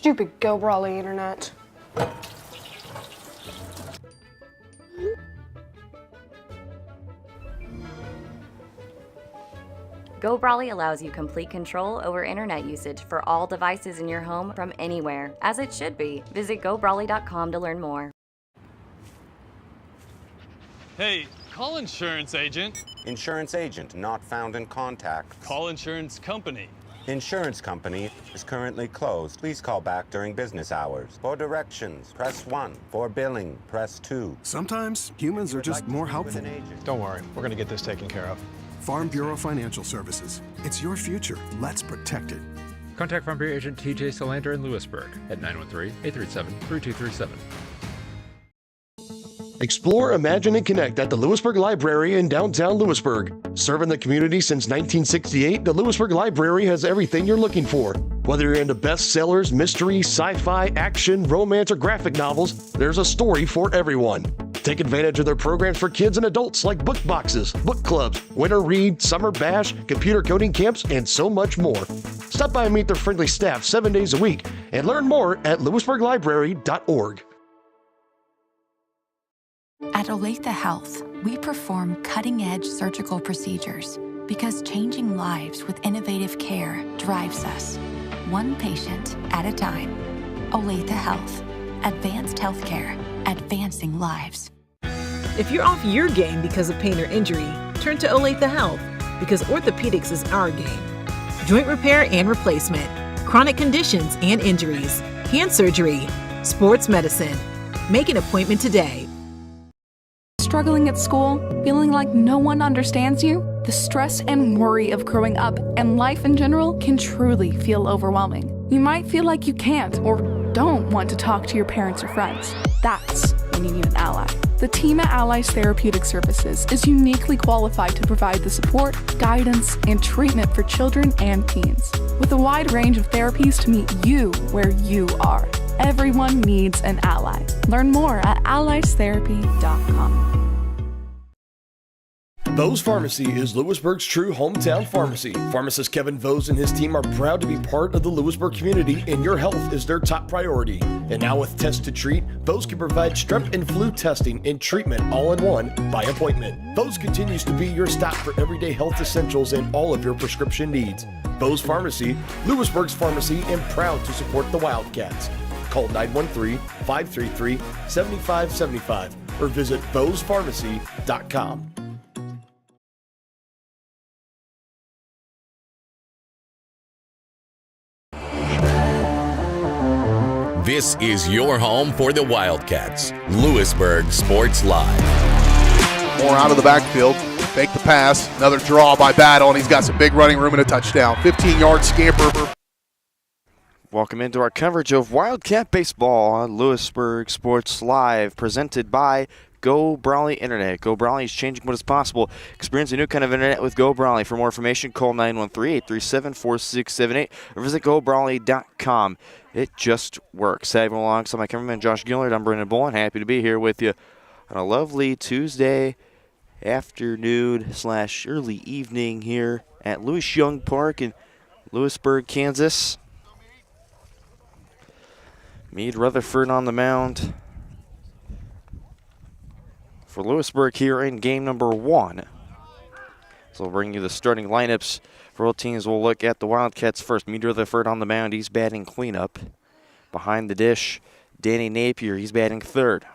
Stupid Go Brawley internet. Go Brawley allows you complete control over internet usage for all devices in your home from anywhere, as it should be. Visit GoBrawley.com to learn more. Hey, call insurance agent. Insurance agent not found in contact. Call insurance company. Insurance company is currently closed. Please call back during business hours. For directions, press 1. For billing, press 2. Sometimes humans are just more helpful. Don't worry, we're going to get this taken care of. Farm Bureau Financial Services. It's your future. Let's protect it. Contact Farm Bureau agent TJ Solander in Louisburg at 913-837-3237. Explore, imagine, and connect at the Louisburg Library in downtown Louisburg. Serving the community since 1968, the Louisburg Library has everything you're looking for. Whether you're into bestsellers, mystery, sci-fi, action, romance, or graphic novels, there's a story for everyone. Take advantage of their programs for kids and adults like book boxes, book clubs, winter read, summer bash, computer coding camps, and so much more. Stop by and meet their friendly staff 7 days a week and learn more at louisburglibrary.org. At Olathe Health, we perform cutting-edge surgical procedures because changing lives with innovative care drives us, one patient at a time. Olathe Health. Advanced healthcare. Advancing lives. If you're off your game because of pain or injury, turn to Olathe Health because orthopedics is our game. Joint repair and replacement, chronic conditions and injuries, hand surgery, sports medicine. Make an appointment today. Struggling at school? Feeling like no one understands you? The stress and worry of growing up and life in general can truly feel overwhelming. You might feel like you can't or don't want to talk to your parents or friends. That's when you need an ally. The team at Allies Therapeutic Services is uniquely qualified to provide the support, guidance, and treatment for children and teens. With a wide range of therapies to meet you where you are. Everyone needs an ally. Learn more at alliestherapy.com. Vose Pharmacy is Louisburg's true hometown pharmacy. Pharmacist Kevin Vose and his team are proud to be part of the Louisburg community, and your health is their top priority. And now with Test to Treat, Vose can provide strep and flu testing and treatment all in one by appointment. Vose continues to be your stop for everyday health essentials and all of your prescription needs. Vose Pharmacy, Louisburg's pharmacy, and proud to support the Wildcats. Call 913-533-7575 or visit vosepharmacy.com. This is your home for the Wildcats. Louisburg Sports Live. More out of the backfield. Fake the pass. Another draw by Battle, and he's got some big running room and a touchdown. 15-yard scamper. Welcome into our coverage of Wildcat Baseball on Louisburg Sports Live, presented by Go Brawley Internet. Go Brawley is changing what is possible. Experience a new kind of internet with Go Brawley. For more information, call 913-837-4678 or visit GoBrawley.com. It just works. Having alongside my cameraman Josh Gillard, I'm Brendan Bowen. Happy to be here with you on a lovely Tuesday afternoon / early evening here at Louis Young Park in Louisburg, Kansas. Meade Rutherford on the mound for Louisburg here in game number 1. So we'll bring you the starting lineups for both teams. We'll look at the Wildcats first. Meade Rutherford on the mound. He's batting cleanup. Behind the dish, Danny Napier. He's batting third.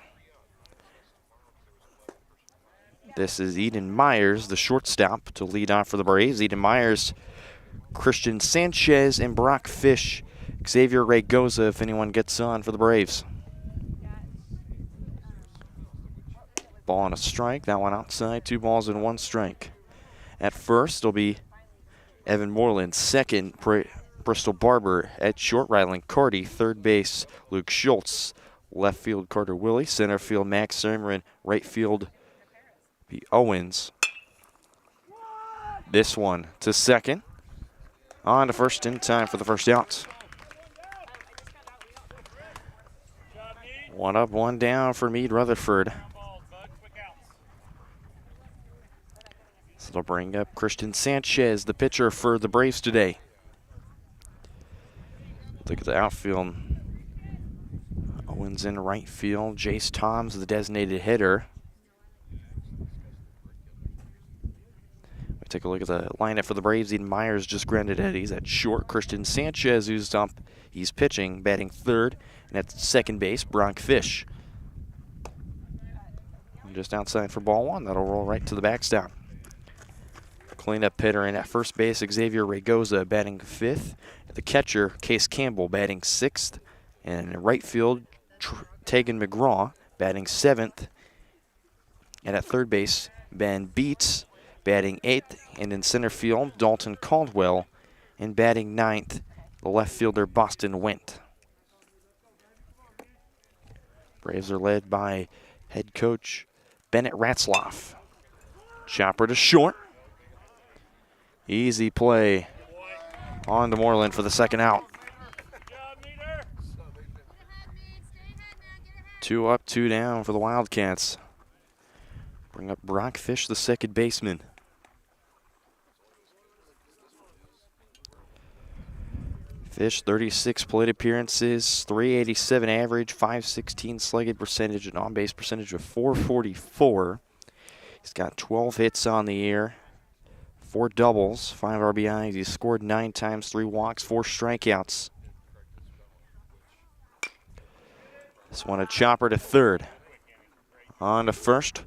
This is Eden Myers, the shortstop, to lead off for the Braves. Eden Myers, Christian Sanchez, and Brock Fish. Xavier Raygoza, if anyone gets on for the Braves. Ball on a strike. That one outside. 2 balls and 1 strike. At first, it'll be Evan Moreland. Second, Bristol Barber. At short, Rylan Carty. Third base, Luke Schultz. Left field, Carter Willie. Center field, Max Sermerin. Right field, be Owens. This one to second. On to first in time for the first out. 1 up, 1 down for Meade Rutherford. So they'll bring up Christian Sanchez, the pitcher for the Braves today. Look at the outfield. One's in right field. Jace Toms, the designated hitter. We take a look at the lineup for the Braves. Eden Myers just grounded at. He's at short. Christian Sanchez, who's up. He's pitching, batting third. And at second base, Bronk Fish. Just outside for ball one. That'll roll right to the backstop. Cleanup hitter in at first base, Xavier Ragoza batting fifth. The catcher, Case Campbell, batting sixth. And in right field, Tegan McGraw batting seventh. And at third base, Ben Beats batting eighth. And in center field, Dalton Caldwell. And batting ninth, the left fielder, Boston Wendt. Braves are led by head coach Bennett Ratzloff. Chopper to short. Easy play on to Moreland for the second out. 2 up, 2 down for the Wildcats. Bring up Brock Fish, the second baseman. Fish, 36 plate appearances, 387 average, 516 slugging percentage, an on-base percentage of 444. He's got 12 hits on the year, 4 doubles, 5 RBIs. He's scored 9 times, 3 walks, 4 strikeouts. This one a chopper to third. On to first.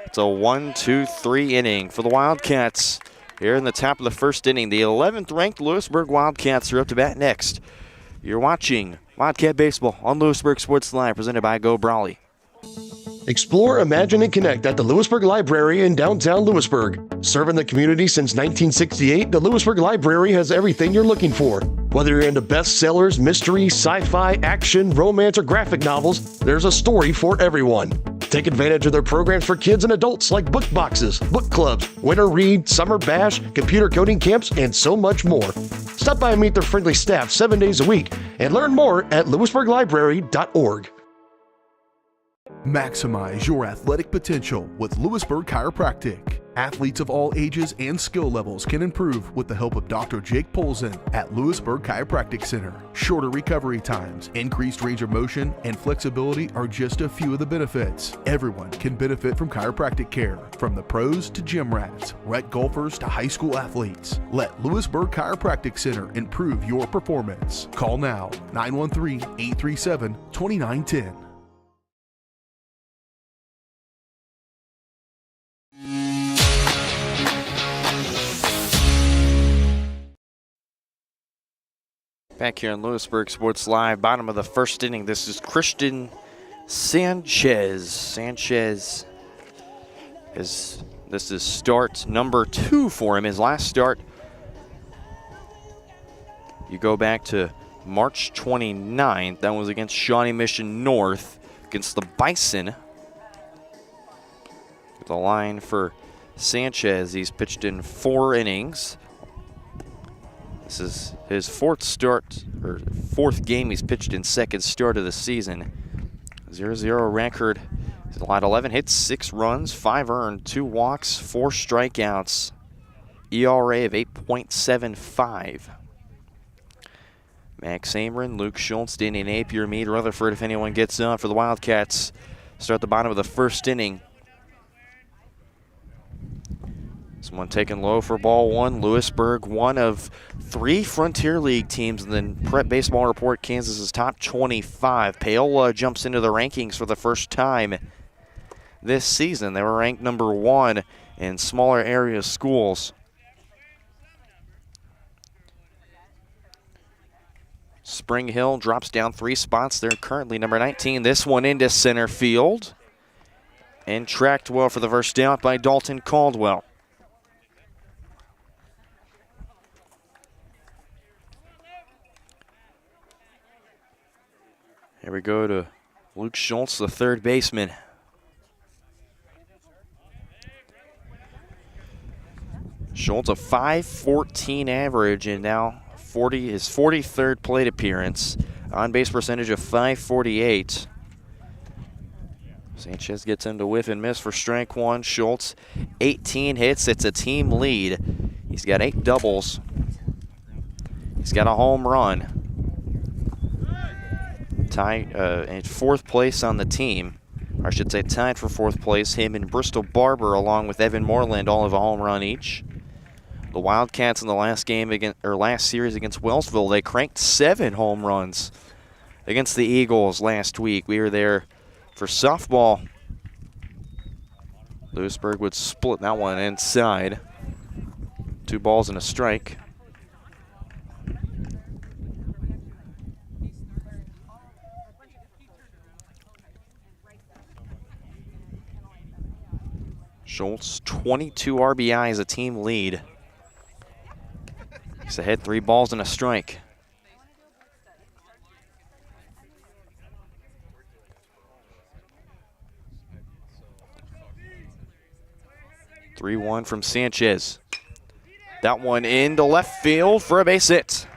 It's a 1-2-3 inning for the Wildcats. Here in the top of the first inning, the 11th ranked Louisburg Wildcats are up to bat next. You're watching Wildcat Baseball on Louisburg Sports Live, presented by Go Brawley. Explore, imagine, and connect at the Louisburg Library in downtown Louisburg. Serving the community since 1968, the Louisburg Library has everything you're looking for. Whether you're into bestsellers, mystery, sci-fi, action, romance, or graphic novels, there's a story for everyone. Take advantage of their programs for kids and adults like book boxes, book clubs, winter read, summer bash, computer coding camps, and so much more. Stop by and meet their friendly staff 7 days a week and learn more at lewisburglibrary.org. Maximize your athletic potential with Louisburg Chiropractic. Athletes of all ages and skill levels can improve with the help of Dr. Jake Polzin at Louisburg Chiropractic Center. Shorter recovery times, increased range of motion, and flexibility are just a few of the benefits. Everyone can benefit from chiropractic care, from the pros to gym rats, rec golfers to high school athletes. Let Louisburg Chiropractic Center improve your performance. Call now, 913-837-2910. Back here on Louisburg Sports Live, bottom of the first inning. This is Christian Sanchez. Sanchez this is start number 2 for him. His last start, you go back to March 29th. That was against Shawnee Mission North, against the Bison. The line for Sanchez, he's pitched in 4 innings. This is his 4th game he's pitched in, second start of the season. 0-0 record. He's allowed 11 hits, 6 runs, 5 earned, 2 walks, 4 strikeouts. ERA of 8.75. Max Amron, Luke Schultz, Danny Napier, Meade, Rutherford, if anyone gets on for the Wildcats. Start the bottom of the first inning. Someone taken low for ball 1. Louisburg, one of 3 Frontier League teams in the Prep Baseball Report Kansas's top 25. Paola jumps into the rankings for the first time this season. They were ranked number 1 in smaller area schools. Spring Hill drops down 3 spots. They're currently number 19. This one into center field. And tracked well for the first out by Dalton Caldwell. Here we go to Luke Schultz, the third baseman. Schultz a .514 average and now his 43rd plate appearance. On-base percentage of .548. Sanchez gets him to whiff and miss for strike 1. Schultz, 18 hits. It's a team lead. He's got 8 doubles. He's got a home run. in fourth place on the team. Or I should say tied for fourth place. Him and Bristol Barber, along with Evan Moreland, all have a home run each. The Wildcats in the last series against Wellsville, they cranked 7 home runs against the Eagles last week. We were there for softball. Louisburg would split that one inside. 2 balls and a strike. Schultz, 22 RBIs, a team lead. He's ahead 3 balls and a strike. (3-1) from Sanchez. That one into left field for a base hit.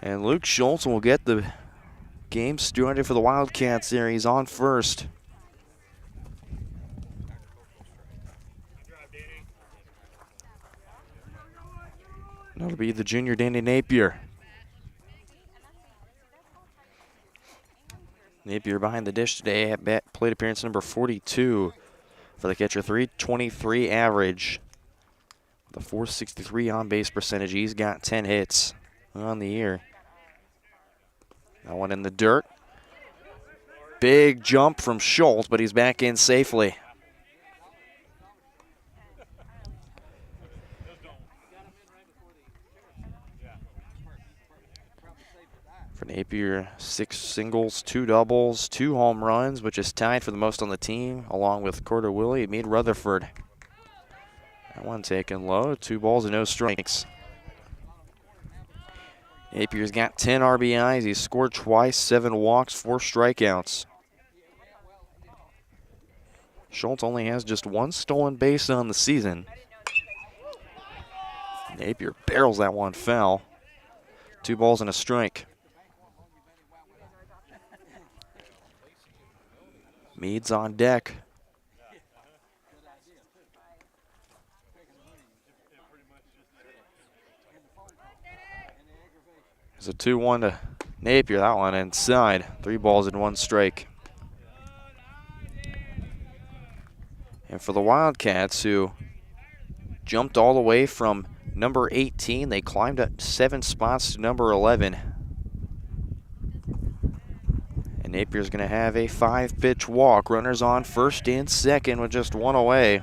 And Luke Schultz will get the game started for the Wildcats there. He's on first. That'll be the junior Danny Napier. Napier behind the dish today at plate appearance number 42 for the catcher. .323 average. The .463 on-base percentage. He's got 10 hits on the year. That one in the dirt. Big jump from Schultz, but he's back in safely. For Napier, 6 singles, 2 doubles, 2 home runs, which is tied for the most on the team, along with Carter Willie, Meade Rutherford. That one taken low, 2 balls and no strikes. Napier's got 10 RBIs. He's scored twice, 7 walks, 4 strikeouts. Schultz only has just 1 stolen base on the season. Napier barrels that one foul. 2 balls and a strike. Meade's on deck. It's a 2-1 to Napier. That one inside. 3 balls and 1 strike. And for the Wildcats, who jumped all the way from number 18, they climbed up 7 spots to number 11. And Napier's going to have a 5-pitch walk. Runners on first and second with just 1 away.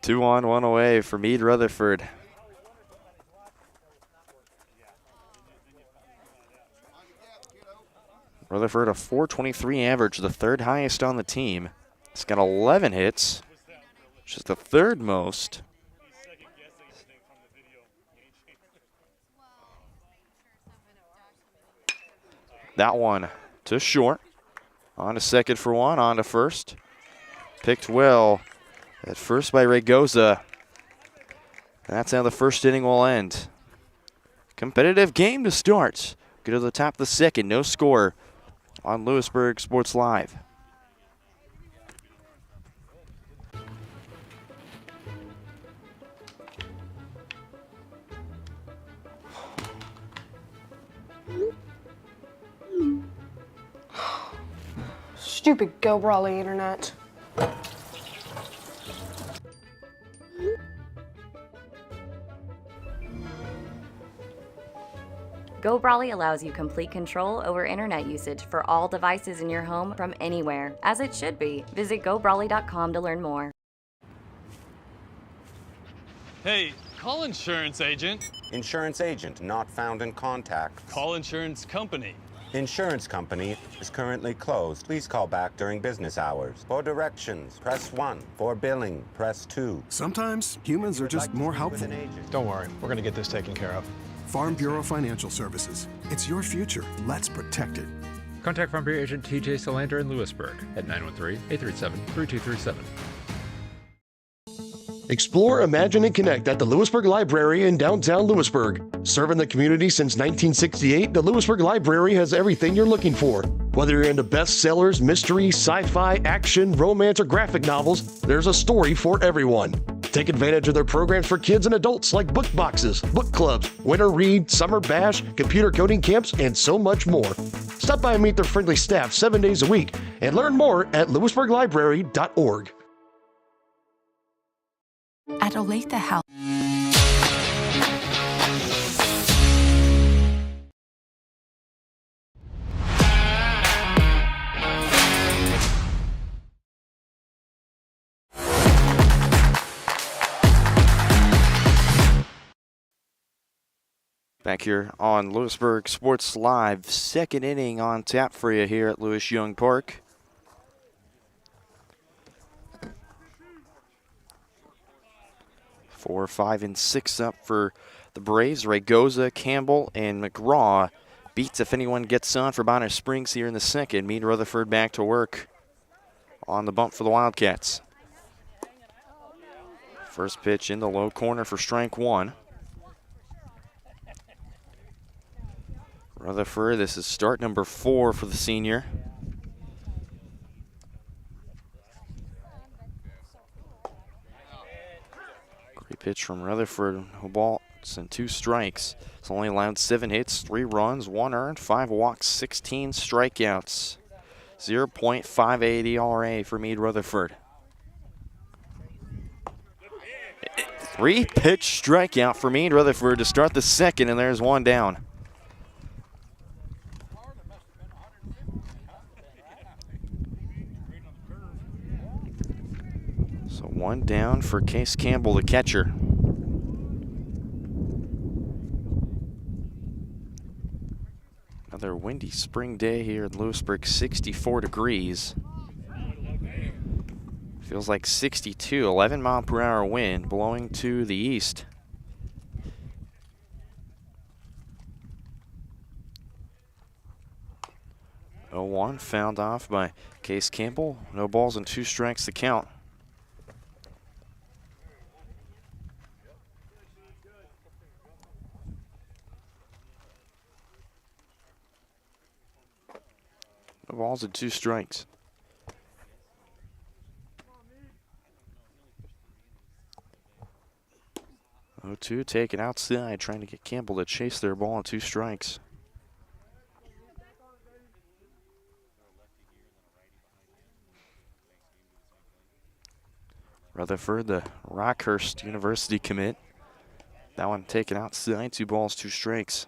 Two on, 1 away for Meade Rutherford. Rutherford, a .423 average, the 3rd highest on the team. He's got 11 hits, which is the 3rd most. That one to short. On to second for 1, on to first. Picked well at first by Ragosa. That's how the first inning will end. Competitive game to start. Go to the top of the second, no score on Louisburg Sports Live. Stupid Go Brawley internet. Go Brawley allows you complete control over internet usage for all devices in your home from anywhere, as it should be. Visit GoBrawley.com to learn more. Hey, call insurance agent. Insurance agent not found in contact. Call insurance company. Insurance company is currently closed. Please call back during business hours. For directions, press 1. For billing, press 2. Sometimes humans are just more helpful. Don't worry, we're going to get this taken care of. Farm Bureau Financial Services. It's your future. Let's protect it. Contact Farm Bureau agent TJ Solander in Louisburg at 913-837-3237. Explore, imagine, and connect at the Louisburg Library in downtown Louisburg. Serving the community since 1968, the Louisburg Library has everything you're looking for. Whether you're into bestsellers, mystery, sci-fi, action, romance, or graphic novels, there's a story for everyone. Take advantage of their programs for kids and adults like book boxes, book clubs, winter read, summer bash, computer coding camps, and so much more. Stop by and meet their friendly staff 7 days a week and learn more at louisburglibrary.org. At Olathe Health. Back here on Louisburg Sports Live, second inning on tap for you here at Lewis Young Park. Four, 5, and 6 up for the Braves. Ragoza, Campbell, and McGraw beats if anyone gets on for Bonner Springs here in the second. Meade Rutherford back to work on the bump for the Wildcats. First pitch in the low corner for strike one. Rutherford, this is start number 4 for the senior. Great pitch from Rutherford. No balls and 2 strikes. It's only allowed 7 hits, 3 runs, 1 earned, 5 walks, 16 strikeouts. 0.58 ERA for Meade Rutherford. 3-pitch strikeout for Meade Rutherford to start the second, and there's one down. So one down for Case Campbell, the catcher. Another windy spring day here in Louisburg, 64 degrees. Feels like 62, 11-mile-per-hour wind blowing to the east. Oh, 1 fouled off by Case Campbell. No balls and 2 strikes to count. No balls and 2 strikes. Oh, 2 taken outside, trying to get Campbell to chase their ball and 2 strikes. Rutherford, the Rockhurst University commit. That one taken outside, 2 balls, 2 strikes.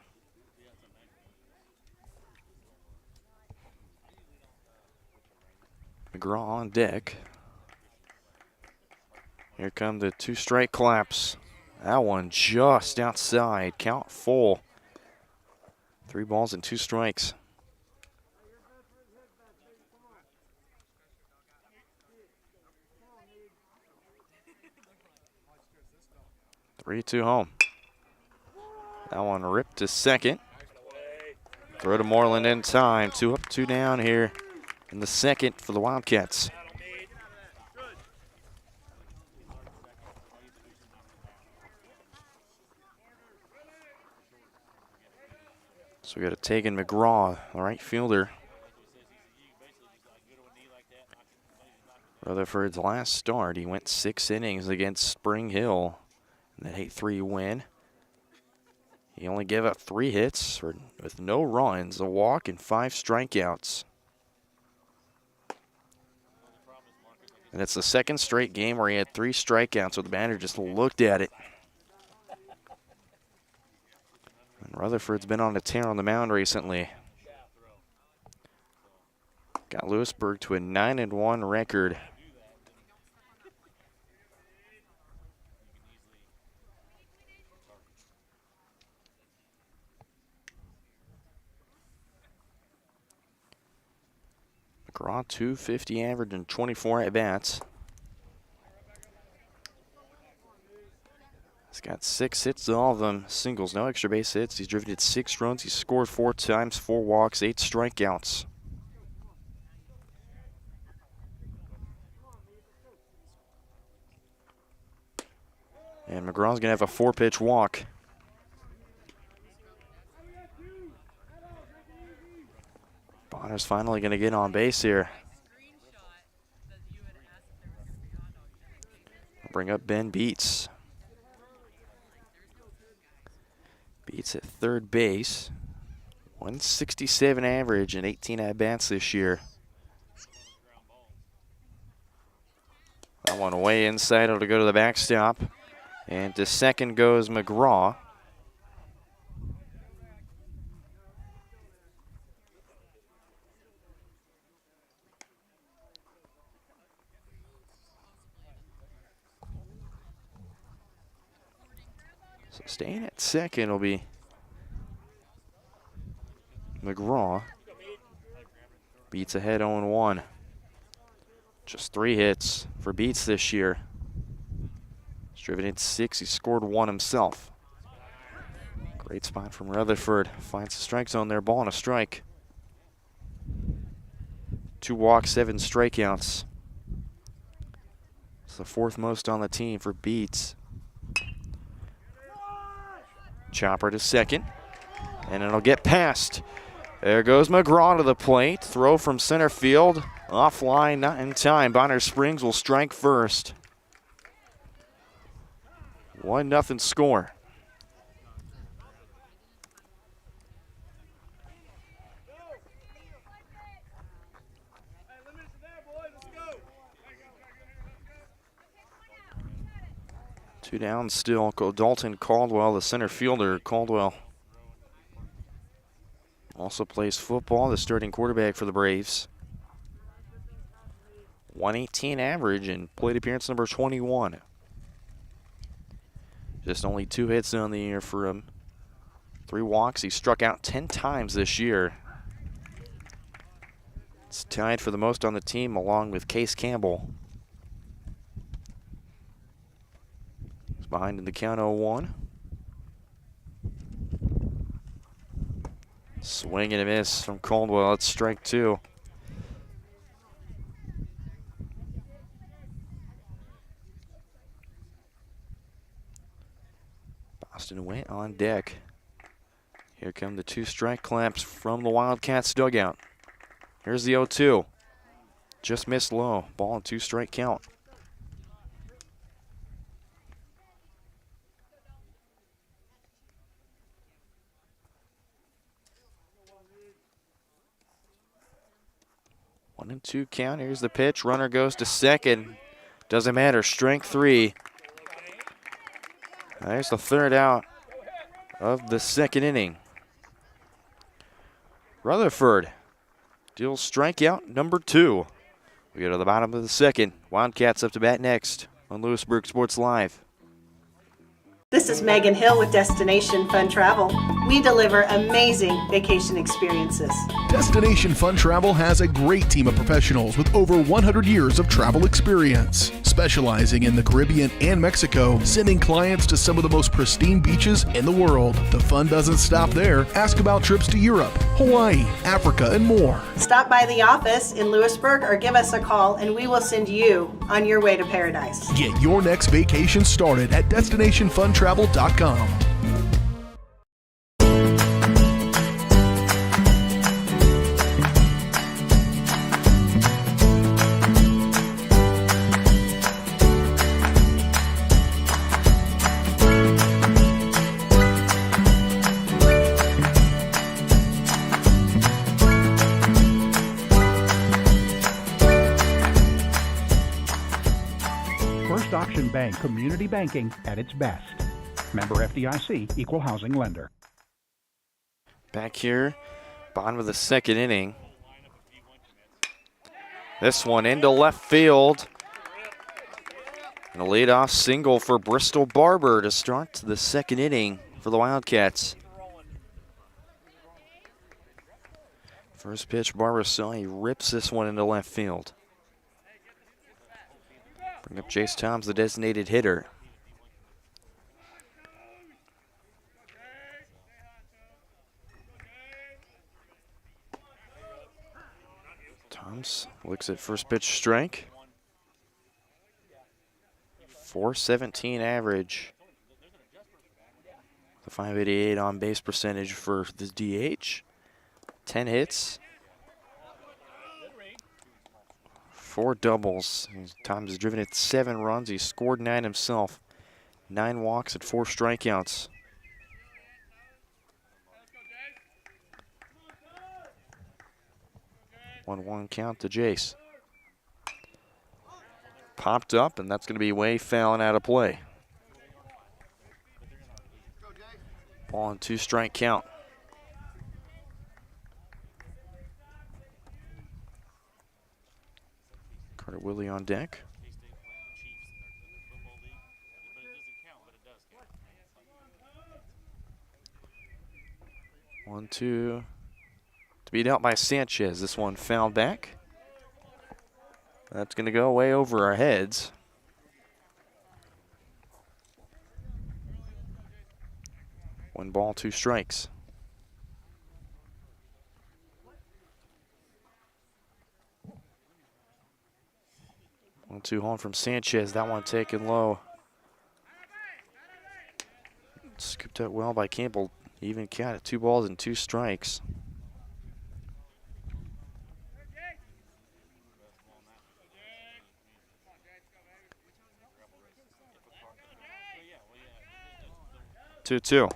McGraw on deck. Here come the 2-strike collapse. That one just outside. Count full. 3 balls and 2 strikes. Three-2 home. That one ripped to second. Throw to Moreland in time. 2 up, 2 down here in the second for the Wildcats. So we got a Tegan McGraw, the right fielder. Rutherford's last start, he went 6 innings against Spring Hill in that 8-3 win. He only gave up 3 hits with no runs, a walk, and 5 strikeouts. And it's the second straight game where he had 3 strikeouts, so the batter just looked at it. And Rutherford's been on a tear on the mound recently. Got Louisburg to a 9-1 record. McGraw, 250 average and 24 at-bats. He's got 6 hits, all of them singles, no extra base hits. He's driven in 6 runs. He's scored 4 times, 4 walks, 8 strikeouts. And McGraw's going to have a 4-pitch walk. Bonner's finally going to get on base here. Bring up Ben Beats. Beats at third base. 167 average and 18 at-bats this year. That one way inside. It'll go to the backstop. And to second goes McGraw. So staying at second will be McGraw. Beats ahead 0-1. Just 3 hits for Beats this year. He's driven in 6. He scored 1 himself. Great spot from Rutherford. Finds the strike zone there. Ball and a strike. 2 walks, 7 strikeouts. It's the 4th most on the team for Beats. Chopper to second. And it'll get past. There goes McGraw to the plate. Throw from center field. Offline, not in time. Bonner Springs will strike first. 1-0 score. Two down still. Dalton Caldwell, the center fielder. Caldwell also plays football, the starting quarterback for the Braves. 118 average and plate appearance number 21. Just only 2 hits on the year for him. 3 walks. He struck out 10 times this year. It's tied for the most on the team along with Case Campbell. He's behind in the count 0-1. Swing and a miss from Caldwell. It's strike 2. Boston went on deck. Here come the 2 strike claps from the Wildcats dugout. Here's the 0-2. Just missed low. Ball and 2 strike count. One and 2 count. Here's the pitch. Runner goes to second. Doesn't matter. Strike 3. There's the 3rd out of the 2nd inning. Rutherford deals strikeout number 2. We go to the bottom of the 2nd. Wildcats up to bat next on Louisburg Sports Live. This is Megan Hill with Destination Fun Travel. We deliver amazing vacation experiences. Destination Fun Travel has a great team of professionals with over 100 years of travel experience, specializing in the Caribbean and Mexico, sending clients to some of the most pristine beaches in the world. The fun doesn't stop there. Ask about trips to Europe, Hawaii, Africa, and more. Stop by the office in Louisburg or give us a call and we will send you on your way to paradise. Get your next vacation started at destinationfuntravel.com. First Option Bank, community banking at its best. Member FDIC, equal housing lender. Back here, bottom of the 2nd inning. This one into left field. And a leadoff single for Bristol Barber to start the 2nd inning for the Wildcats. First pitch, Barber saw, he rips this one into left field. Bring up Jace Toms, the designated hitter. Toms looks at first pitch strike. .417 average. The .588 on base percentage for the DH. 10 hits. 4 doubles. Tom's has driven in 7 runs. He scored 9 himself. 9 walks and 4 strikeouts. One count to Jace. Popped up, and that's going to be way foul and out of play. Ball and 2 strike count. Carter Willie on deck. One, two. To be dealt by Sanchez. This one fouled back. That's going to go way over our heads. One ball, 2 strikes. 1-2 home from Sanchez. That one taken low. Scooped up well by Campbell. Even count at 2 balls and 2 strikes. Two.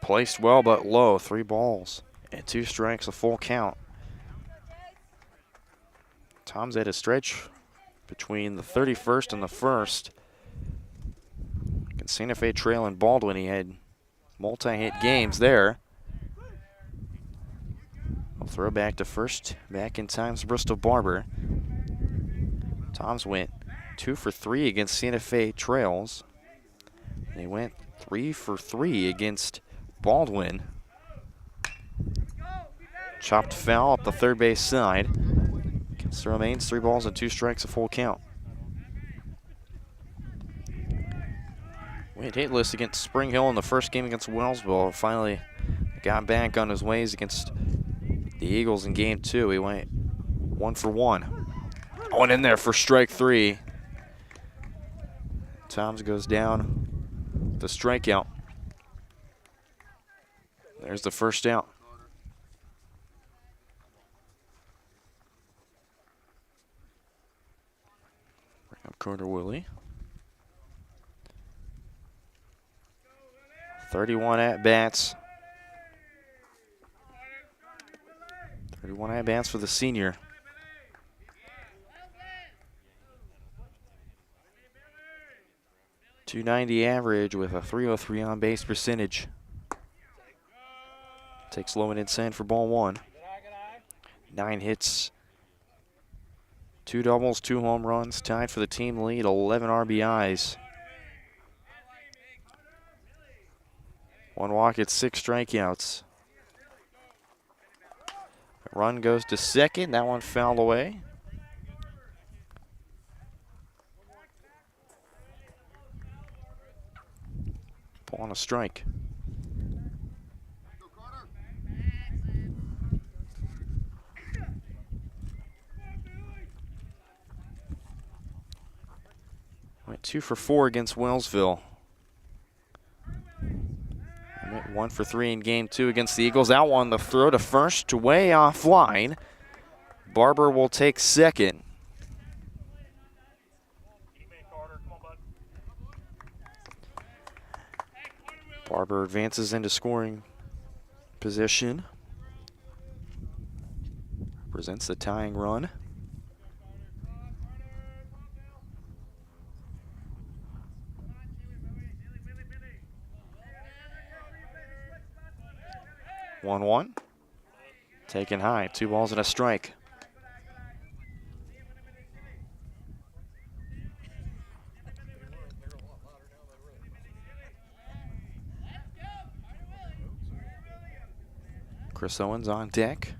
Placed well but low. 3 balls and 2 strikes, a full count. Tom's at a stretch between the 31st and the 1st. Against Santa Fe Trail and Baldwin, he had multi-hit games there. I'll throw back to first. Back in time's Bristol Barber. Tom's went 2 for 3 against Santa Fe Trails. And he went 3 for 3 against Baldwin. Chopped foul up the third base side. Still remains 3 balls and 2 strikes, a full count. Went hitless against Spring Hill in the first game against Wellsville. Finally got back on his ways against the Eagles in game 2. He went 1 for 1. One in there for strike 3. Toms goes down the strikeout. There's the first out. Bring up Carter Willie. 31 at-bats. 31 at-bats for the senior. .290 average with a .303 on-base percentage. Takes low and inside for ball 1. 9 hits, 2 doubles, 2 home runs, tied for the team lead, 11 RBIs. 1 walk at 6 strikeouts. A run goes to second. That one fouled away. Ball on a strike. Went 2 for 4 against Wellsville. Went 1 for 3 in game 2 against the Eagles. That one, the throw to first, to way offline. Barber will take second. Barber advances into scoring position. Presents the tying run. One. Taken high. 2 balls and a strike. Chris Owens on deck.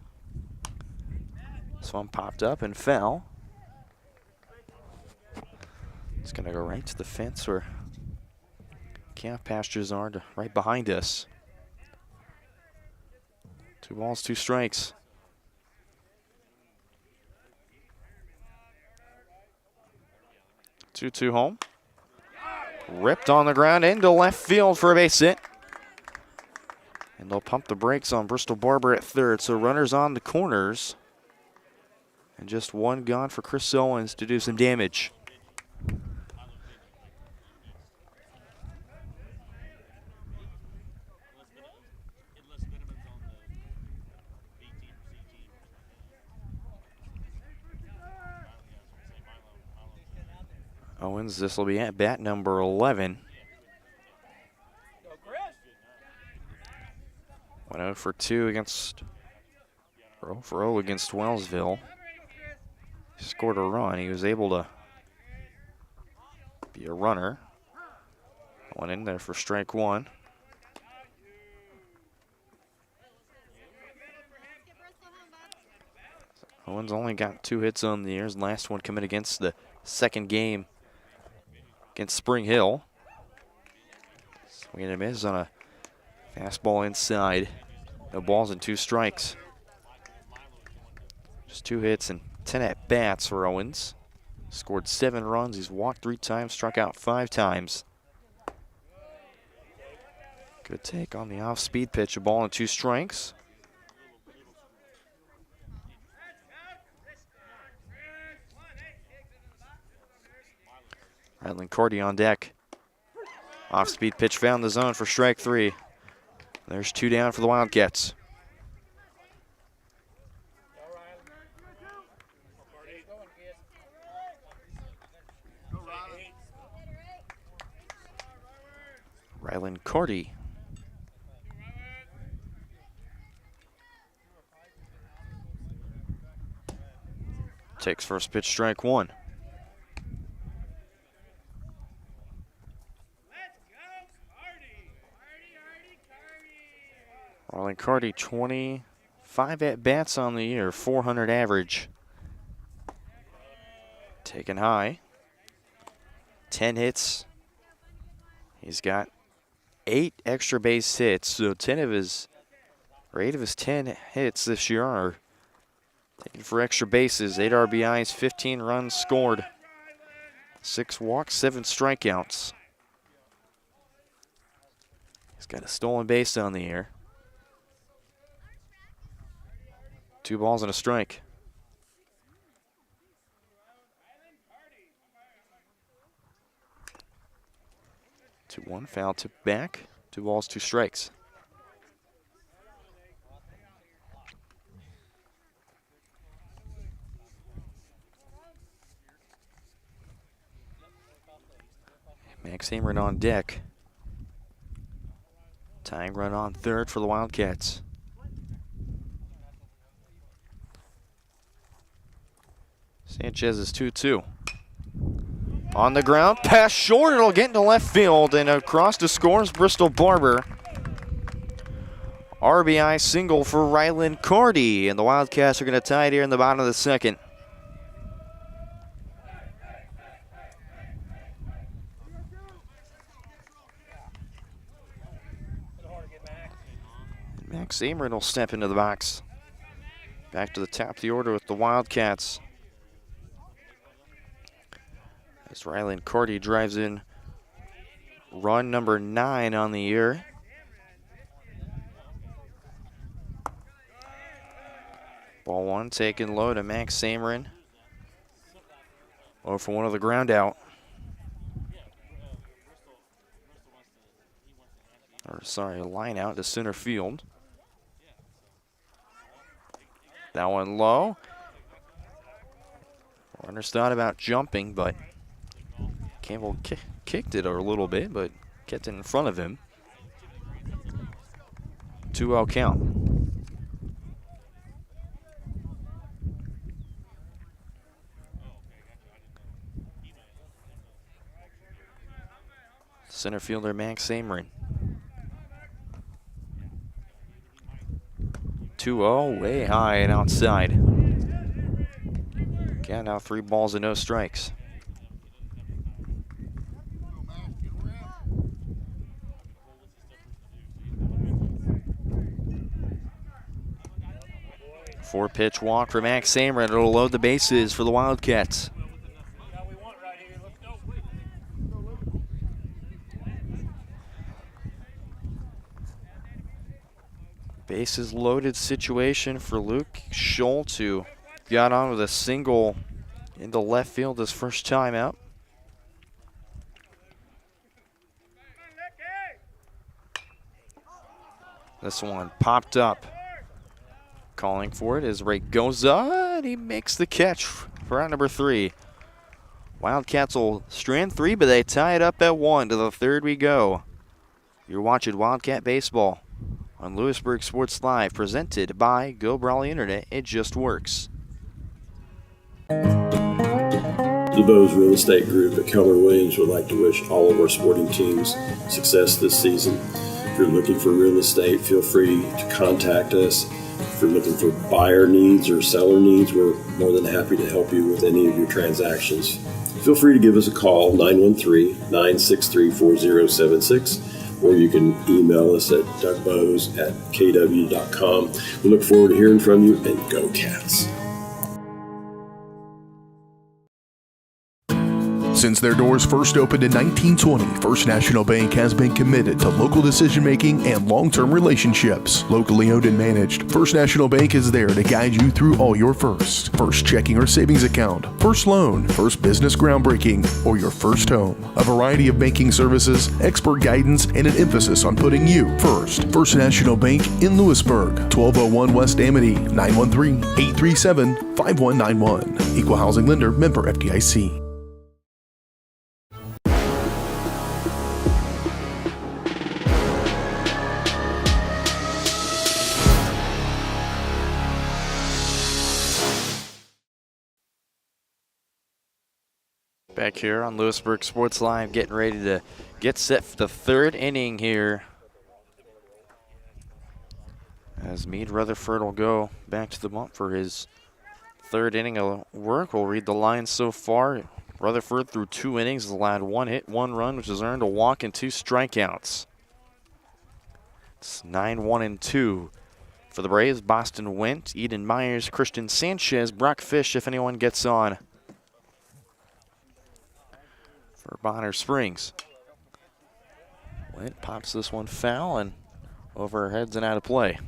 This one popped up and fell. It's going to go right to the fence where calf pastures are, right behind us. 2 balls, 2 strikes. Two home. Ripped on the ground into left field for a base hit. And they'll pump the brakes on Bristol Barber at third. So runners on the corners. And just one gone for Chris Owens to do some damage. Owens, this will be at bat number 11. 1-0 for 2 against, 0 for 0 against Wellsville. He scored a run. He was able to be a runner. Went in there for strike 1. Owens only got 2 hits on the year. His last one coming against the second game against Spring Hill. Swing and a miss on a fastball inside. No balls and 2 strikes. Just 2 hits and 10 at-bats for Owens. Scored 7 runs. He's walked 3 times, struck out 5 times. Good take on the off-speed pitch. A ball and 2 strikes. Rylan Cordy on deck. Off-speed pitch found the zone for strike 3. There's 2 down for the Wildcats. Rylan Cordy. Takes first pitch, strike 1. Rylan Cordy, 25 at-bats on the year, 400 average. Taken high. 10 hits. He's got 8 extra base hits, so 8 of his 10 hits this year are taken for extra bases. 8 RBIs, 15 runs scored. 6 walks, 7 strikeouts. He's got a stolen base on the year. 2 balls and a strike. 2-1, foul tip back. 2 balls, 2 strikes. Max Amron on deck. Tying run on third for the Wildcats. Sanchez is 2-2. On the ground, pass short, it'll get into left field, and across to scores Bristol Barber. RBI single for Rylan Cordy, and the Wildcats are going to tie it here in the bottom of the second. Max Amron will step into the box. Back to the top of the order with the Wildcats. As Rylan Cordy drives in run number 9 on the year. Ball 1 taken low to Max Amron. 0 for 1 of the ground out. Or sorry, a line out to center field. That one low. Runners thought about jumping, but Campbell kicked it a little bit, but kept it in front of him. 2-0 count. Center fielder Max Amron. 2-0, way high and outside. Again, now 3 balls and no strikes. Four-pitch walk for Max Amron. It'll load the bases for the Wildcats. Bases loaded situation for Luke Schultz, who got on with a single into left field his first time out. This one popped up. Calling for it is Raygoza, and he makes the catch for out number 3. Wildcats will strand 3, but they tie it up at 1. To the third we go. You're watching Wildcat Baseball on Louisburg Sports Live, presented by Go Brawley Internet. It just works. The Bose Real Estate Group at Keller Williams would like to wish all of our sporting teams success this season. If you're looking for real estate, feel free to contact us. If you're looking for buyer needs or seller needs, we're more than happy to help you with any of your transactions. Feel free to give us a call, 913-963-4076, or you can email us at dougbose@kw.com. We look forward to hearing from you, and go Cats. Since their doors first opened in 1920, First National Bank has been committed to local decision-making and long-term relationships. Locally owned and managed, First National Bank is there to guide you through all your firsts. First checking or savings account, first loan, first business groundbreaking, or your first home. A variety of banking services, expert guidance, and an emphasis on putting you first. First National Bank in Louisburg, 1201 West Amity, 913-837-5191. Equal housing lender, member FDIC. Back here on Louisburg Sports Live, getting ready to get set for the third inning here. As Meade Rutherford will go back to the bump for his third inning of work. We'll read the lines so far. Rutherford through 2 innings has allowed 1 hit, 1 run, which has earned a walk and 2 strikeouts. It's 9-1-2 for the Braves. Boston Went, Eden Myers, Christian Sanchez, Brock Fish, if anyone gets on for Bonner Springs. Went pops this one foul and over her heads and out of play.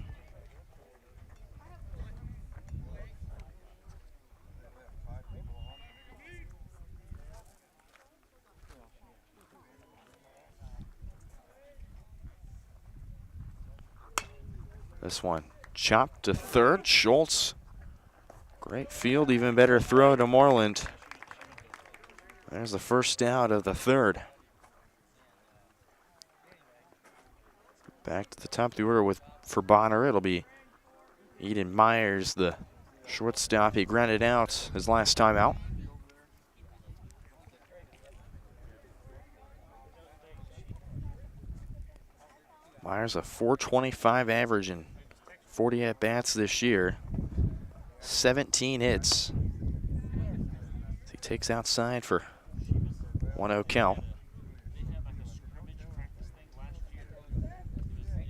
This one chopped to third. Schultz, great field, even better throw to Moreland. There's the first out of the third. Back to the top of the order for Bonner. It'll be Eden Myers, the shortstop. He grounded out his last time out. Myers a .425 average in 40 at-bats this year. 17 hits. He takes outside for 1-0 count.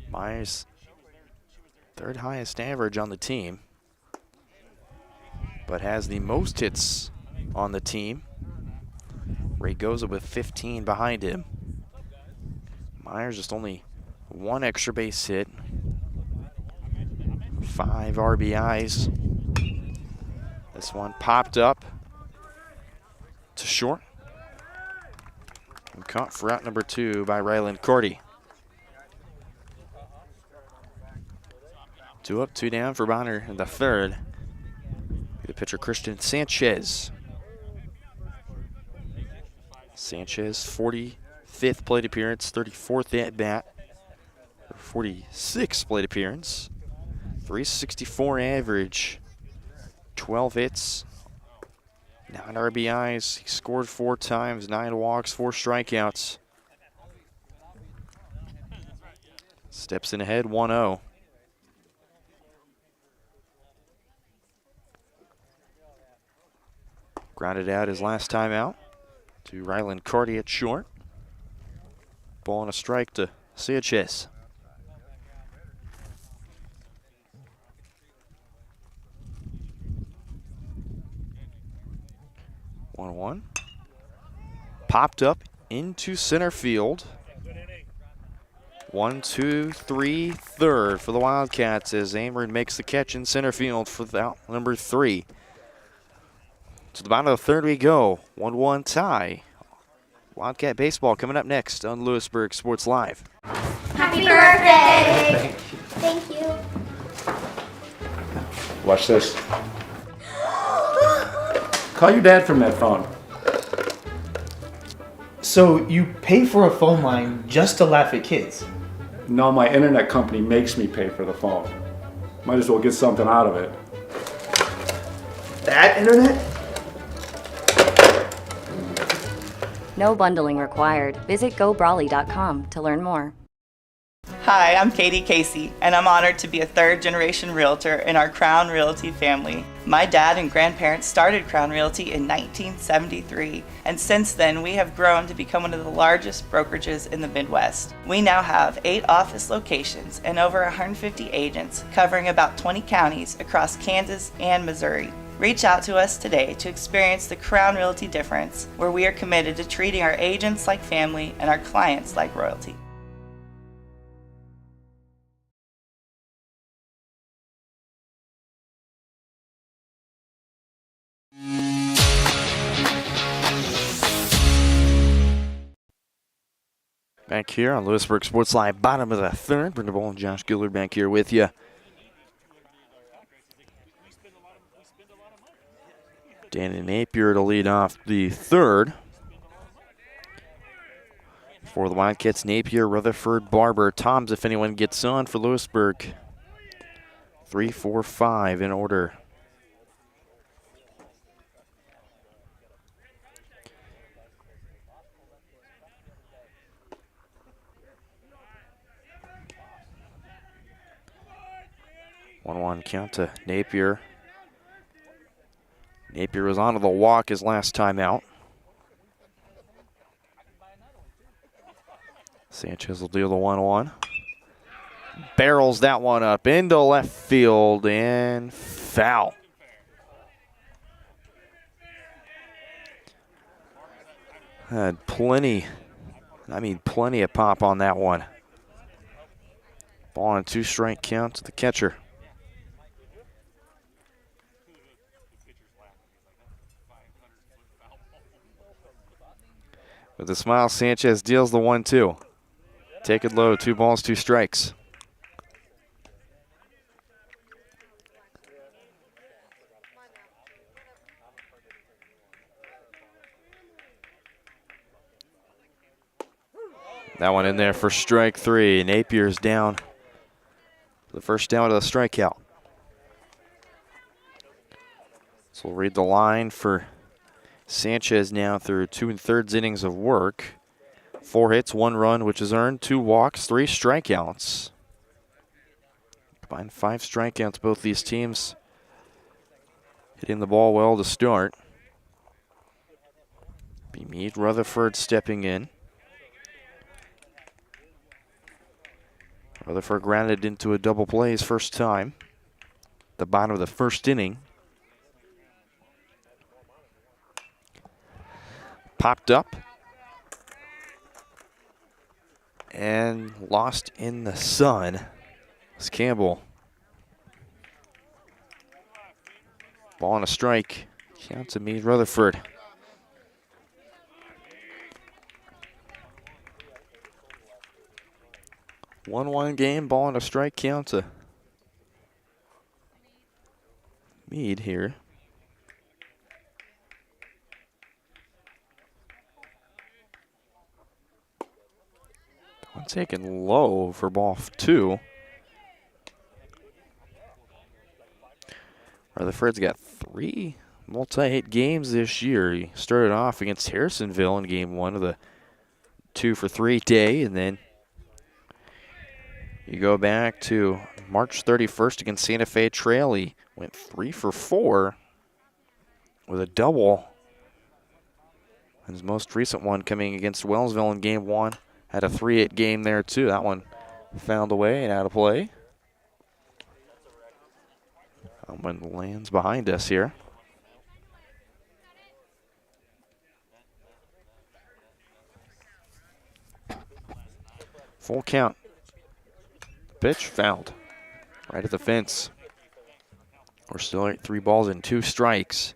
Myers, third highest average on the team, but has the most hits on the team. Raygoza with 15 behind him. Myers just only 1 extra base hit, 5 RBIs. This one popped up to short and caught for out number 2 by Ryland Cordy. 2 up, 2 down for Bonner in the third. The pitcher Christian Sanchez. Sanchez, 45th plate appearance, 34th at bat, 46th plate appearance, 364 average, 12 hits, 9 RBIs. He scored 4 times, 9 walks, 4 strikeouts. Steps in ahead, 1-0. Grounded out his last time out to Ryland Carty at short. Ball and a strike to Sanchez. One. Popped up into center field. 1, 2, 3, third for the Wildcats as Ameren makes the catch in center field for number 3. To the bottom of the third we go. 1-1 tie. Wildcat baseball coming up next on Louisburg Sports Live. Happy birthday! Thank you. Watch this. Call your dad from that phone. So you pay for a phone line just to laugh at kids? No, my internet company makes me pay for the phone. Might as well get something out of it. That internet? No bundling required. Visit GoBrawly.com to learn more. Hi, I'm Katie Casey, and I'm honored to be a third-generation realtor in our Crown Realty family. My dad and grandparents started Crown Realty in 1973, and since then we have grown to become one of the largest brokerages in the Midwest. We now have 8 office locations and over 150 agents covering about 20 counties across Kansas and Missouri. Reach out to us today to experience the Crown Realty difference, where we are committed to treating our agents like family and our clients like royalty. Back here on Louisburg Sports Live, bottom of the third. Brenda Bowl and Josh Gillard back here with you. Danny Napier to lead off the third. For the Wildcats, Napier, Rutherford, Barber, Toms, if anyone gets on for Louisburg. 3, 4, 5 in order. One count to Napier. Napier was onto the walk his last time out. Sanchez will deal the 1-1. Barrels that one up into left field and foul. Had plenty of pop on that one. Ball on a 2-strike count to the catcher. With a smile, Sanchez deals the 1-2. Take it low, 2 balls, 2 strikes. That one in there for strike 3. Napier's down. The first down to the strikeout. So we'll read the line for Sanchez now through 2 1/3 innings of work. 4 hits, 1 run, which is earned, 2 walks, 3 strikeouts. Combined 5 strikeouts, both these teams hitting the ball well to start. Meade, Rutherford stepping in. Rutherford grounded into a double play his first time. The bottom of the first inning. Popped up and lost in the sun. It's Campbell. Ball on a strike. Count to Meade, Rutherford. One game, ball on a strike, count to Meade here. One taken low for ball 2. Rutherford's got 3 multi-hit games this year. He started off against Harrisonville in game 1 of the 2-for-3 day, and then you go back to March 31st against Santa Fe Trail. He went 3-for-4 with a double. And his most recent one coming against Wellsville in game 1. Had a 3-hit game there too. That one found a way and out of play. That one lands behind us here. Full count pitch, fouled. Right at the fence. We're still at 3 balls and 2 strikes.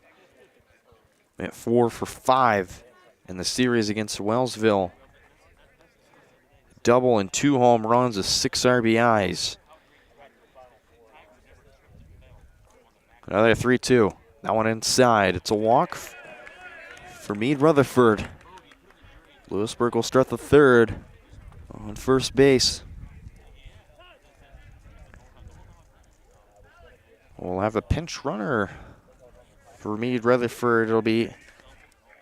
At 4 for 5 in the series against Wellsville. Double and 2 home runs with 6 RBIs. Another 3-2. That one inside. It's a walk for Meade Rutherford. Louisburg will start the third on first base. We'll have a pinch runner for Meade Rutherford. It'll be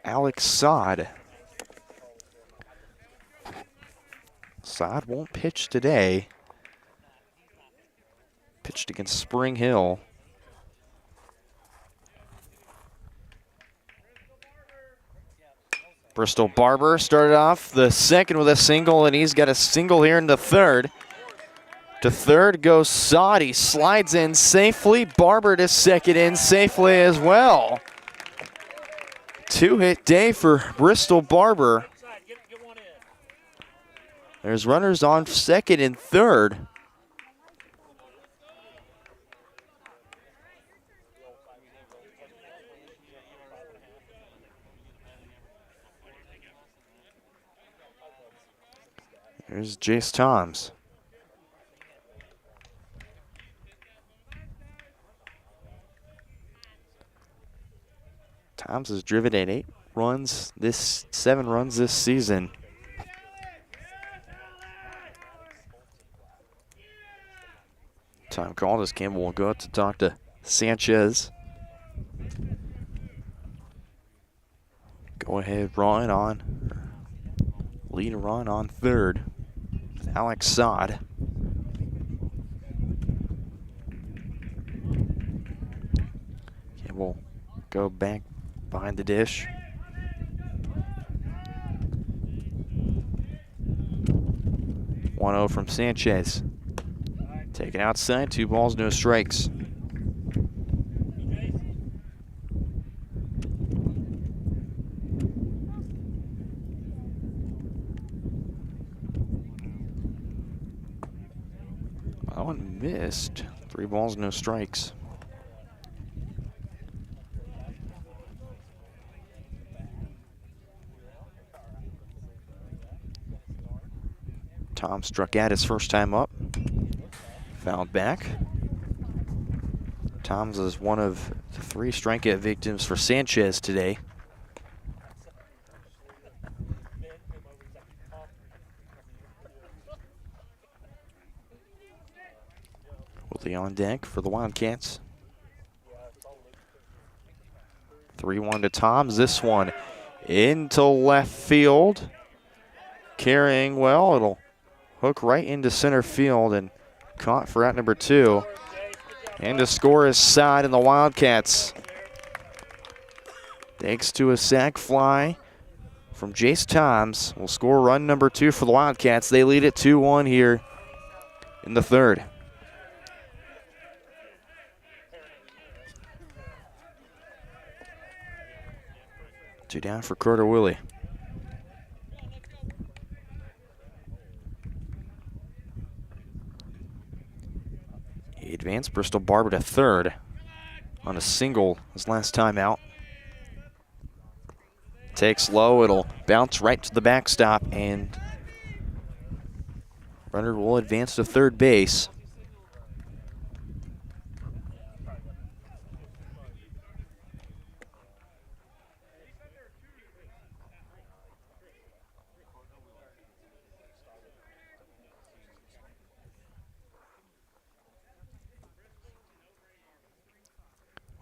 Alex Sod. Sod won't pitch today. Pitched against Spring Hill. Bristol Barber started off the second with a single, and he's got a single here in the third. To third goes Sod. He slides in safely. Barber to second in safely as well. 2-hit day for Bristol Barber. There's runners on second and third. Here's Jace Toms. Toms has driven in 7 runs this season. Time called as Campbell will go out to talk to Sanchez. Go ahead, run on. Lead a run on third. Alex Sod. Campbell go back behind the dish. One-0 from Sanchez. Taken outside, 2 balls, no strikes. That one missed. 3 balls, no strikes. Tom struck out his first time up. Fouled back. Toms is one of the 3 strikeout victims for Sanchez today. Willie on deck for the Wildcats. 3-1 to Toms. This one into left field. Carrying well. It'll hook right into center field and caught for out number 2. And to score is Sod in the Wildcats. Thanks to a sac fly from Jace Toms. Will score run number 2 for the Wildcats. They lead it 2-1 here in the third. Two down for Carter Willie. He advanced Bristol Barber to third on a single his last time out. Takes low, it'll bounce right to the backstop, and runner will advance to third base.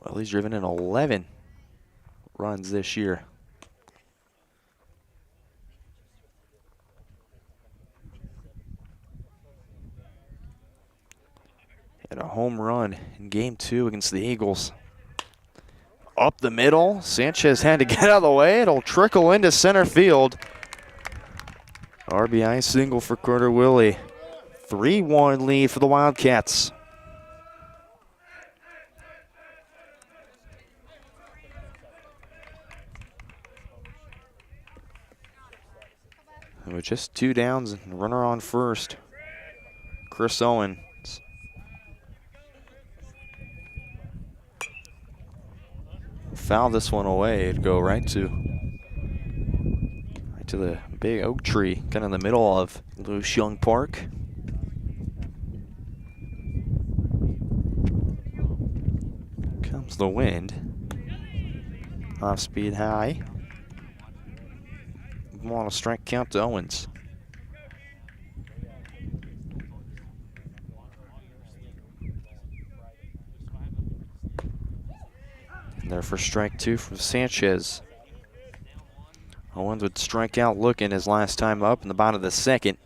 Well, he's driven in 11 runs this year. Had a home run in game 2 against the Eagles. Up the middle, Sanchez had to get out of the way. It'll trickle into center field. RBI single for Carter Willie. 3-1 lead for the Wildcats. With just 2 downs and runner on first. Chris Owens. Foul this one away. It'd go right to the big oak tree, kind of in the middle of Louis Young Park. Comes the wind. Off speed high. On a strike count to Owens. And there for strike two from Sanchez. Owens would strike out looking his last time up in the bottom of the second.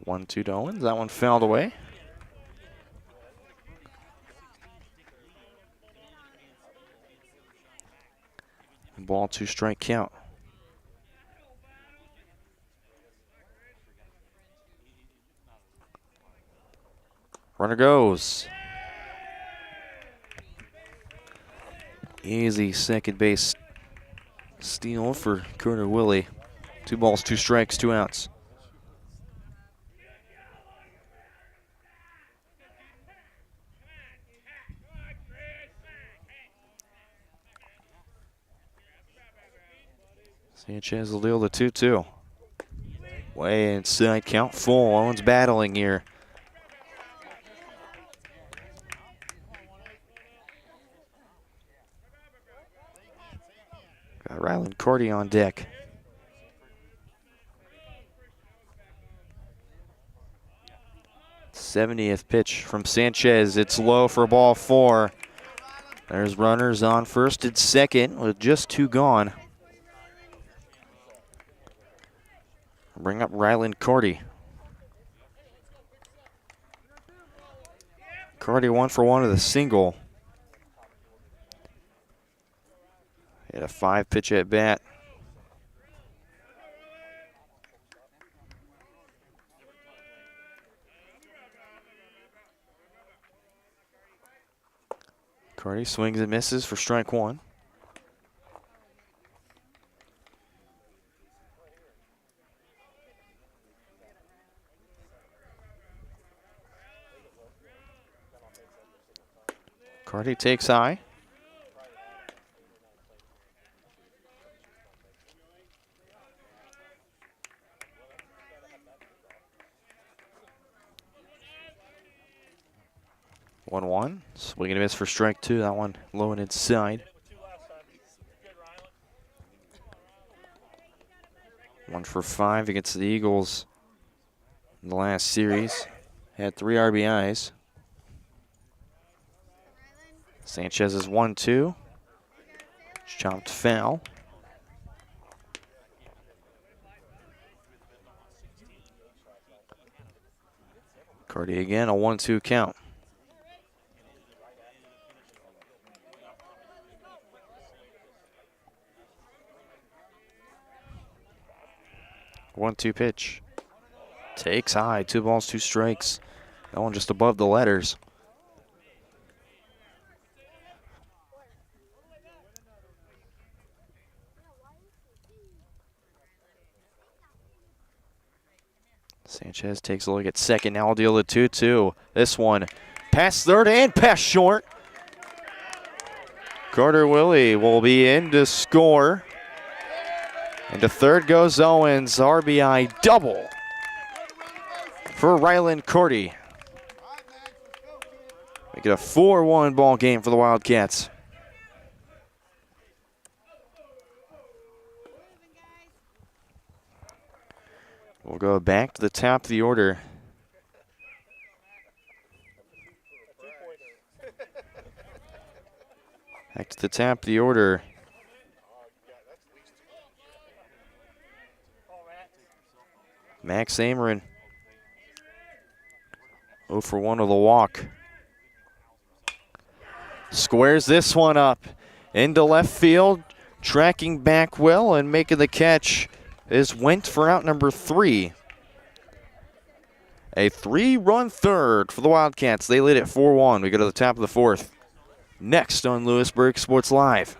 One-two to Owens. That one fouled away. Ball 2 strike count. Runner goes. Easy second base steal for Carter Willie. 2 balls, 2 strikes, 2 outs. Sanchez will deal the 2-2. Way inside, count full. Owens battling here. Got Ryland Cordy on deck. '70th pitch from Sanchez. It's low for ball 4. There's runners on first and second with just 2 gone. Bring up Ryland Cordy. Cordy 1 for 1 with a single. Hit a 5-pitch at bat. Cordy swings and misses for strike 1. Cordy takes high. One. Swing and a miss for strike 2. That one low and inside. 1 for 5 against the Eagles in the last series. Had 3 RBIs. Sanchez is 1-2. Chopped foul. Cordy again, a 1-2 count. One-two pitch. Takes high. 2 balls, 2 strikes. That one just above the letters. Sanchez takes a look at second. Now will deal the 2-2. This one past third and past short. Carter Willie will be in to score. And to third goes Owens. RBI double for Ryland Cordy. Make it a 4-1 ball game for the Wildcats. We'll go back to the top of the order. Back to the top of the order. Max Amorin. 0 for 1 with a walk. Squares this one up into left field. Tracking back well and making the catch is Went for out number 3. A 3-run third for the Wildcats. They lead at 4-1. We go to the top of the 4th. Next on Louisburg Sports Live.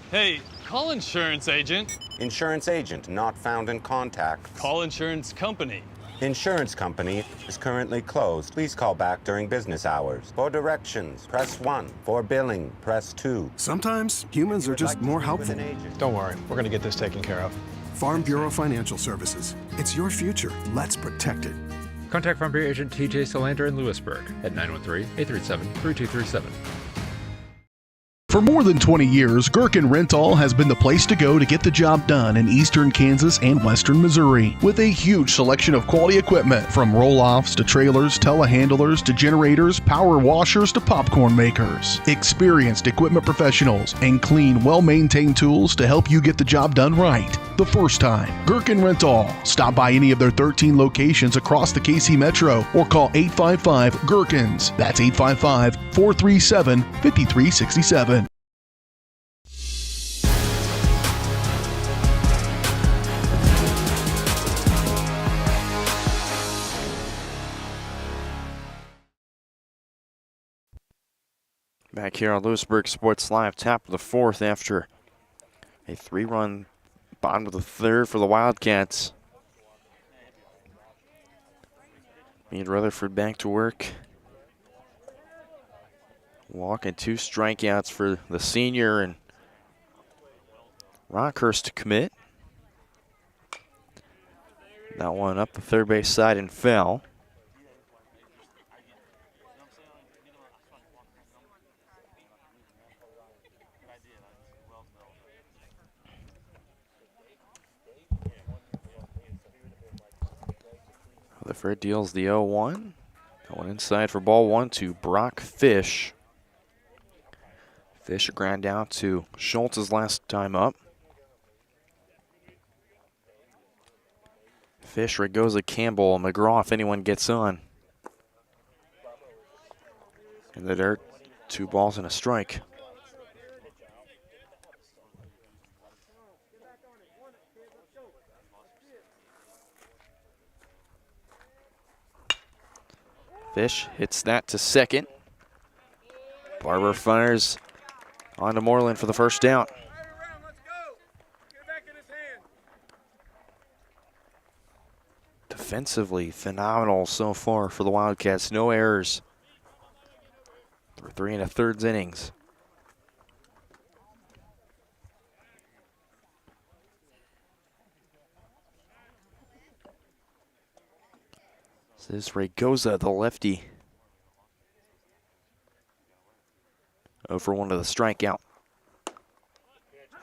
Hey, call insurance agent. Insurance agent not found in contact. Call insurance company. Insurance company is currently closed. Please call back during business hours. For directions, press 1. For billing, press 2. Sometimes humans are just more helpful. Don't worry, we're going to get this taken care of. Farm Bureau Financial Services. It's your future. Let's protect it. Contact Farm Bureau agent TJ Solander in Louisburg at 913-837-3237. For more than 20 years, Gherkin Rental has been the place to go to get the job done in eastern Kansas and western Missouri. With a huge selection of quality equipment, from roll-offs to trailers, telehandlers to generators, power washers to popcorn makers. Experienced equipment professionals and clean, well-maintained tools to help you get the job done right the first time. Gherkin Rental. Stop by any of their 13 locations across the KC Metro or call 855-GHERKINS. That's 855-437-5367. Back here on Louisburg Sports Live, top of the fourth after a 3-run bottom of the third for the Wildcats. Meade Rutherford back to work. Walk and 2 strikeouts for the senior, and Rockhurst to commit. That one up the third base side and fell. Rutherford deals the 0-1. That one inside for ball 1 to Brock Fish. Fish a ground down to Schultz's last time up. Fish, Ragoza, Campbell, McGraw if anyone gets on. In the dirt, 2 balls and a strike. Fish hits that to second. Barber fires on to Moreland for the first down. Defensively phenomenal so far for the Wildcats. No errors through 3 1/3 innings. This is Ragoza, the lefty. 0 for 1 to the strikeout.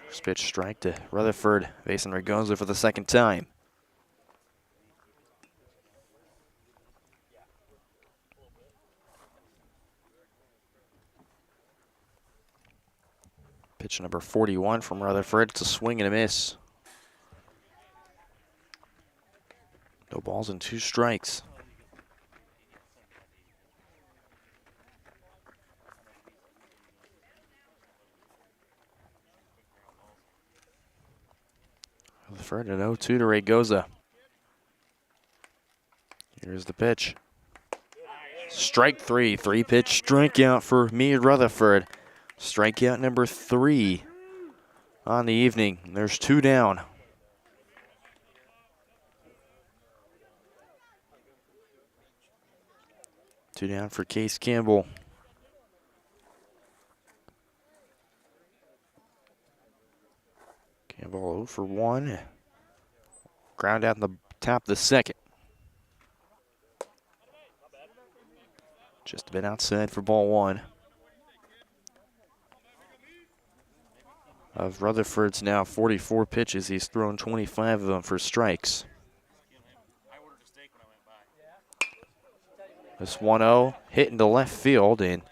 First pitch strike to Rutherford, facing Ragoza for the second time. Pitch number 41 from Rutherford. It's a swing and a miss. No balls and 2 strikes. Rutherford an 0-2 to Ragoza. Here's the pitch. Strike 3, 3-pitch strikeout for Meade Rutherford. Strikeout number 3 on the evening. There's 2 down. Two down for Case Campbell. Campbell 0 for 1. Ground out in the top of the second. Just a bit outside for ball 1. Of Rutherford's now 44 pitches, he's thrown 25 of them for strikes. This 1-0 hit into left field, and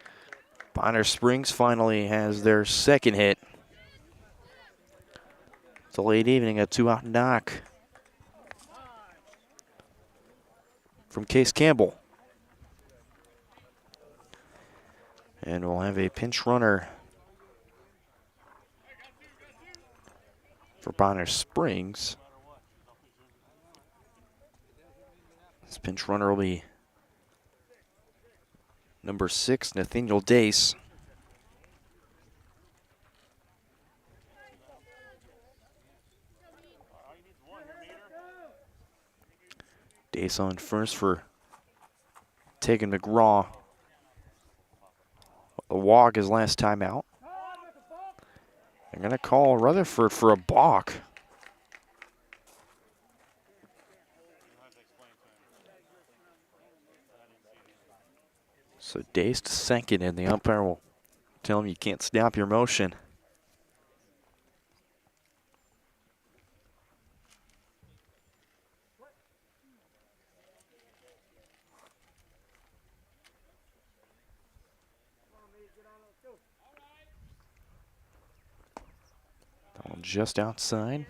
Bonner Springs finally has their second hit. It's a late evening, a 2-out knock from Case Campbell. And we'll have a pinch runner for Bonner Springs. This pinch runner will be number 6, Nathaniel Dace. Dace on first for Tegan McGraw. A walk his last time out. They're going to call Rutherford for a balk. So Dace to second, and the umpire will tell him you can't stop your motion. Just outside.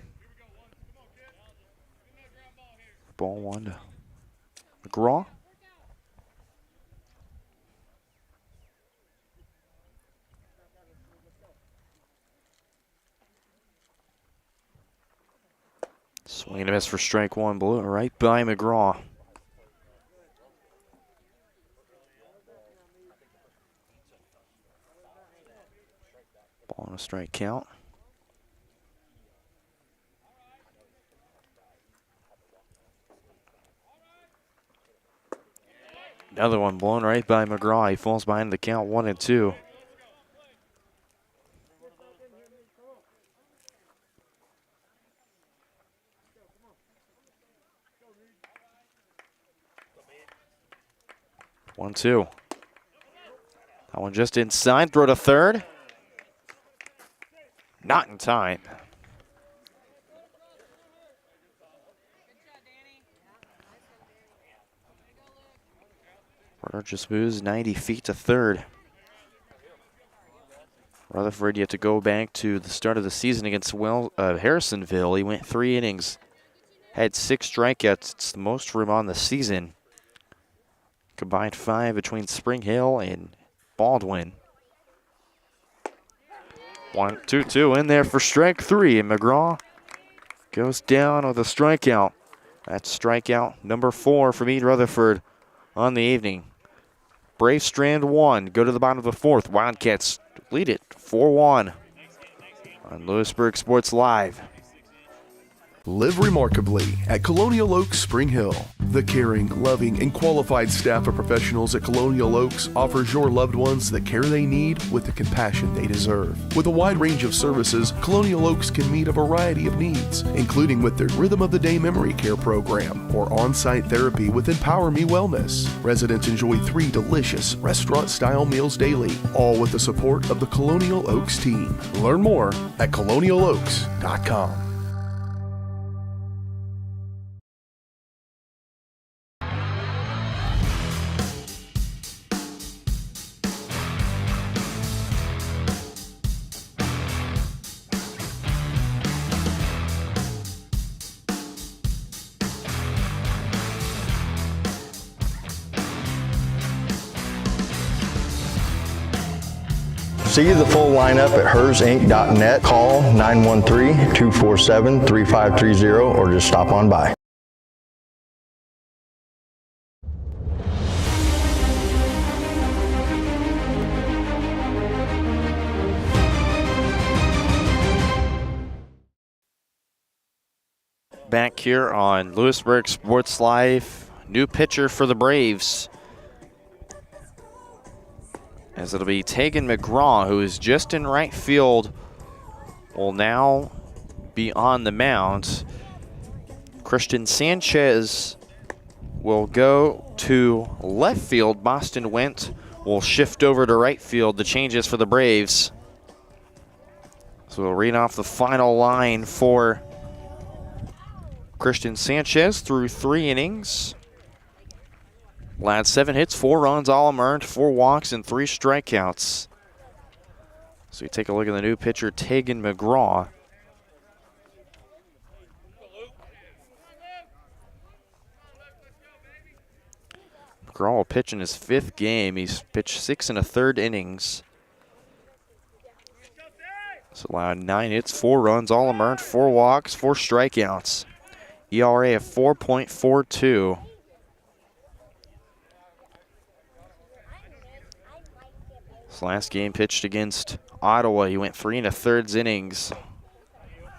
Ball one to McGraw. Swing and a miss for strike one. Blew it right by McGraw. Ball on a strike count. Another one blown right by McGraw. He falls behind the count 1-2. One, two. That one just inside. Throw to third. Not in time. Runner just moves 90 feet to third. Rutherford yet to go back to the start of the season against Harrisonville. He went 3 innings, had 6 strikeouts. It's the most for him on the season. Combined 5 between Spring Hill and Baldwin. 1-2-2 in there for strike 3, and McGraw goes down with a strikeout. That's strikeout number 4 from Ede Rutherford on the evening. Brave Strand 1, go to the bottom of the 4th. Wildcats lead it 4-1 on Louisburg Sports Live. Live remarkably at Colonial Oaks Spring Hill. The caring, loving, and qualified staff of professionals at Colonial Oaks offers your loved ones the care they need with the compassion they deserve. With a wide range of services, Colonial Oaks can meet a variety of needs, including with their Rhythm of the Day Memory Care program or on-site therapy with Empower Me Wellness. Residents enjoy 3 delicious restaurant-style meals daily, all with the support of the Colonial Oaks team. Learn more at colonialoaks.com. See the full lineup at hersinc.net. Call 913-247-3530 or just stop on by. Back here on Louisburg Sports Live, new pitcher for the Braves. As it'll be Tegan McGraw, who is just in right field, will now be on the mound. Christian Sanchez will go to left field. Boston Wendt will shift over to right field. The changes for the Braves. So we'll read off the final line for Christian Sanchez through 3 innings. Lad 7 hits, 4 runs, all of them earned, 4 walks, and 3 strikeouts. So we take a look at the new pitcher, Tegan McGraw. McGraw will pitch in his 5th game. He's pitched 6 1/3 innings. So allowed 9 hits, 4 runs, all of them earned, 4 walks, 4 strikeouts. ERA of 4.42. His last game pitched against Ottawa. He went 3 1/3 innings.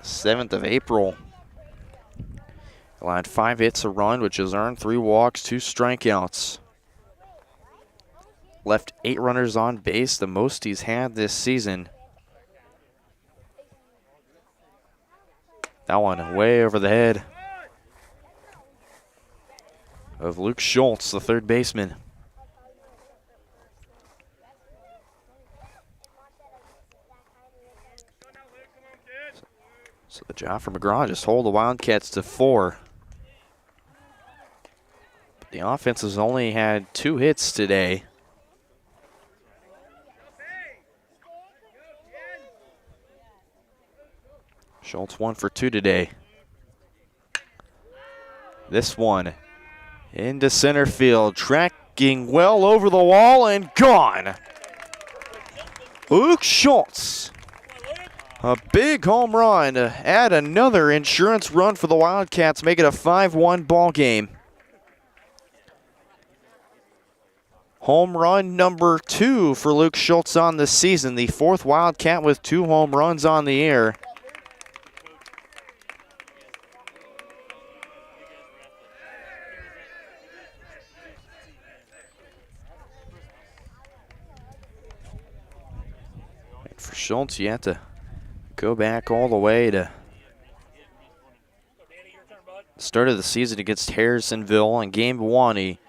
7th of April. Allowed 5 hits, a run, which has earned 3 walks, 2 strikeouts. Left 8 runners on base, the most he's had this season. That one way over the head of Luke Schultz, the third baseman. So the job for McGraw, just hold the Wildcats to 4. But the offense has only had 2 hits today. Schultz 1 for 2 today. This one into center field, tracking well over the wall and gone. Luke Schultz. A big home run to add another insurance run for the Wildcats, make it a 5-1 ball game. Home run number 2 for Luke Schultz on the season, the 4th Wildcat with 2 home runs on the year. And for Schultz, you have to go back all the way to the start of the season against Harrisonville. In game 1, he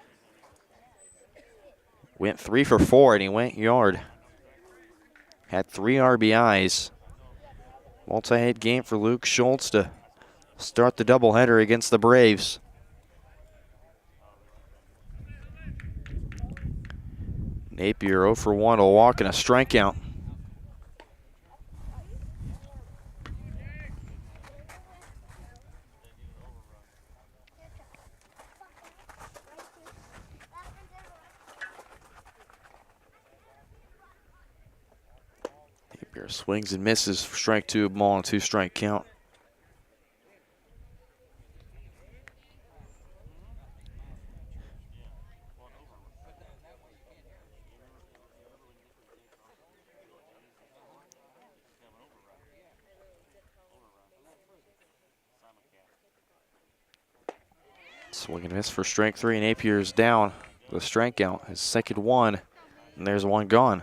went 3 for 4 and he went yard. Had 3 RBIs. Multi-hit game for Luke Schultz to start the doubleheader against the Braves. Napier 0 for 1, a walk and a strikeout. Swings and misses for strike 2, ball and 2 strike count. Swing and miss for strike 3. Napier's down. The strikeout, his second one, and there's one gone.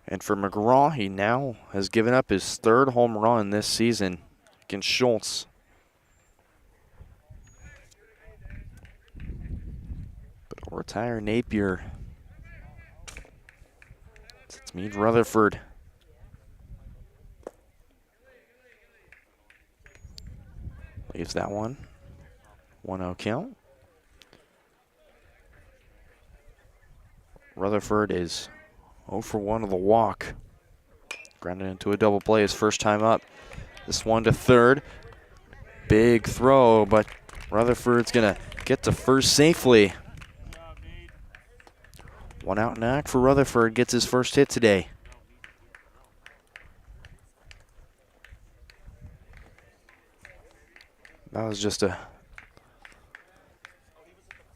And for McGraw, he now has given up his 3rd home run this season against Schultz. But I'll retire Napier. It's Meade Rutherford. Leaves that one. 1-0 count. Rutherford is 0 for 1 of the walk. Grounded into a double play his first time up. This one to third. Big throw, but Rutherford's going to get to first safely. 1 out knock for Rutherford. Gets his first hit today. That was just a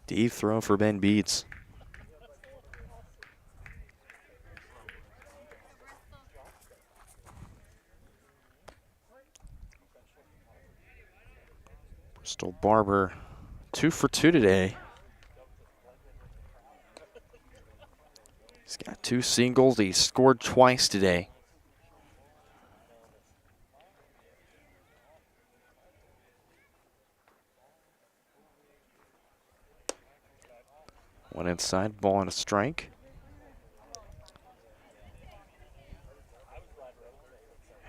deep throw for Ben Beeds. Bristol Barber 2 for 2 today. He's got 2 singles. He scored twice today. One inside, ball and a strike.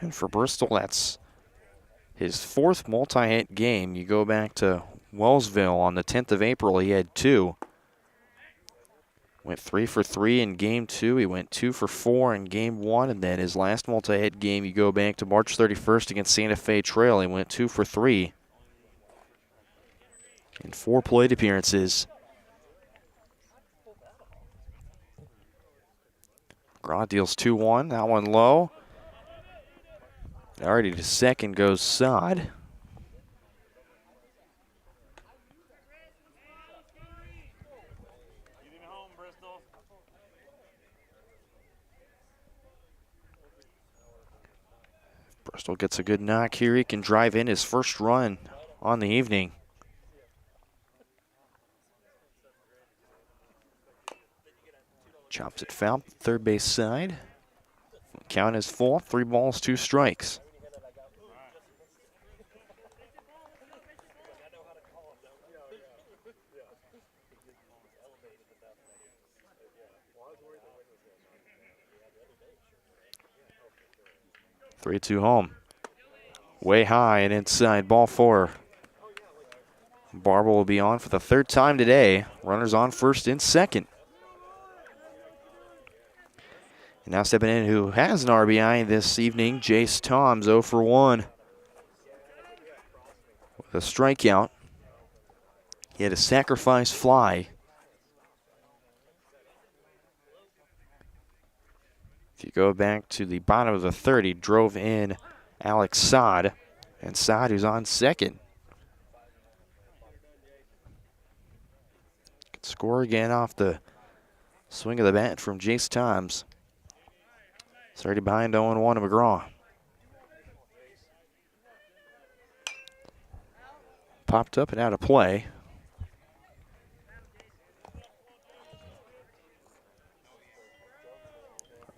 And for Bristol, that's his 4th multi-hit game. You go back to Wellsville on the 10th of April, he had 2. Went 3 for 3 in game 2. He went 2 for 4 in game 1. And then his last multi-hit game, you go back to March 31st against Santa Fe Trail. He went 2 for 3 in 4 plate appearances. McGraw deals 2-1. That one low. Already to second goes Sod. Bristol gets a good knock here. He can drive in his first run on the evening. Chops it foul, third base side. Count is full, 3 balls, 2 strikes. Three-two home. Way high and inside, ball 4. Barber will be on for the 3rd time today. Runners on first and second. And now stepping in who has an RBI this evening, Jace Toms, 0 for 1. With a strikeout. He had a sacrifice fly. If you go back to the bottom of the 3rd, he drove in Alex Saad. And Saad, who's on second. Could score again off the swing of the bat from Jace Toms. It's already behind 0-1 to McGraw. Popped up and out of play.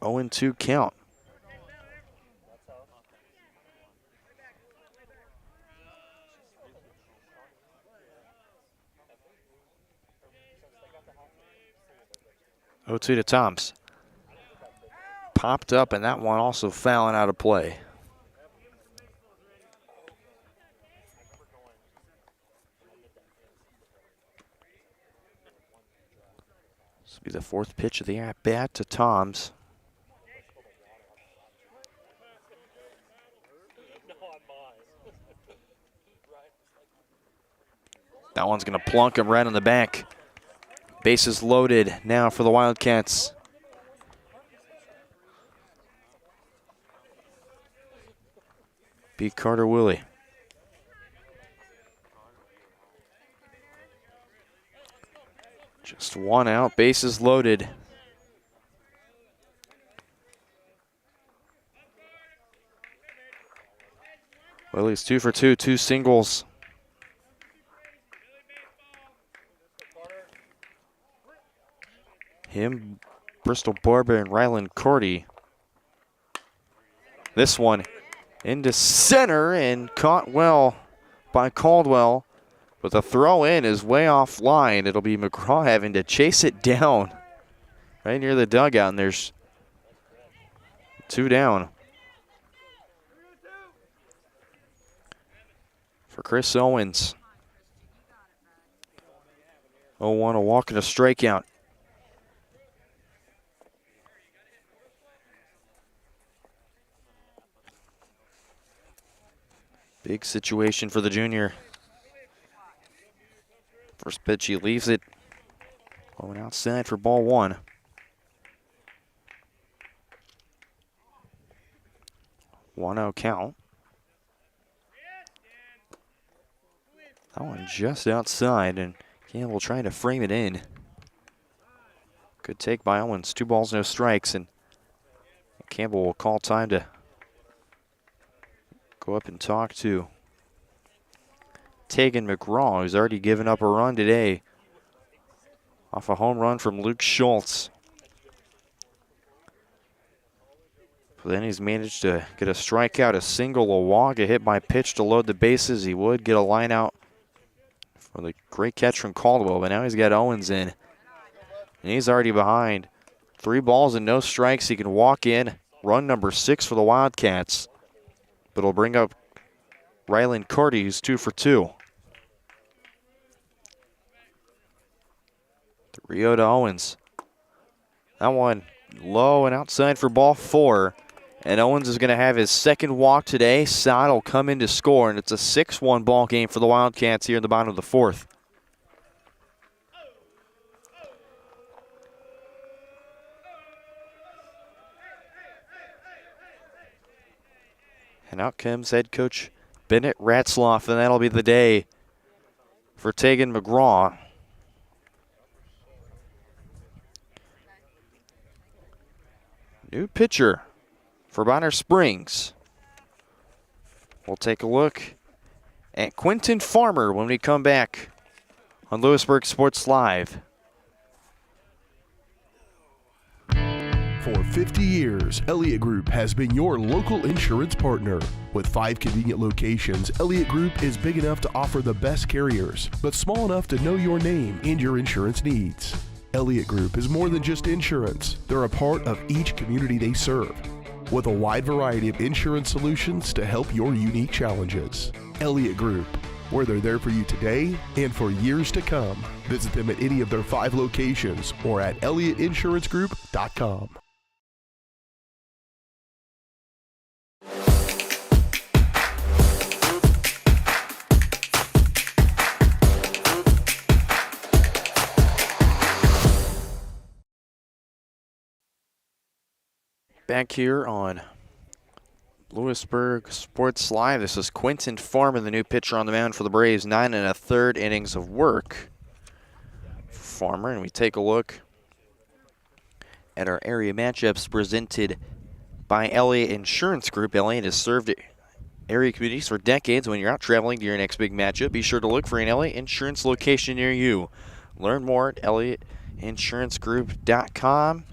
Oh and 2 count. Oh, 2 to Toms. Popped up, and that one also fouling out of play. This will be the 4th pitch of the at-bat to Toms. That one's going to plunk him right on the back. Bases loaded now for the Wildcats. Beat Carter Willie. Just 1 out, bases loaded. Willie's 2 for 2, 2 singles. Him, Bristol Barber, and Rylan Cordy. This one into center and caught well by Caldwell. But the throw in is way offline. It'll be McGraw having to chase it down right near the dugout, and there's 2 down. For Chris Owens. 0-1, a walk and a strikeout. Big situation for the junior. First pitch, he leaves it. Going outside for ball 1. One-oh count. That one just outside, and Campbell trying to frame it in. Good take by Owens. 2 balls, no strikes, and Campbell will call time to go up and talk to Tegan McGraw, who's already given up a run today off a home run from Luke Schultz. But then he's managed to get a strikeout, a single, a walk, a hit by pitch to load the bases. He would get a line out for the great catch from Caldwell, but now he's got Owens in. And he's already behind. 3 balls and no strikes. He can walk in. Run number 6 for the Wildcats. But it'll bring up Rylan Cordy, who's 2 for 2. 3-0 to Owens. That one low and outside for ball 4. And Owens is going to have his 2nd walk today. Saad will come in to score, and it's a 6-1 ball game for the Wildcats here in the bottom of the 4th. And out comes head coach Bennett Ratzloff, and that'll be the day for Tegan McGraw. New pitcher for Bonner Springs. We'll take a look at Quentin Farmer when we come back on Louisburg Sports Live. For 50 years, Elliott Group has been your local insurance partner. With 5 convenient locations, Elliott Group is big enough to offer the best carriers, but small enough to know your name and your insurance needs. Elliott Group is more than just insurance. They're a part of each community they serve, with a wide variety of insurance solutions to help your unique challenges. Elliott Group, where they're there for you today and for years to come. Visit them at any of their 5 locations or at ElliottInsuranceGroup.com. Back here on Louisburg Sports Live, this is Quentin Farmer, the new pitcher on the mound for the Braves. 9 1/3 innings of work for Farmer, and we take a look at our area matchups presented by Elliott Insurance Group. Elliott has served area communities for decades. When you're out traveling to your next big matchup, be sure to look for an Elliott Insurance location near you. Learn more at ElliottInsuranceGroup.com.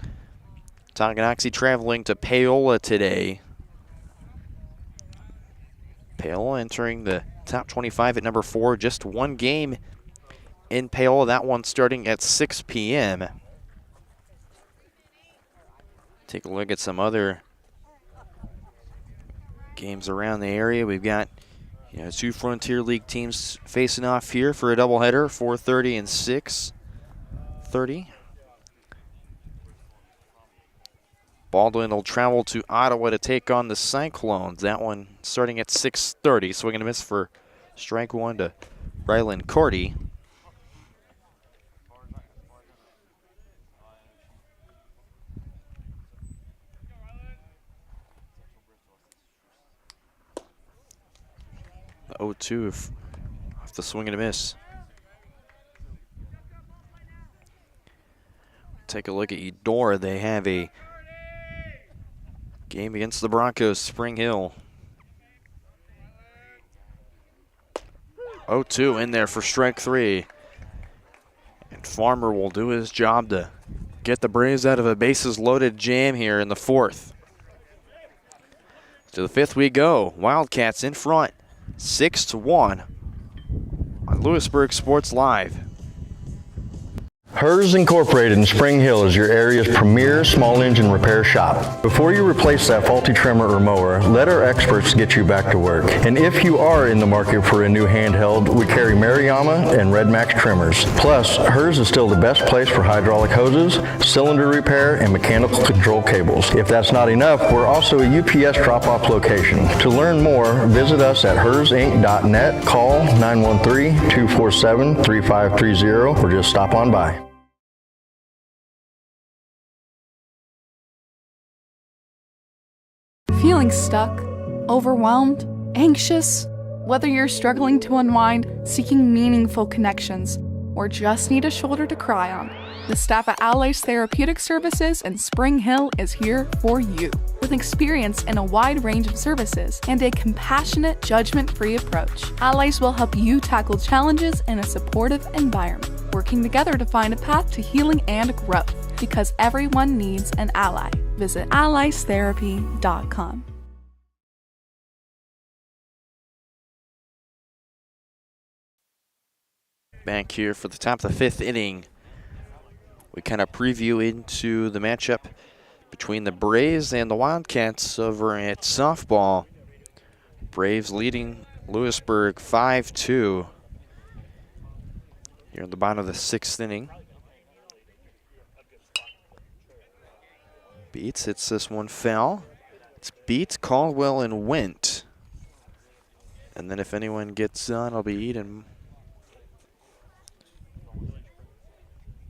Tonganoxie traveling to Paola today. Paola entering the top 25 at number 4. Just one game in Paola. That one starting at 6 p.m. Take a look at some other games around the area. We've got 2 Frontier League teams facing off here for a doubleheader, 4:30 and 6:30. Baldwin will travel to Ottawa to take on the Cyclones. That one starting at 6:30. Swing and a miss for strike 1 to Rylan Cordy. The 0-2 off the swing and a miss. Take a look at Eudora. They have a game against the Broncos, Spring Hill. 0-2 in there for strike 3. And Farmer will do his job to get the Braves out of a bases-loaded jam here in the 4th. To the 5th we go. Wildcats in front, 6-1 on Louisburg Sports Live. Hers Incorporated in Spring Hill is your area's premier small engine repair shop. Before you replace that faulty trimmer or mower, let our experts get you back to work. And if you are in the market for a new handheld, we carry Maruyama and Red Max trimmers. Plus, Hers is still the best place for hydraulic hoses, cylinder repair, and mechanical control cables. If that's not enough, we're also a UPS drop-off location. To learn more, visit us at hersinc.net, call 913-247-3530, or just stop on by. Feeling stuck, overwhelmed, anxious? Whether you're struggling to unwind, seeking meaningful connections, or just need a shoulder to cry on, the staff at Allies Therapeutic Services in Spring Hill is here for you. With experience in a wide range of services and a compassionate, judgment-free approach, Allies will help you tackle challenges in a supportive environment, working together to find a path to healing and growth, because everyone needs an ally. Visit alliestherapy.com. Back here for the top of the 5th inning. We kind of preview into the matchup between the Braves and the Wildcats over at softball. Braves leading Louisburg 5-2 here at the bottom of the 6th inning. Beats hits this one foul. It's Beats, Caldwell, and Went. And then if anyone gets on, it'll be Eden.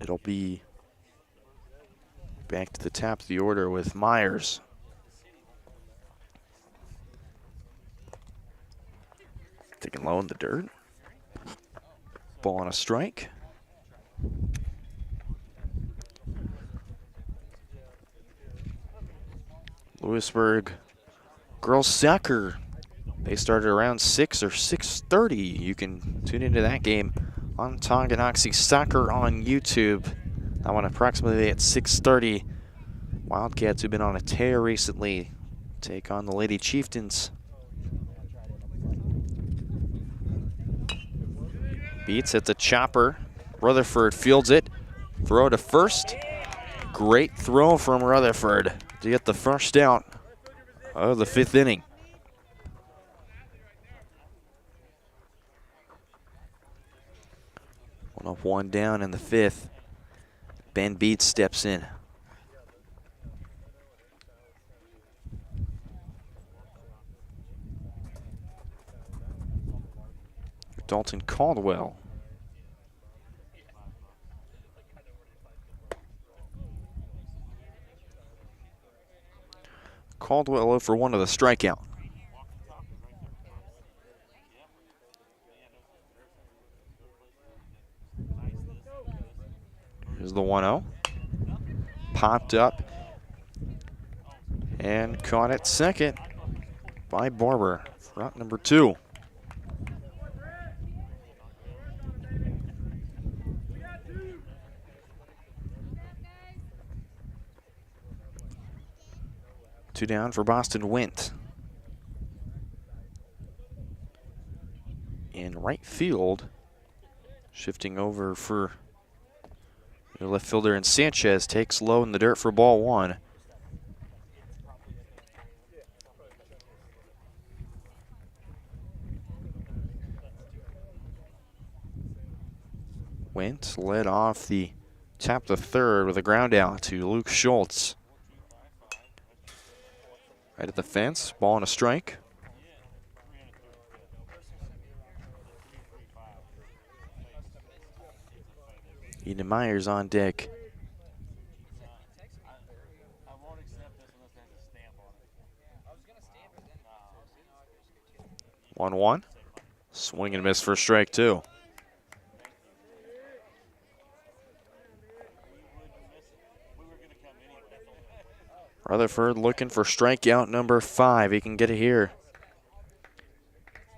It'll be back to the top of the order with Myers. Taking low in the dirt. Ball on a strike. Louisburg girls soccer They started around 6 or 6:30. You can tune into that game on Tonganoxie Soccer on YouTube. That one approximately at 6:30. Wildcats, who've been on a tear recently, take on the Lady Chieftains. Beats at the chopper. Rutherford fields it. Throw to first. Great throw from Rutherford to get the first out of the 5th inning. One up, one down in the 5th. Ben Beats steps in. Dalton Caldwell. Caldwell 0 for 1 of the strikeout. Here's the 1-0. Popped up and caught at second by Barber for out number 2. Two down for Boston Wint. In right field, shifting over for the left fielder, and Sanchez takes low in the dirt for ball 1. Wint led off the top of the 3rd with a ground out to Luke Schultz. Right at the fence, ball and a strike. Eden Myers on deck. 1-1. Swing and miss for strike 2. Rutherford looking for strikeout number 5. He can get it here.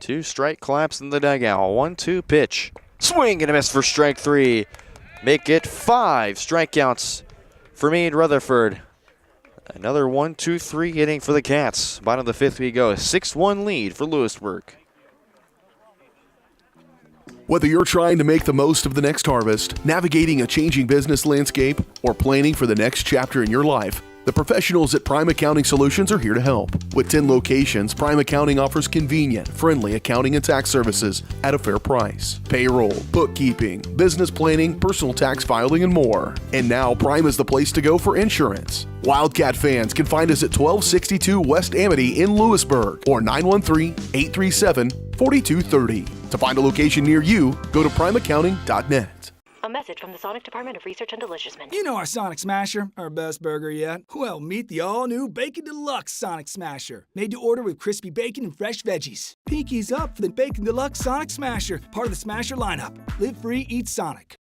2 strike claps in the dugout. 1-2 pitch. Swing and a miss for strike 3. Make it 5 strikeouts for Meade Rutherford. Another 1-2-3 inning for the Cats. Bottom of the 5th we go. A 6-1 lead for Louisburg. Whether you're trying to make the most of the next harvest, navigating a changing business landscape, or planning for the next chapter in your life, the professionals at Prime Accounting Solutions are here to help. With 10 locations, Prime Accounting offers convenient, friendly accounting and tax services at a fair price. Payroll, bookkeeping, business planning, personal tax filing, and more. And now Prime is the place to go for insurance. Wildcat fans can find us at 1262 West Amity in Louisburg or 913-837-4230. To find a location near you, go to primeaccounting.net. A message from the Sonic Department of Research and Deliciousness. You know our Sonic Smasher, our best burger yet? Well, meet the all-new Bacon Deluxe Sonic Smasher. Made to order with crispy bacon and fresh veggies. Pinkies up for the Bacon Deluxe Sonic Smasher, part of the Smasher lineup. Live free, eat Sonic.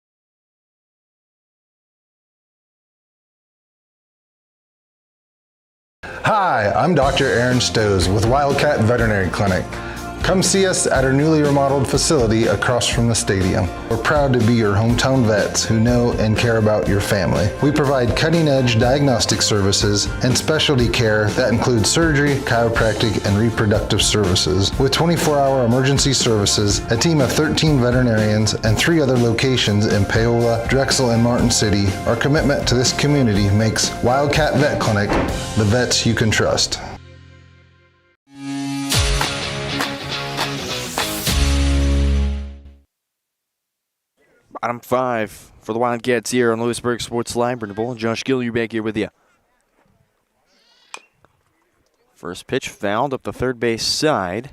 Hi, I'm Dr. Aaron Stoes with Wildcat Veterinary Clinic. Come see us at our newly remodeled facility across from the stadium. We're proud to be your hometown vets who know and care about your family. We provide cutting-edge diagnostic services and specialty care that includes surgery, chiropractic, and reproductive services. With 24-hour emergency services, a team of 13 veterinarians, and 3 other locations in Paola, Drexel, and Martin City, our commitment to this community makes Wildcat Vet Clinic the vets you can trust. Bottom 5 for the Wildcats here on Louisburg Sports Live. Brendan Bull and Josh Gill, you're back here with you. First pitch fouled up the third base side.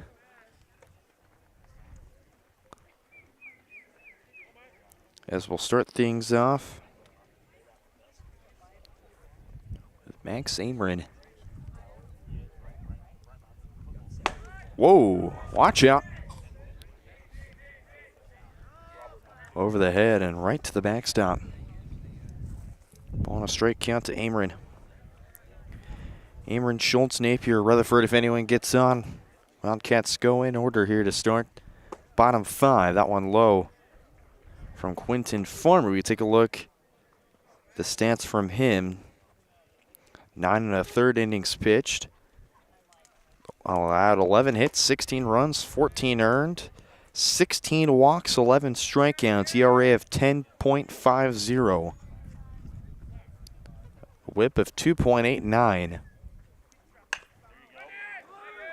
As we'll start things off with Max Amrin. Whoa, watch out. Over the head and right to the backstop. Ball on a straight count to Amrin. Amrin, Schultz, Napier, Rutherford, if anyone gets on. Wildcats go in order here to start. Bottom 5, that one low from Quinton Farmer. We take a look. The stats from him. 9 1/3 innings pitched. Allowed 11 hits, 16 runs, 14 earned, 16 walks, 11 strikeouts, ERA of 10.50. Whip of 2.89.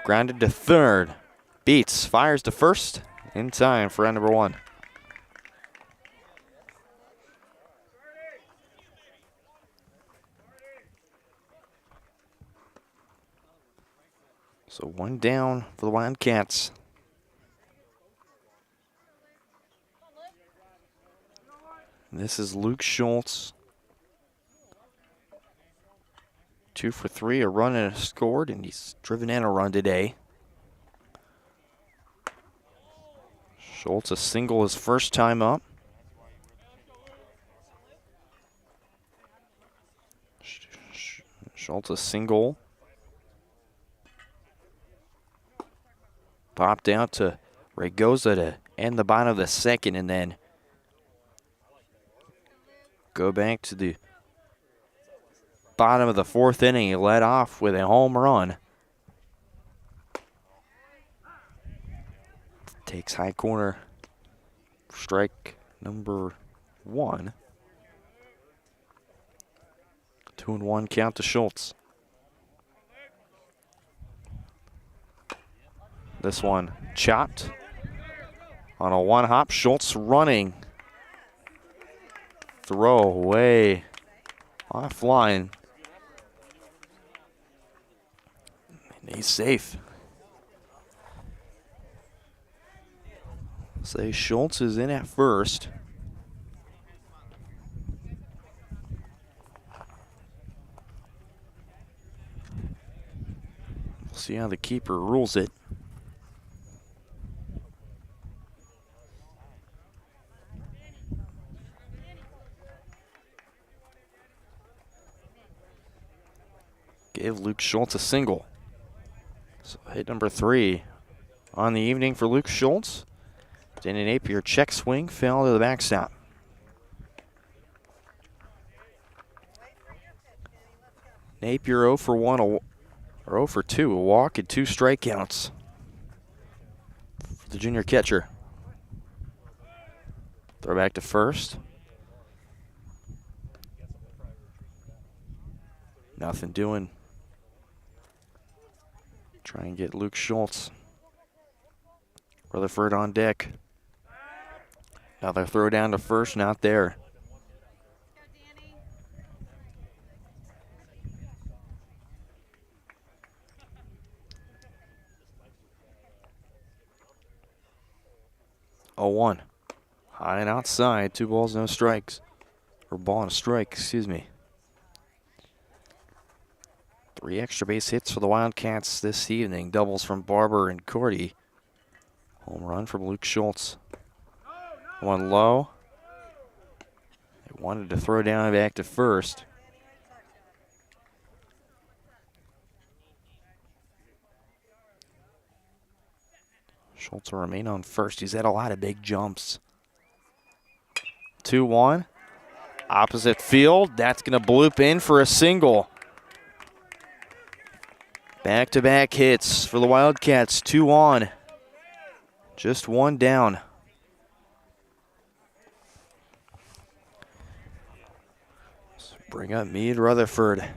Grounded to third. Beats, fires to first. In time for round number 1. So 1 down for the Wildcats. This is Luke Schultz. 2 for 3, a run and a scored, and he's driven in a run today. Schultz a single his first time up. Schultz a single. Popped out to Ragoza to end the bottom of the second, and then go back to the bottom of the 4th inning. He led off with a home run. Takes high corner, strike number 1. 2-1 count to Schultz. This one chopped on a 1-hop. Schultz running. Throw away offline. And he's safe. Say Schultz is in at first. We'll see how the keeper rules it. Give Luke Schultz a single. So hit number 3 on the evening for Luke Schultz. Danny Napier check swing, fell to the backstop. Napier 0 for 1, or 0 for 2, a walk and 2 strikeouts for the junior catcher. Throw back to first. Nothing doing. Try and get Luke Schultz. Rutherford on deck. Another throw down to first, not there. Oh, 1. High and outside, 2 balls, no strikes. Or ball and a strike, excuse me. 3 extra base hits for the Wildcats this evening. Doubles from Barber and Cordy. Home run from Luke Schultz. 1 low. They wanted to throw down back to first. Schultz will remain on first. He's had a lot of big jumps. 2-1. Opposite field. That's going to bloop in for a single. Back-to-back hits for the Wildcats. 2 on. Just 1 down. Let's bring up Meade Rutherford.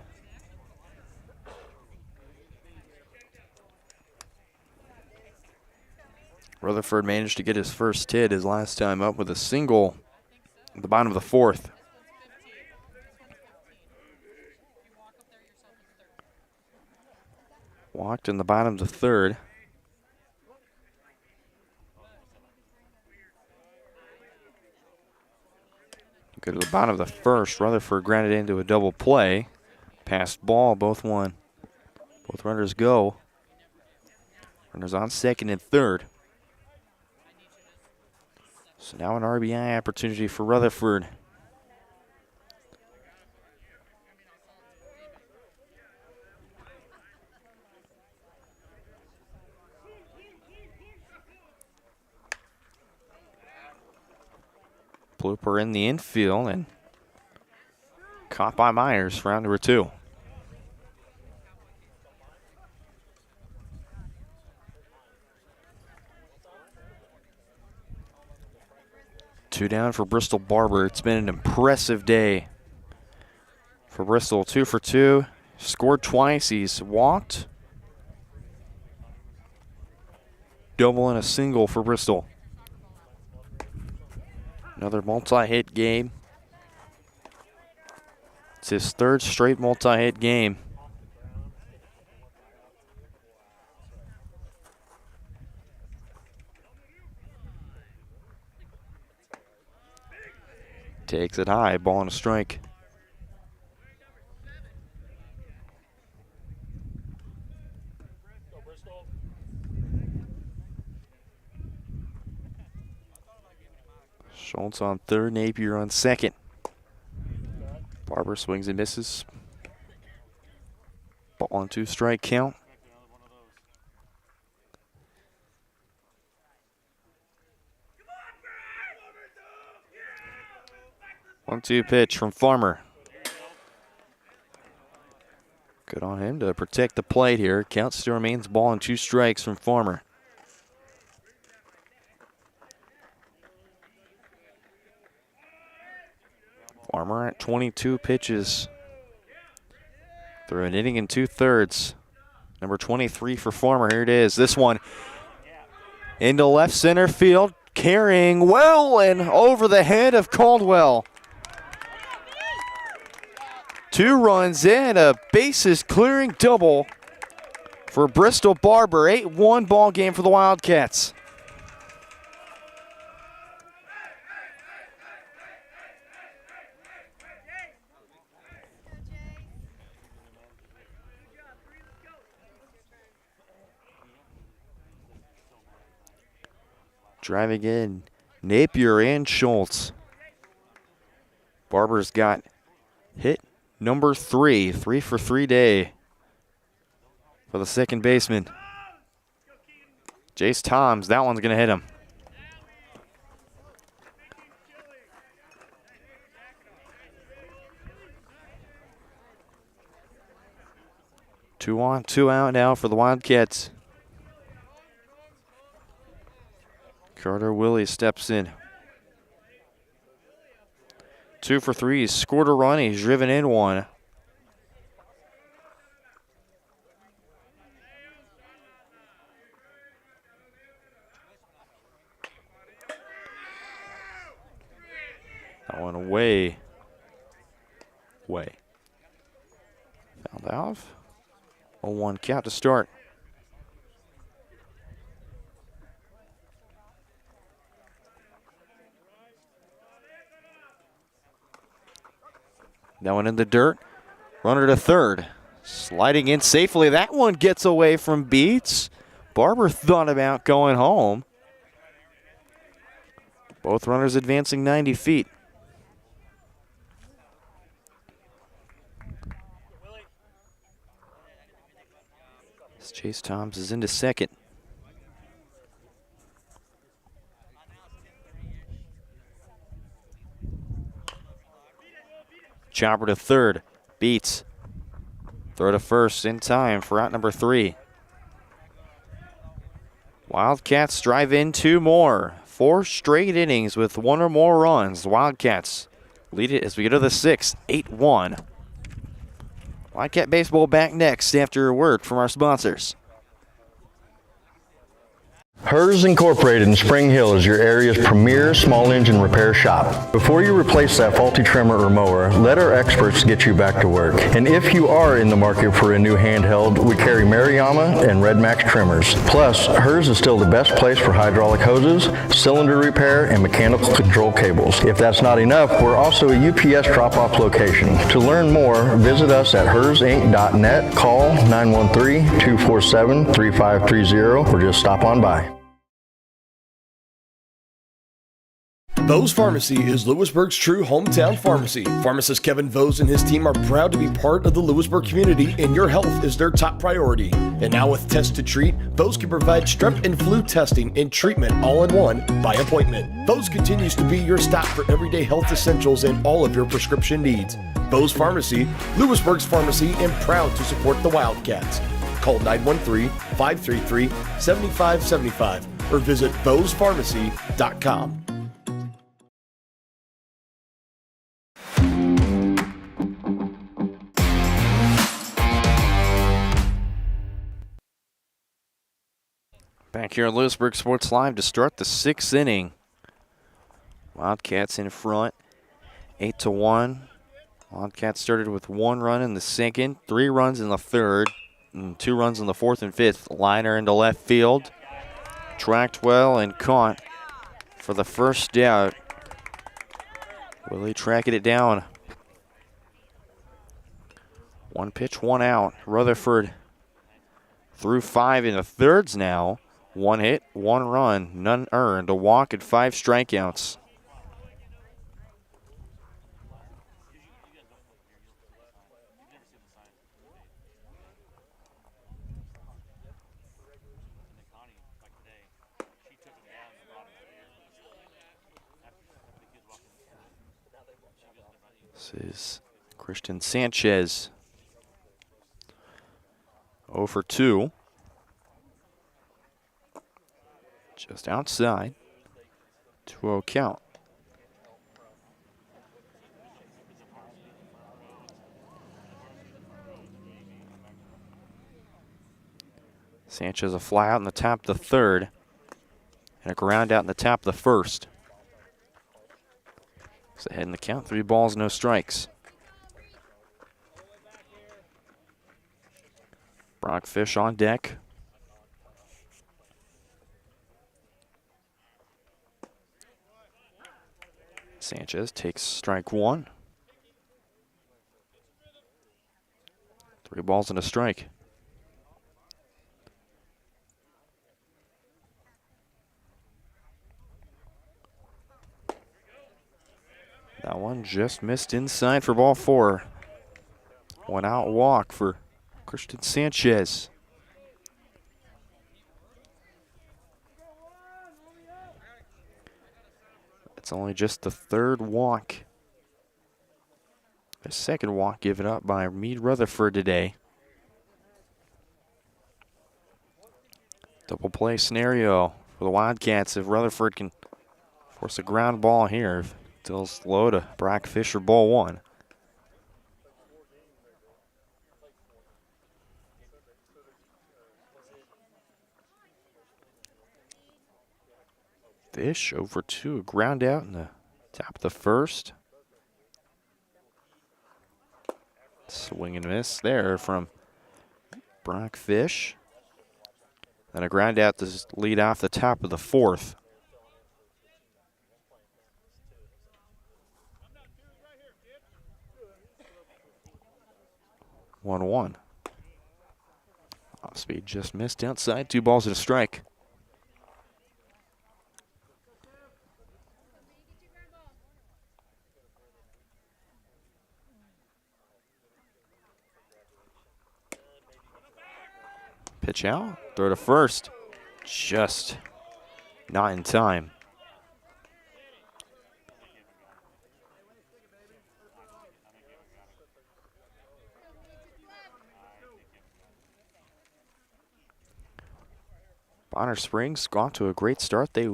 Rutherford managed to get his first hit his last time up with a single at the bottom of the 4th. Walked in the bottom of the 3rd. Go to the bottom of the 1st. Rutherford grounded into a double play. Passed ball, both won. Both runners go. Runners on 2nd and 3rd. So now an RBI opportunity for Rutherford. Blooper in the infield and caught by Myers for round number 2. Two down for Bristol Barber. It's been an impressive day for Bristol. 2 for 2. Scored twice. He's walked. Double and a single for Bristol. Another multi-hit game. It's his 3rd straight multi-hit game. Takes it high, ball and a strike. Schultz on 3rd, Napier on 2nd. Barber swings and misses. Ball on 2 strike count. One-two pitch from Farmer. Good on him to protect the plate here. Count still remains ball and 2 strikes from Farmer. Farmer at 22 pitches. Through an inning and 2/3. Number 23 for Farmer. Here it is. This one into left center field. Carrying well and over the head of Caldwell. 2 runs in, a bases clearing double for Bristol Barber. 8-1 ball game for the Wildcats. Driving in Napier and Schultz. Barber's got hit number 3, 3 for 3 day for the second baseman. Jace Toms, that one's going to hit him. Two on, 2 out now for the Wildcats. Carter Willie steps in. 2 for 3. He's scored a run. He's driven in 1. That one away. Fouled off. 0-1 count to start. That one in the dirt. Runner to 3rd. Sliding in safely. That one gets away from Beats. Barber thought about going home. Both runners advancing 90 feet. Chase Toms is into 2nd. Chopper to 3rd. Beats. Throw to 1st in time for out number 3. Wildcats drive in 2 more. 4 straight innings with 1 or more runs. The Wildcats lead it as we go to the 6th. 8-1. Wildcat Baseball back next after a word from our sponsors. Hers Incorporated in Spring Hill is your area's premier small engine repair shop. Before you replace that faulty trimmer or mower, let our experts get you back to work. And if you are in the market for a new handheld, we carry Maruyama and Red Max trimmers. Plus, Hers is still the best place for hydraulic hoses, cylinder repair, and mechanical control cables. If that's not enough, we're also a UPS drop-off location. To learn more, visit us at hersinc.net, call 913-247-3530, or just stop on by. Vose Pharmacy is Louisburg's true hometown pharmacy. Pharmacist Kevin Vose and his team are proud to be part of the Louisburg community, and your health is their top priority. And now with Test to Treat, Vose can provide strep and flu testing and treatment all in one by appointment. Vose continues to be your stop for everyday health essentials and all of your prescription needs. Vose Pharmacy, Louisburg's pharmacy, and proud to support the Wildcats. Call 913-533-7575 or visit vosepharmacy.com. Back here at Louisburg Sports Live to start the 6th inning. Wildcats in front, 8-1. Wildcats started with 1 run in the second, 3 runs in the third, and 2 runs in the fourth and fifth. Liner into left field. Tracked well and caught for the first out. Willie tracking it down. 1 pitch, 1 out. Rutherford through 5 in the thirds now. 1 hit, 1 run, none earned. A walk and 5 strikeouts. This is Christian Sanchez. 0 for 2. Just outside. 2-0 count. Sanchez a fly out in the top of the third. And a ground out in the top of the first. He's ahead in the count. 3 balls, no strikes. Brock Fish on deck. Sanchez takes strike 1. 3 balls and a strike. That one just missed inside for ball 4. 1 out walk for Christian Sanchez. It's only just the 3rd walk. The 2nd walk given up by Meade Rutherford today. Double play scenario for the Wildcats if Rutherford can force a ground ball here. Still low to Brock Fisher, ball 1. Fish over 2, a ground out in the top of the first. Swing and miss there from Brock Fish. Then a ground out to lead off the top of the fourth. One. Off speed just missed outside. 2 balls and a strike. Pitch out, throw to first. Just not in time. Bonner Springs got to a great start. They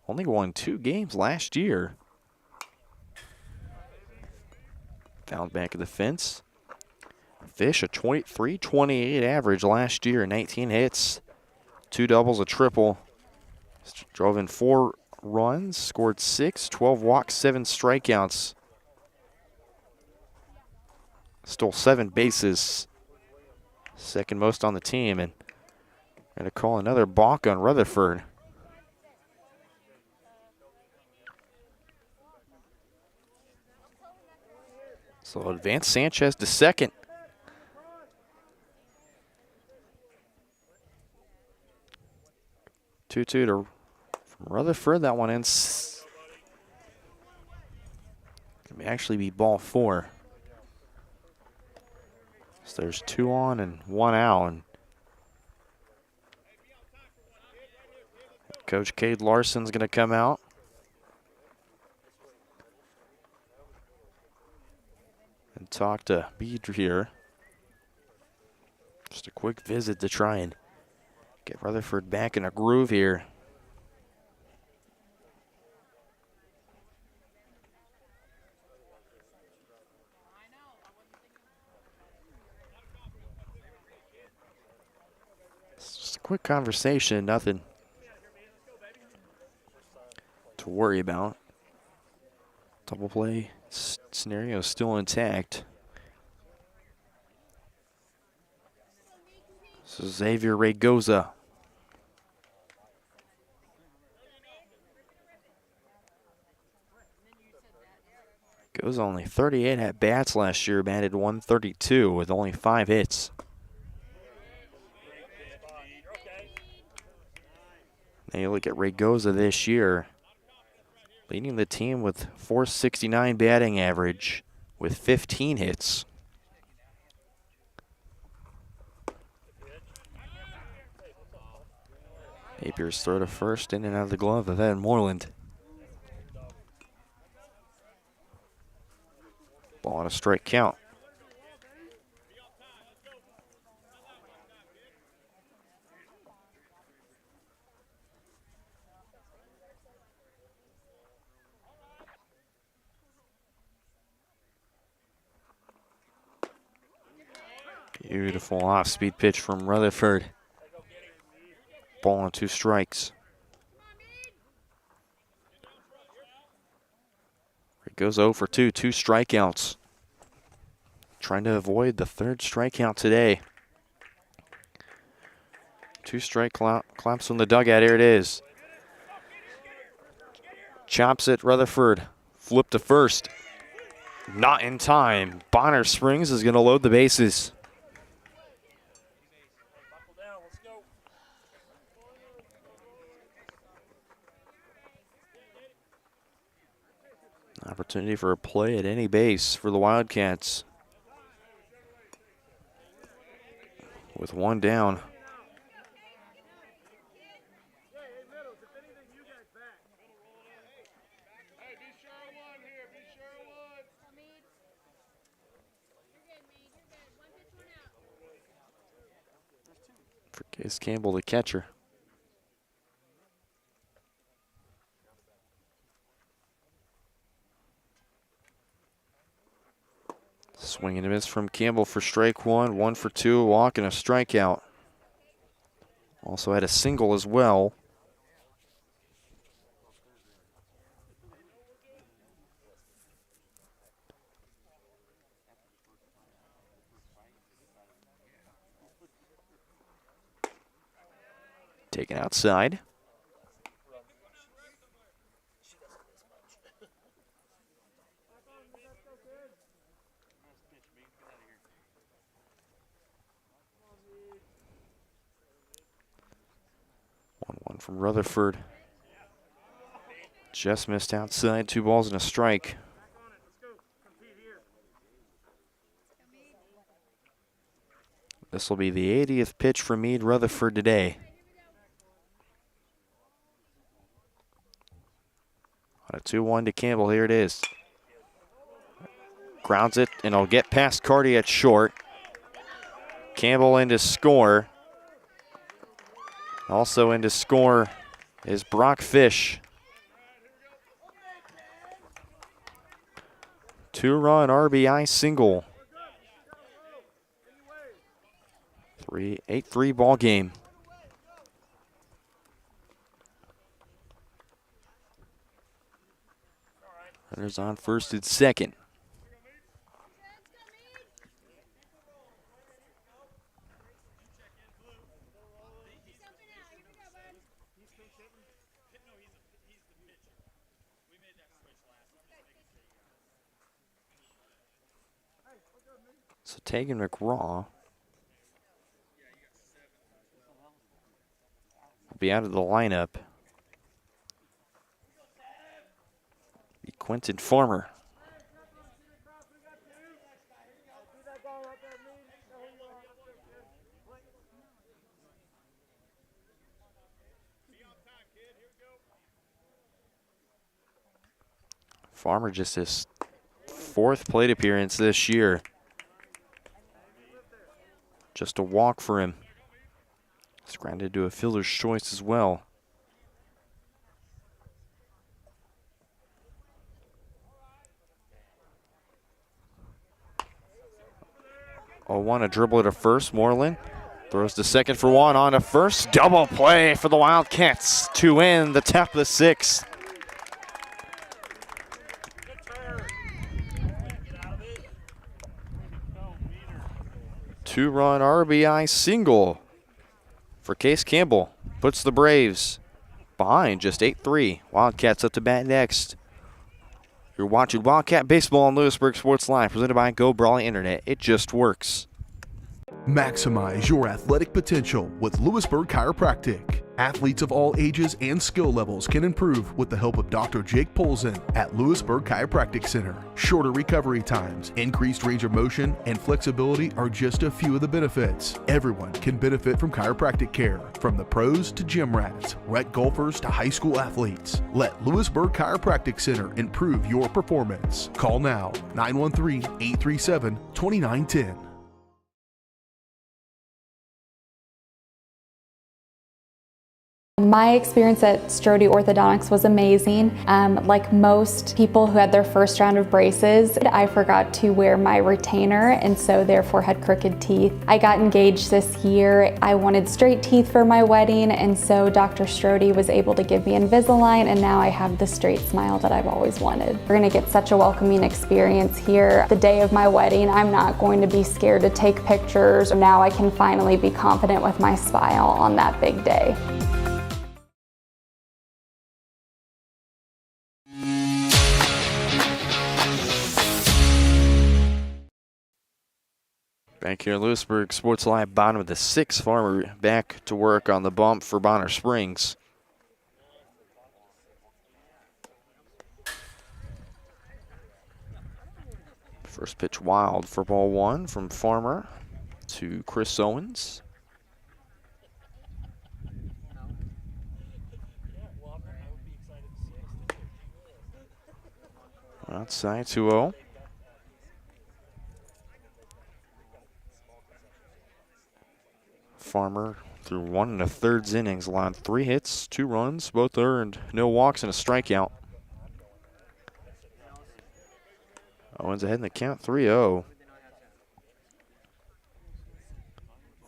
only won 2 games last year. Found back of the fence. Fish a 23-28 average last year, 19 hits, 2 doubles, a triple. Drove in 4 runs, scored 6, 12 walks, 7 strikeouts. Stole 7 bases, 2nd most on the team, and going to call another balk on Rutherford. So advance Sanchez to second. Two from Rutherford. That one ends actually be ball 4. So there's 2 on and 1 out. And Coach Cade Larson's going to come out. And talk to Bede here. Just a quick visit to try and get Rutherford back in a groove here. It's just a quick conversation, nothing to worry about. Double play scenario is still intact. This is Xavier Raygoza. Goes only 38 at bats last year, batted 132 with only 5 hits. Now you look at Raygoza this year, leading the team with .469 batting average with 15 hits. Napier's throw to first, in and out of the glove of Evan Moreland. Ball on a strike count. Beautiful off-speed pitch from Rutherford. Ball on 2 strikes. It goes 0 for 2, 2 strikeouts. Trying to avoid the 3rd strikeout today. 2 strike claps from the dugout. Here it is. Chops it, Rutherford. Flip to first. Not in time. Bonner Springs is going to load the bases. Opportunity for a play at any base for the Wildcats. With 1 down. For Case Campbell, the catcher. Swing and a miss from Campbell for strike 1, 1 for 2, a walk and a strikeout. Also had a single as well. Taken outside. One from Rutherford. Just missed outside, 2 balls and a strike. This will be the 80th pitch for Meade Rutherford today. On a 2-1 to Campbell, here it is. Grounds it, and it'll get past Carty at short. Campbell in to score. Also in to score is Brock Fish. 2-run RBI single. 8-3 ball game. Runners on first and second. So Tegan McRaw will be out of the lineup. Be Quentin Farmer. Farmer just his 4th plate appearance this year. Just a walk for him. It's granted to a fielder's choice as well. 0-1, a dribble to first. Moreland throws to second for one, on to first. Double play for the Wildcats to end the top of the 6th. Two-run RBI single for Case Campbell. Puts the Braves behind just 8-3. Wildcats up to bat next. You're watching Wildcat Baseball on Louisburg Sports Live, presented by Go Brawley Internet. It just works. Maximize your athletic potential with Louisburg Chiropractic. Athletes of all ages and skill levels can improve with the help of Dr. Jake Polzin at Louisburg Chiropractic Center. Shorter recovery times, increased range of motion, and flexibility are just a few of the benefits. Everyone can benefit from chiropractic care, from the pros to gym rats, rec golfers to high school athletes. Let Louisburg Chiropractic Center improve your performance. Call now, 913-837-2910. My experience at Strode Orthodontics was amazing. Like most people who had their first round of braces, I forgot to wear my retainer and so therefore had crooked teeth. I got engaged this year. I wanted straight teeth for my wedding, and so Dr. Strode was able to give me Invisalign, and now I have the straight smile that I've always wanted. We're gonna get such a welcoming experience here. The day of my wedding, I'm not going to be scared to take pictures. Now I can finally be confident with my smile on that big day. Back here in Louisburg Sports Live, bottom of the 6th. Farmer back to work on the bump for Bonner Springs. First pitch wild for ball 1 from Farmer to Chris Owens. Outside 2-0. Farmer through 1 1/3 innings, allowed 3 hits, 2 runs, both earned, no walks and a strikeout. Owens ahead in the count, 3-0.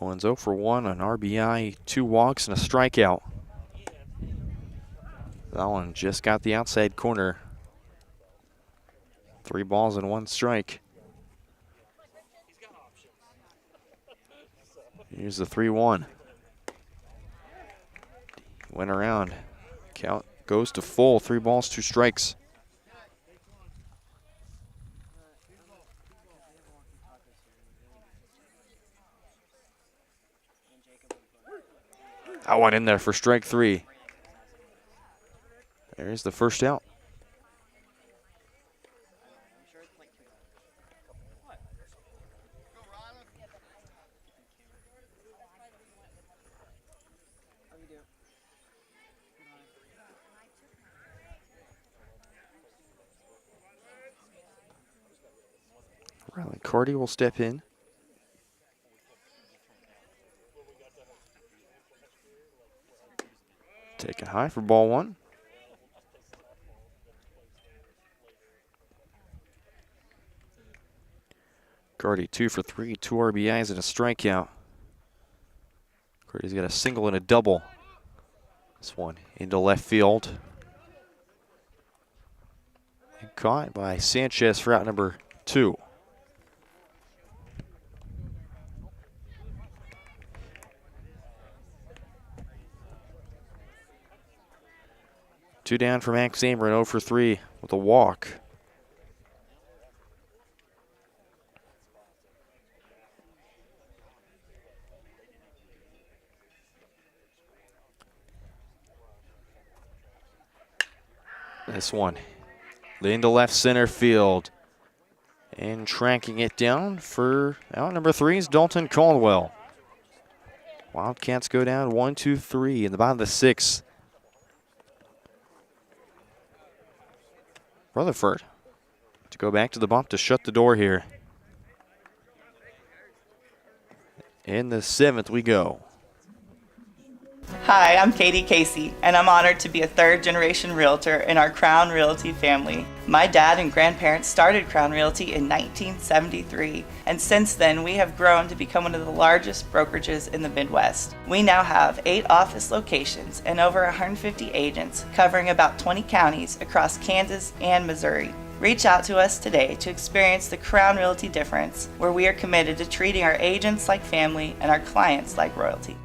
Owens 0 for 1 on RBI, 2 walks and a strikeout. That one just got the outside corner. 3 balls and 1 strike. Here's the 3-1. Went around. Count goes to full. 3 balls, 2 strikes. That one in there for strike 3. There's the first out. Riley Carty will step in. Take it high for ball 1. Carty 2 for 3, 2 RBIs and a strikeout. Carty's got a single and a double. This one into left field. And caught by Sanchez for out number 2. Two down for Max Ameren, 0 for 3 with a walk. This one, into left center field. And tracking it down for out number 3 is Dalton Caldwell. Wildcats go down 1-2-3 in the bottom of the 6th. Rutherford to go back to the bump to shut the door here. In the 7th we go. Hi, I'm Katie Casey, and I'm honored to be a third-generation realtor in our Crown Realty family. My dad and grandparents started Crown Realty in 1973, and since then we have grown to become one of the largest brokerages in the Midwest. We now have 8 office locations and over 150 agents covering about 20 counties across Kansas and Missouri. Reach out to us today to experience the Crown Realty difference, where we are committed to treating our agents like family and our clients like royalty.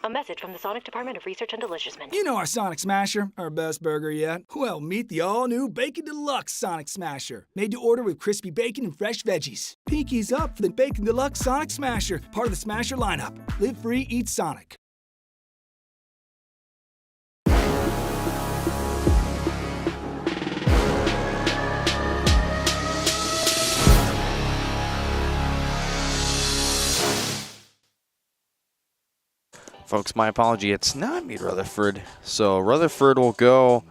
A message from the Sonic Department of Research and Deliciousment. You know our Sonic Smasher, our best burger yet. Well, meet the all-new Bacon Deluxe Sonic Smasher. Made to order with crispy bacon and fresh veggies. Pinkies up for the Bacon Deluxe Sonic Smasher, part of the Smasher lineup. Live free, eat Sonic. Folks, my apology. It's not Mead Rutherford. So Rutherford will go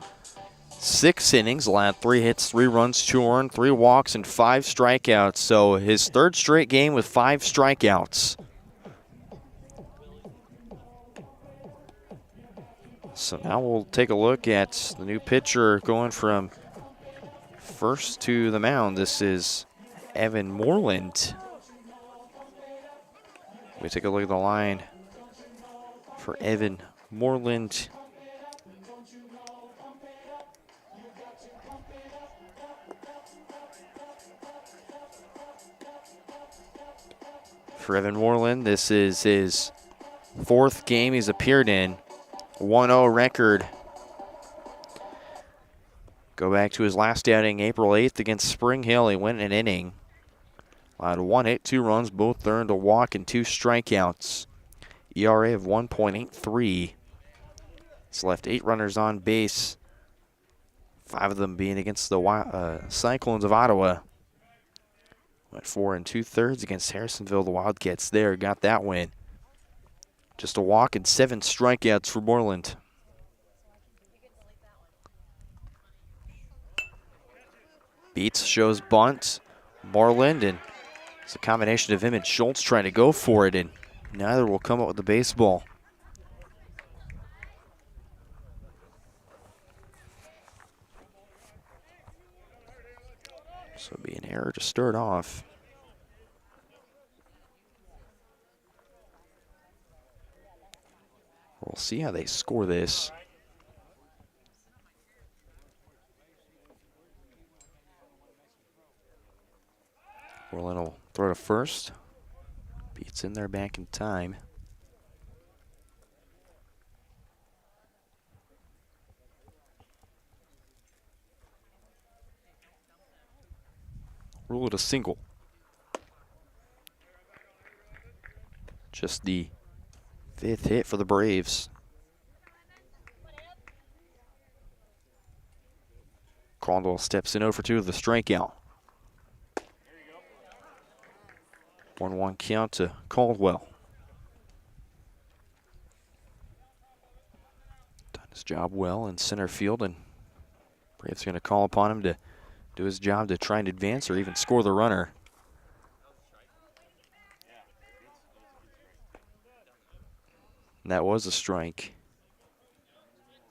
6 innings, allowed 3 hits, 3 runs, 2 earned, 3 walks, and 5 strikeouts. So his 3rd straight game with 5 strikeouts. So now we'll take a look at the new pitcher going from first to the mound. This is Evan Moreland. We take a look at the line for Evan Moreland. For Evan Moreland, this is his 4th game he's appeared in. 1-0 record. Go back to his last outing April 8th against Spring Hill. He went an inning. Allowed 1 hit, 2 runs, both earned a walk and 2 strikeouts. ERA of 1.83. He's left 8 runners on base, 5 of them being against the Cyclones of Ottawa. Went 4 2/3 against Harrisonville. The Wildcats there got that win. Just a walk and 7 strikeouts for Moreland. Beats, shows bunt. Moreland, and it's a combination of him and Schultz trying to go for it, and neither will come up with the baseball. So it'll be an error to start off. We'll see how they score this. Moreland will throw to first. Beats in there back in time. Rule it a single. Just the 5th hit for the Braves. Caldwell steps in 0 for 2 with the strikeout. 1-1 count to Caldwell. Done his job well in center field, and Braves going to call upon him to do his job to try and advance or even score the runner. And that was a strike.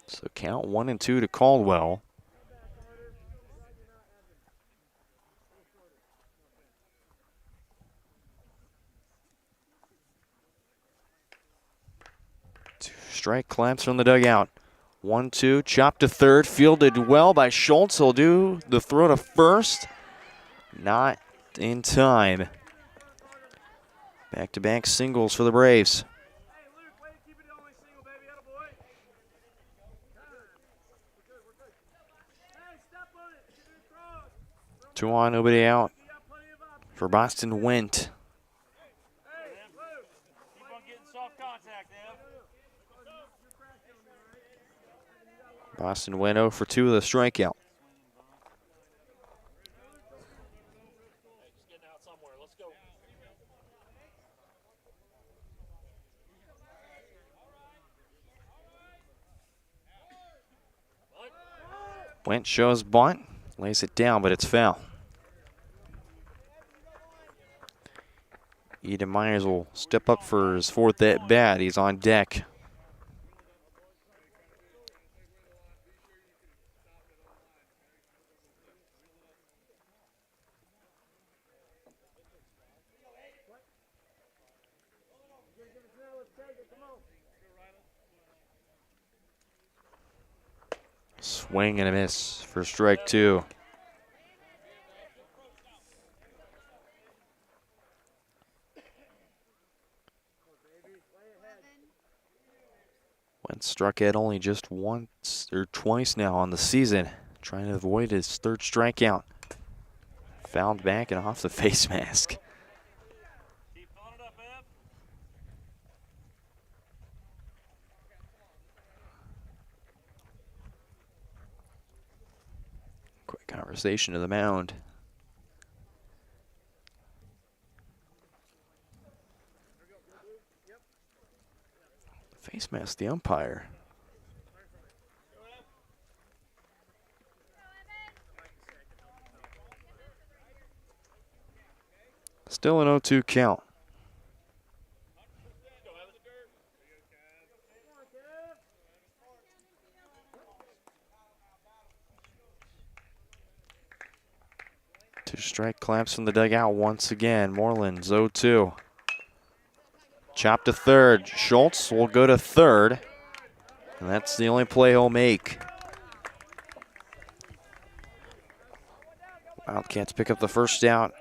So count 1-2 to Caldwell. Strike claps from the dugout. 1-2, chopped to third, fielded well by Schultz. He'll do the throw to first. Not in time. Back-to-back singles for the Braves. Two on, nobody out. For Boston Wendt. Boston went 0 for 2 with a strikeout. Went, shows bunt, lays it down, but it's foul. Eden Myers will step up for his 4th at bat. He's on deck. Swing and a miss for strike 2. Went struck out only just once or twice now on the season, trying to avoid his 3rd strikeout. Fouled back and off the face mask. Quick conversation to the mound. Face mask the umpire. Still an 0-2 count. Two-strike claps from the dugout once again. Moreland's 0-2. Chop to third. Schultz will go to third. And that's the only play he'll make. Wildcats pick up the first out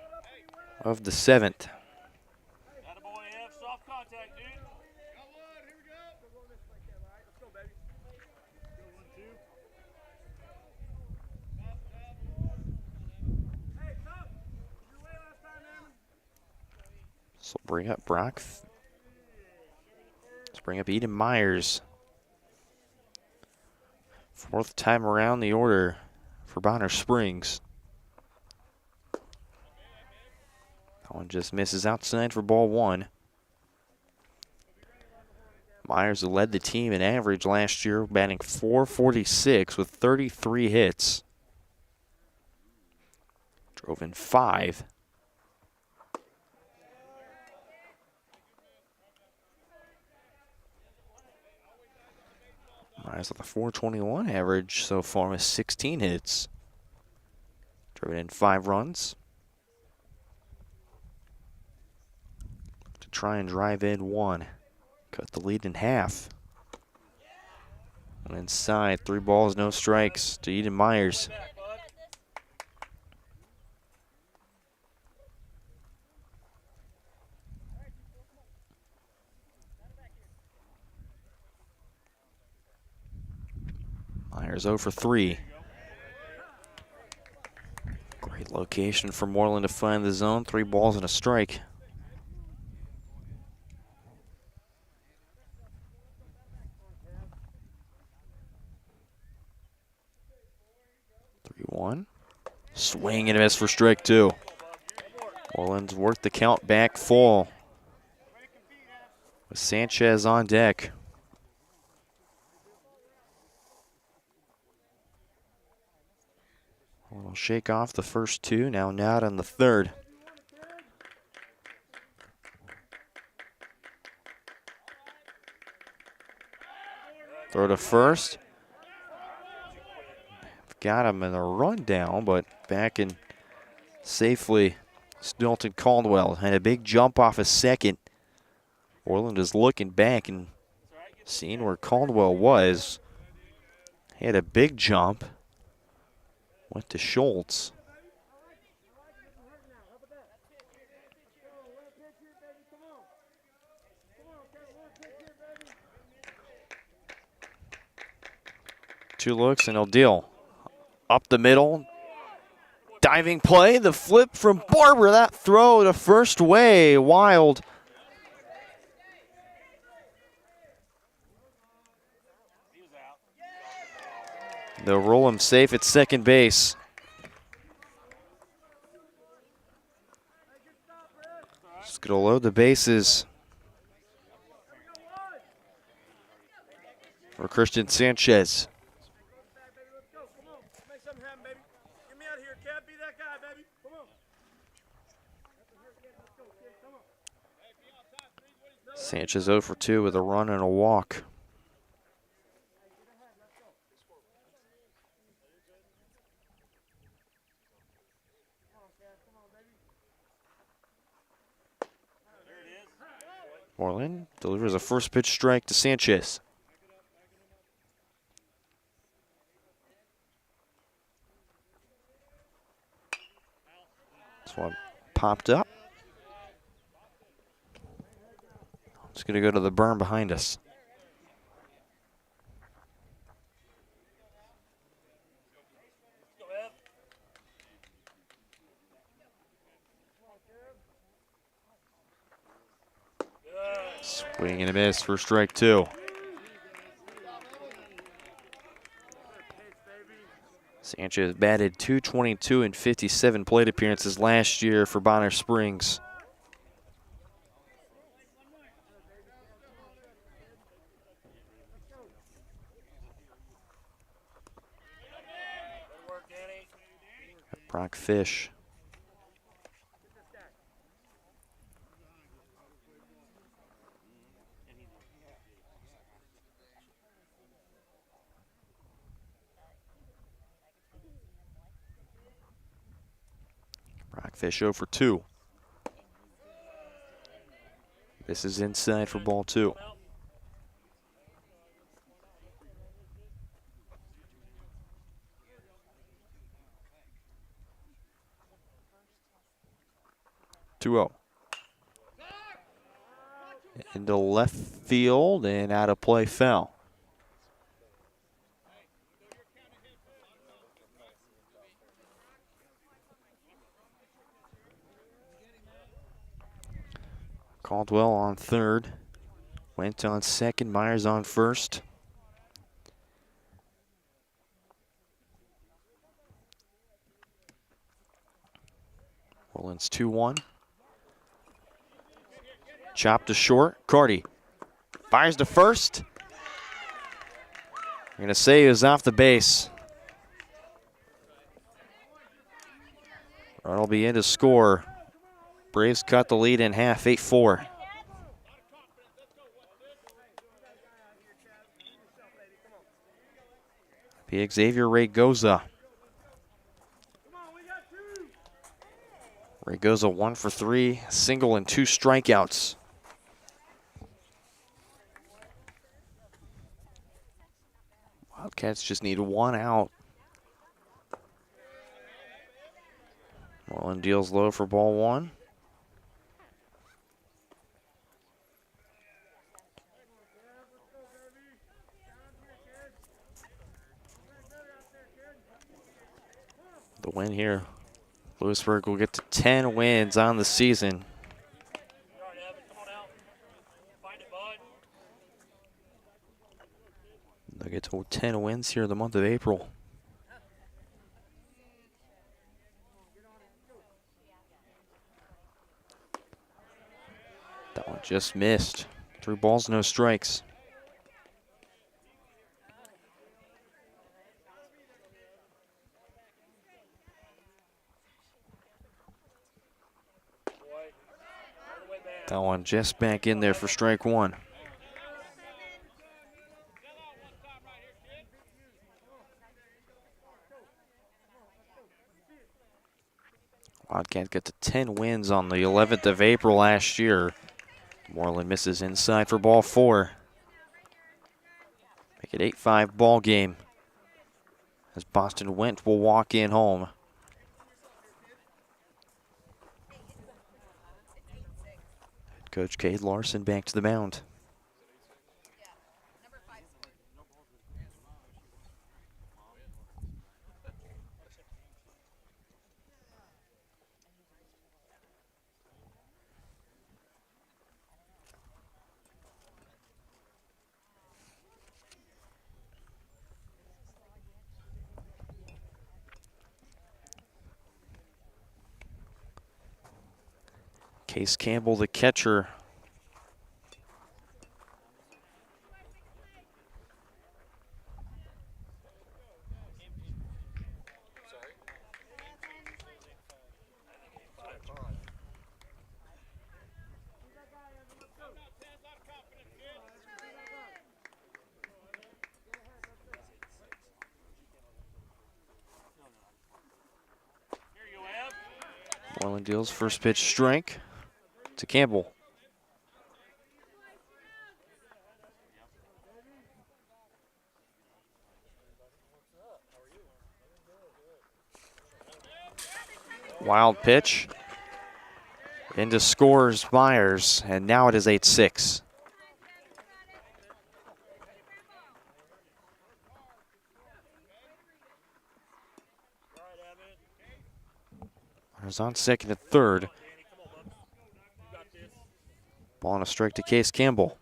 of the 7th. So bring up Brock. Let's bring up Eden Myers. 4th time around the order for Bonner Springs. That one just misses outside for ball 1. Myers led the team in average last year, batting .446 with 33 hits. Drove in 5. Myers with a .421 average so far with 16 hits. Driven in 5 runs. To try and drive in 1. Cut the lead in half. And inside, 3 balls, no strikes to Eden Myers. Myers 0 for 3. Great location for Moreland to find the zone. 3 balls and a strike. One. Swing and a miss for strike 2. Moreland's worked the count back full. With Sanchez on deck. A little shake off the first 2, now not on the 3rd. Throw to first. Got him in a rundown, but back in safely. Stilton Caldwell had a big jump off a second. Orland is looking back and seeing where Caldwell was. He had a big jump. Went to Schultz. Two looks and he'll deal. Up the middle. Diving play. The flip from Barber. That throw to first way. Wild. They'll roll him safe at second base. Just going to load the bases for Christian Sanchez. Sanchez 0 for 2 with a run and a walk. Moreland delivers a first pitch strike to Sanchez. This one popped up. It's going to go to the berm behind us. Swing and a miss for strike 2. Sanchez batted .222 in 57 plate appearances last year for Bonner Springs. Brock Fish. Rockfish 0 for 2. This is inside for ball 2. Two-0. Into left field and out of play foul. Caldwell on third. Went on second. Myers on first. Rollins 2-1. Chopped to short. Carty fires to first. I'm going to say he was off the base. Run will be in to score. Braves cut the lead in half, 8-4. Be Xavier Raygoza. Raygoza 1 for 3, single and 2 strikeouts. Wildcats just need 1 out. Moreland deals low for ball 1. The win here. Louisburg will get to 10 wins on the season. They'll get to 10 wins here in the month of April. That one just missed. 3 balls, no strikes. That one just back in there for strike 1. Wildcats get to 10 wins on the 11th of April last year. Moreland misses inside for ball 4. Make it 8-5 ball game as Boston Went will walk in home. Coach Cade Larson back to the mound. Case Campbell, the catcher. Moreland deals first pitch strike to Campbell. Wild pitch. Into scores Myers, and now it is 8-6. Myers on second and third. Ball on a strike to Case Campbell.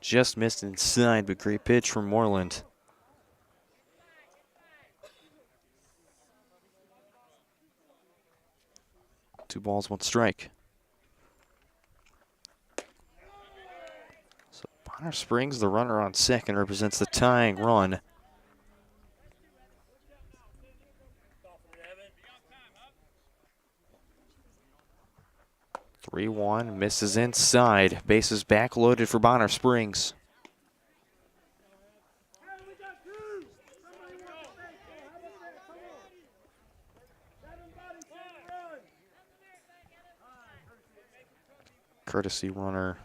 Just missed inside, but great pitch from Moreland. Two balls, one strike. So Bonner Springs, the runner on second, represents the tying run. (3-1) misses inside. Bases backloaded for Bonner Springs. Courtesy runner.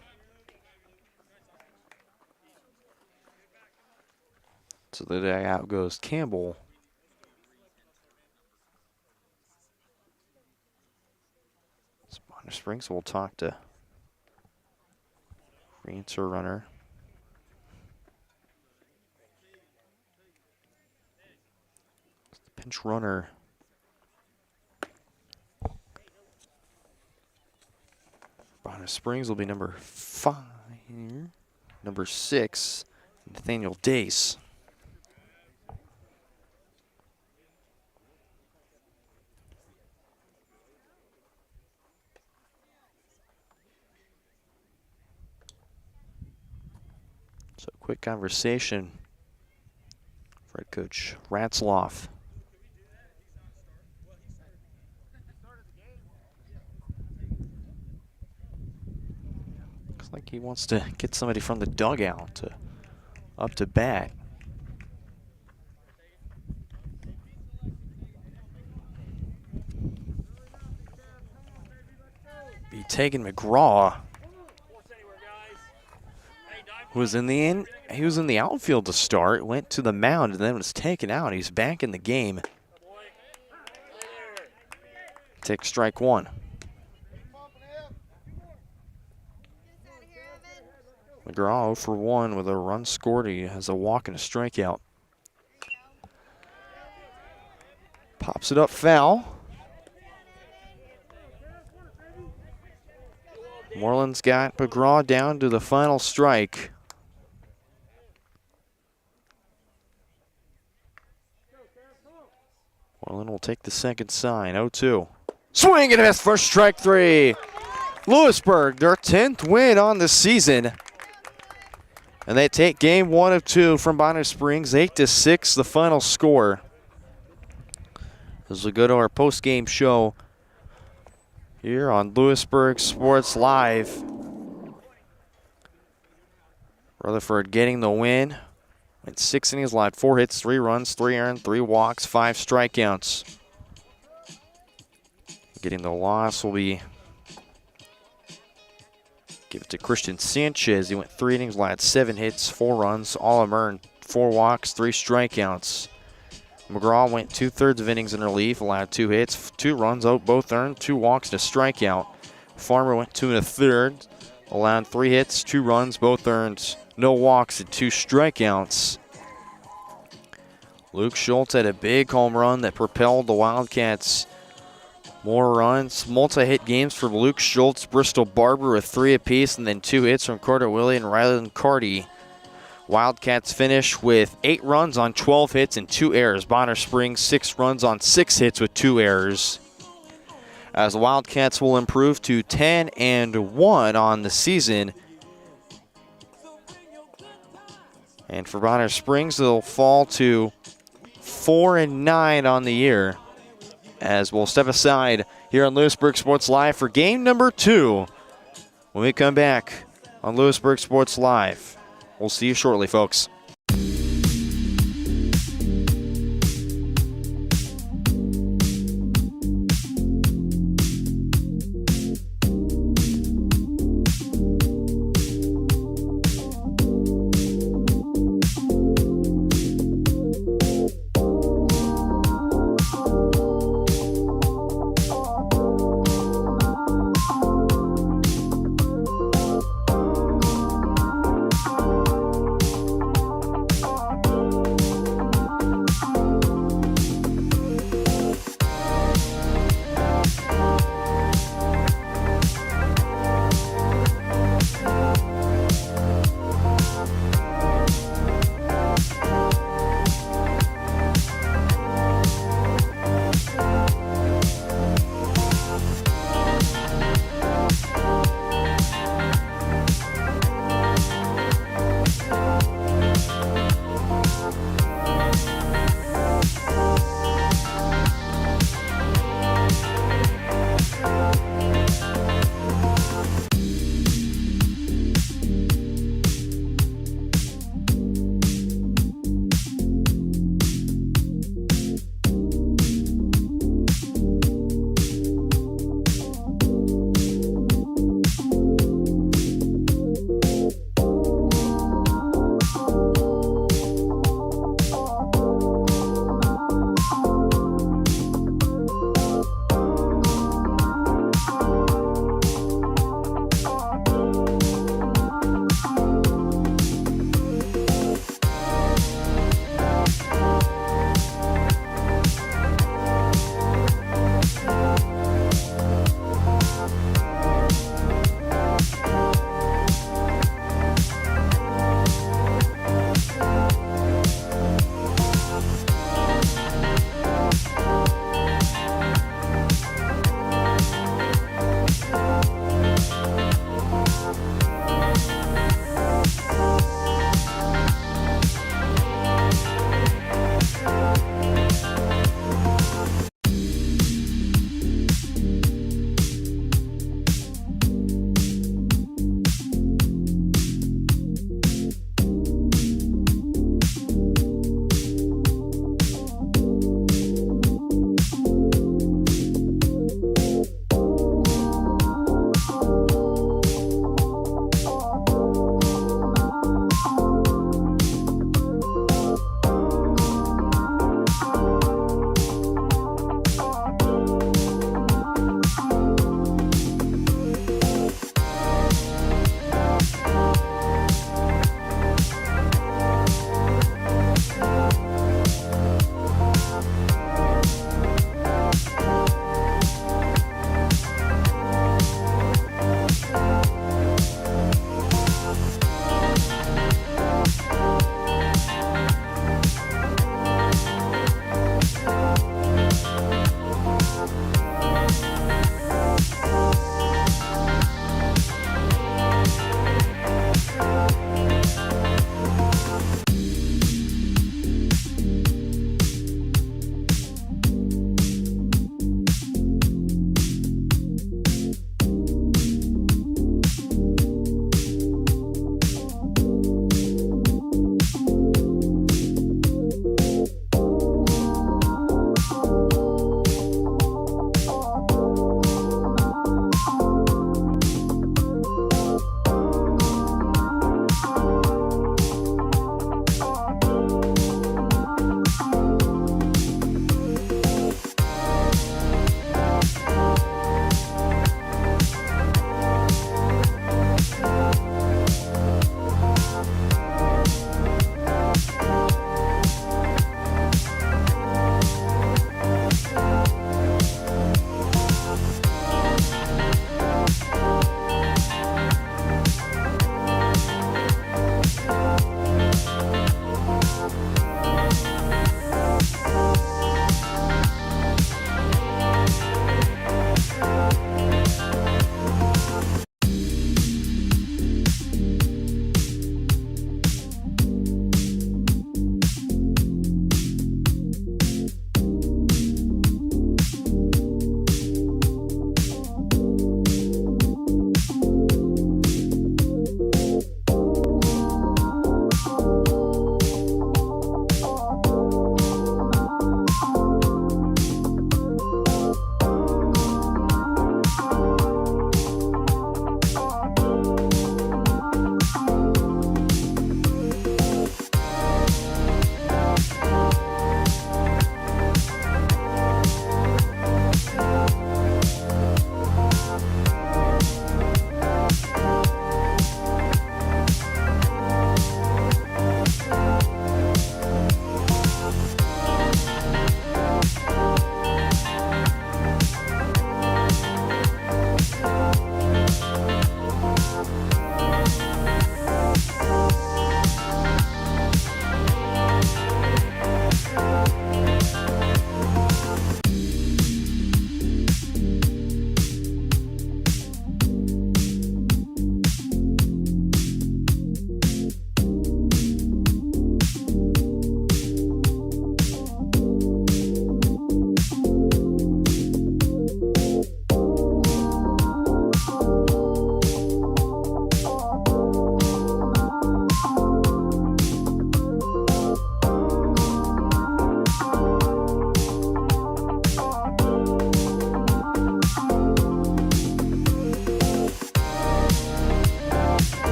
So the dugout goes Campbell. Bonner Springs will talk to answer runner. The pinch runner. Bonner Springs will be number 5. Number 6, Nathaniel Dace. So quick conversation for head coach Ratzloff. Looks like he wants to get somebody from the dugout up to bat. Be taking McGraw. He was in the outfield to start, went to the mound, and then was taken out. He's back in the game. Take strike one. McGraw 0 for 1 with a run scored. He has a walk and a strikeout. Pops it up foul. Moreland's got McGraw down to the final strike. Moreland will take the second sign, 0-2. Swing and a miss for strike 3. Louisburg, their 10th win on the season. And they take game 1 of 2 from Bonner Springs, 8-6, the final score. As we go to our post-game show here on Louisburg Sports Live. Rutherford getting the win. Went 6 innings, allowed 4 hits, 3 runs, 3 earned, 3 walks, 5 strikeouts. Getting the loss will be give it to Christian Sanchez. He went 3 innings, allowed 7 hits, 4 runs, all of them earned, 4 walks, 3 strikeouts. McGraw went 2/3 of innings in relief, allowed 2 hits, 2 runs, both earned, 2 walks, and a strikeout. Farmer went 2 1/3, allowed 3 hits, 2 runs, both earned, no walks, and 2 strikeouts. Luke Schultz had a big home run that propelled the Wildcats. More runs, multi-hit games for Luke Schultz, Bristol Barber with 3 apiece, and then 2 hits from Carter Willie and Ryland Carty. Wildcats finish with 8 runs on 12 hits and 2 errors. Bonner Springs 6 runs on 6 hits with 2 errors. As the Wildcats will improve to 10-1 on the season. And for Bonner Springs, they'll fall to 4-9 on the year. As we'll step aside here on Louisburg Sports Live for game number 2 when we come back on Louisburg Sports Live. We'll see you shortly, folks.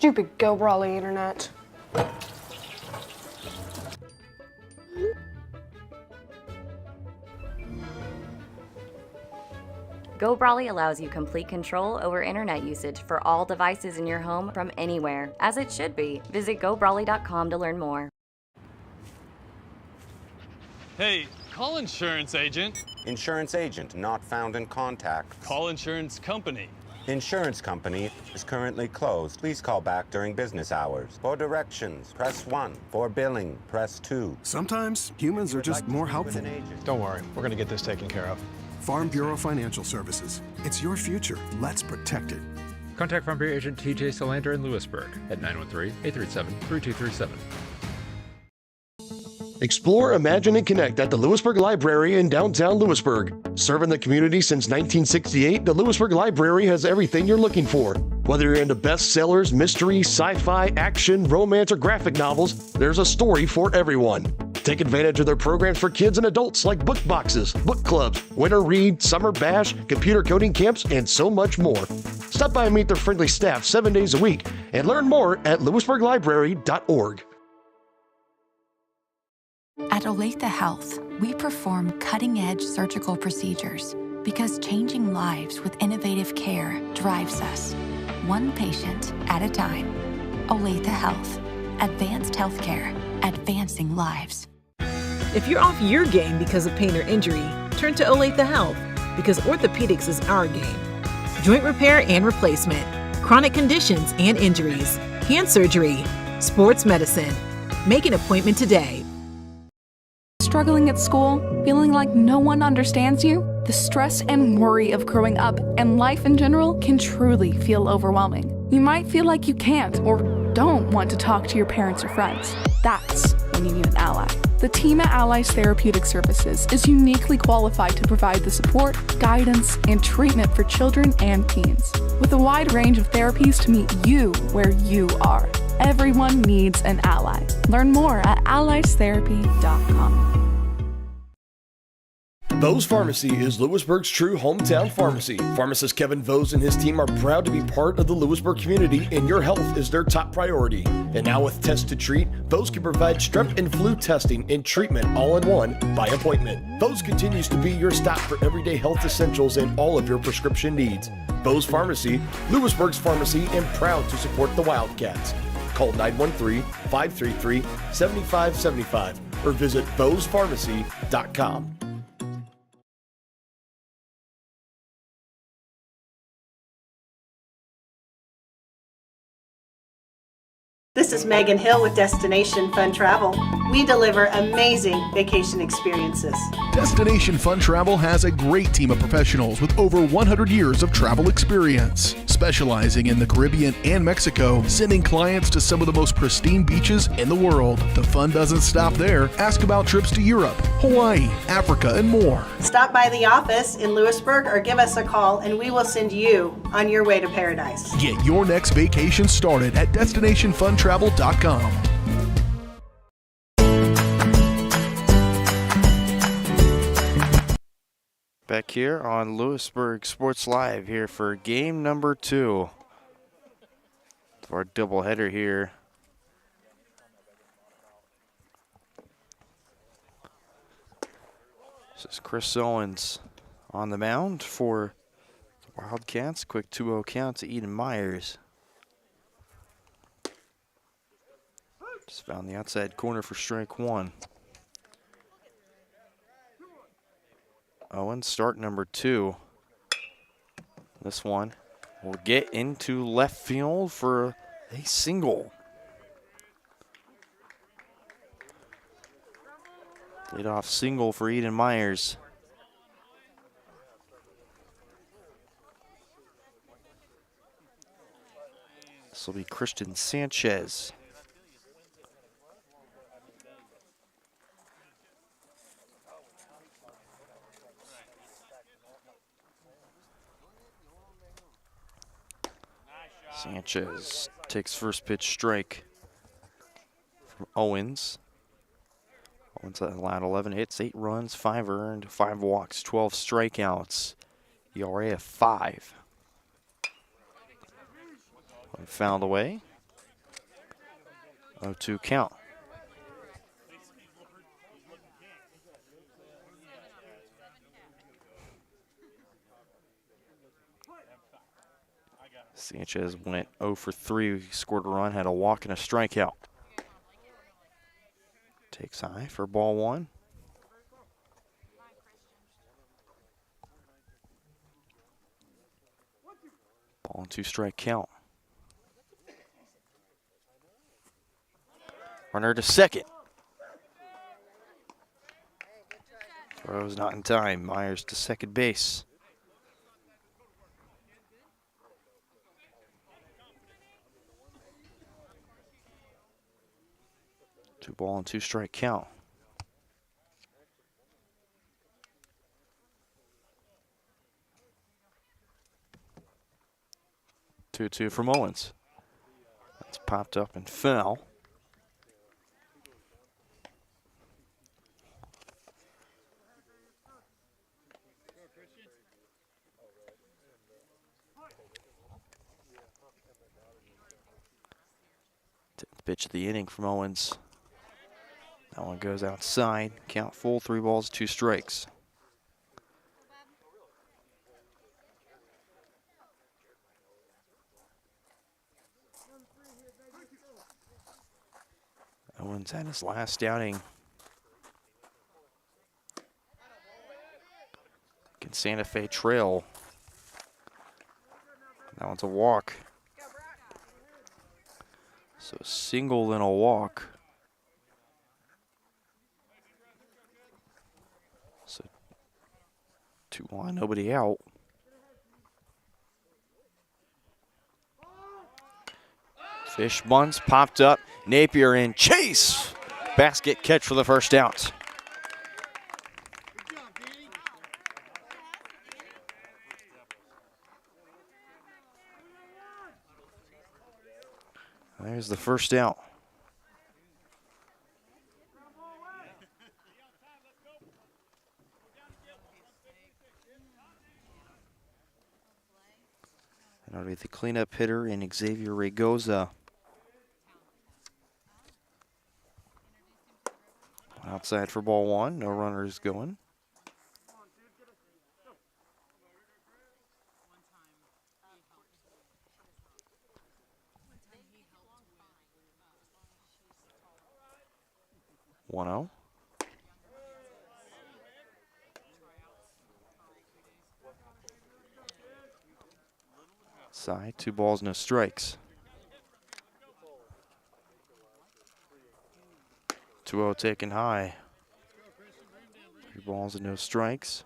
Stupid Go Brawly internet. Go Brawly allows you complete control over internet usage for all devices in your home from anywhere, as it should be. Visit GoBrawly.com to learn more. Hey, call insurance agent. Insurance agent not found in contact. Call insurance company. Insurance company is currently closed. Please call back during business hours. For directions, press 1. For billing, press 2. Sometimes humans are just more helpful. Don't worry, we're going to get this taken care of. Farm Bureau Financial Services. It's your future. Let's protect it. Contact Farm Bureau agent TJ Solander in Louisburg at 913-837-3237. Explore, imagine, and connect at the Louisburg Library in downtown Louisburg. Serving the community since 1968, the Louisburg Library has everything you're looking for. Whether you're into bestsellers, mystery, sci-fi, action, romance, or graphic novels, there's a story for everyone. Take advantage of their programs for kids and adults like book boxes, book clubs, winter read, summer bash, computer coding camps, and so much more. Stop by and meet their friendly staff 7 days a week and learn more at louisburglibrary.org. At Olathe Health, we perform cutting-edge surgical procedures because changing lives with innovative care drives us, one patient at a time. Olathe Health. Advanced healthcare. Advancing lives. If you're off your game because of pain or injury, turn to Olathe Health because orthopedics is our game. Joint repair and replacement, chronic conditions and injuries, hand surgery, sports medicine. Make an appointment today. Struggling at school? Feeling like no one understands you? The stress and worry of growing up and life in general can truly feel overwhelming. You might feel like you can't or don't want to talk to your parents or friends. That's when you need an ally. The team at Allies Therapeutic Services is uniquely qualified to provide the support, guidance, and treatment for children and teens. With a wide range of therapies to meet you where you are. Everyone needs an ally. Learn more at alliestherapy.com. Vose Pharmacy is Louisburg's true hometown pharmacy. Pharmacist Kevin Vose and his team are proud to be part of the Louisburg community, and your health is their top priority. And now with Test to Treat, Vose can provide strep and flu testing and treatment all in one by appointment. Vose continues to be your stop for everyday health essentials and all of your prescription needs. Vose Pharmacy, Louisburg's pharmacy, and proud to support the Wildcats. Call 913-533-7575 or visit vosepharmacy.com. This is Megan Hill with Destination Fun Travel. We deliver amazing vacation experiences. Destination Fun Travel has a great team of professionals with over 100 years of travel experience, specializing in the Caribbean and Mexico, sending clients to some of the most pristine beaches in the world. The fun doesn't stop there. Ask about trips to Europe, Hawaii, Africa, and more. Stop by the office in Louisburg or give us a call and we will send you on your way to paradise. Get your next vacation started at destinationfuntravel.com. Back here on Louisburg Sports Live here for game number 2 of our doubleheader here. This is Chris Owens on the mound for the Wildcats. Quick 2-0 count to Eden Myers. Just found the outside corner for strike 1. Owens, start number 2. This one will get into left field for a single. Leadoff single for Eden Myers. This will be Christian Sanchez. Sanchez takes first pitch strike from Owens. Owens allowed 11 hits, 8 runs, 5 earned, 5 walks, 12 strikeouts. ERA of 5. Fouled away. 0-2 count. Sanchez went 0 for 3. He scored a run, had a walk and a strikeout. Takes high for ball one. Ball and 2 strike count. Runner to second. Throws not in time. Myers to second base. Two ball and 2 strike count. Two from Owens. That's popped up and fell. Pitch of the inning from Owens. That one goes outside. Count full, 3 balls, 2 strikes. Owens had his last outing against Santa Fe Trail. That one's a walk. So a single, then a walk. So 2 on, nobody out. Fish bunts, popped up. Napier in chase. Basket catch for the first out. There's the first out. And that'll be the cleanup hitter in Xavier Regoza. Outside for ball one, no runners going. One zero. Side, 2 balls, no strikes. 2-0 taken high. 3 balls and no strikes.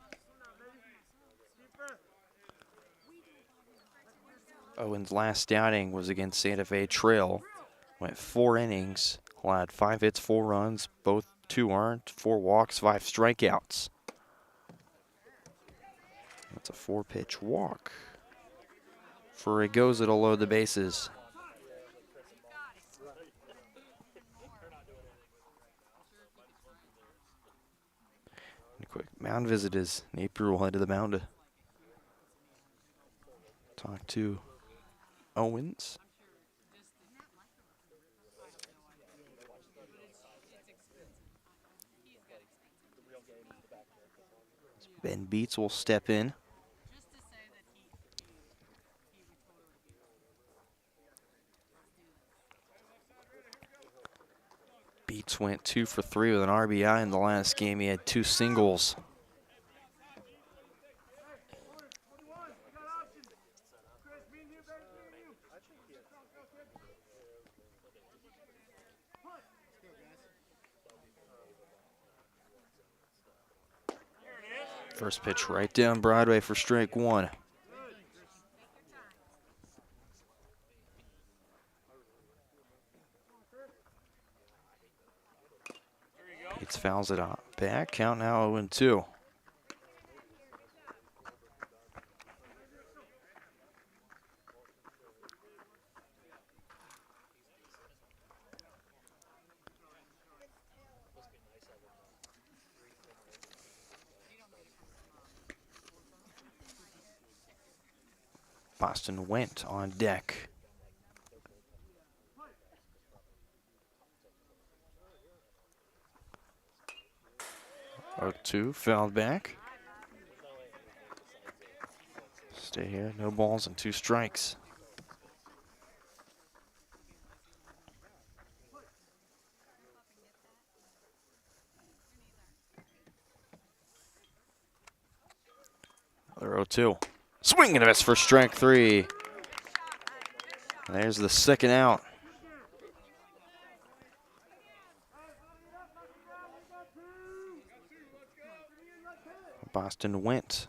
Owens' last outing was against Santa Fe Trail. Went 4 innings, allowed 5 hits, 4 runs, both 2 earned, 4 walks, 5 strikeouts. That's a 4-pitch walk for Regoza to load the bases. A quick mound visit as Napier will head to the mound to talk to Owens. Ben Beats will step in. Beats went 2 for 3 with an RBI in the last game. He had 2 singles. First pitch right down Broadway for strike 1. Beats fouls it out. Back, count now 0-2. Boston went on deck. 0-2, fouled back. Stay here, no balls and 2 strikes. Another 0-2. Swing and a miss for strike 3. There's the second out. Boston went.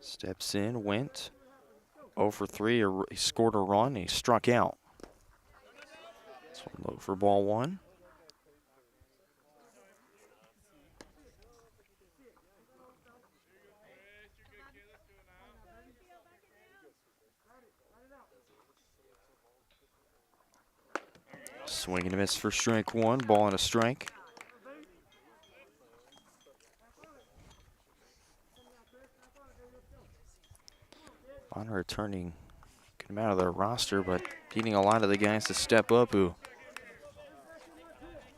Steps in, went. 0 for 3, he scored a run, he struck out. This one low for ball 1. Swing and a miss for strike 1, ball and a strike. Bonner returning good amount of their roster, but needing a lot of the guys to step up who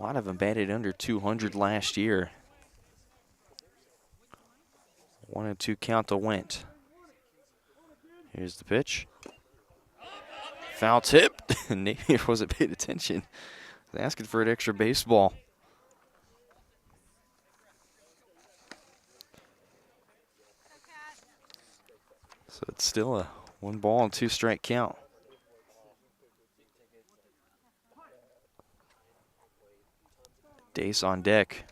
a lot of them batted under 200 last year. 1-2 count to Went. Here's the pitch. Foul tip. Napier wasn't paying attention. Asking for an extra baseball. So it's still a 1 ball and 2 strike count. Dace on deck.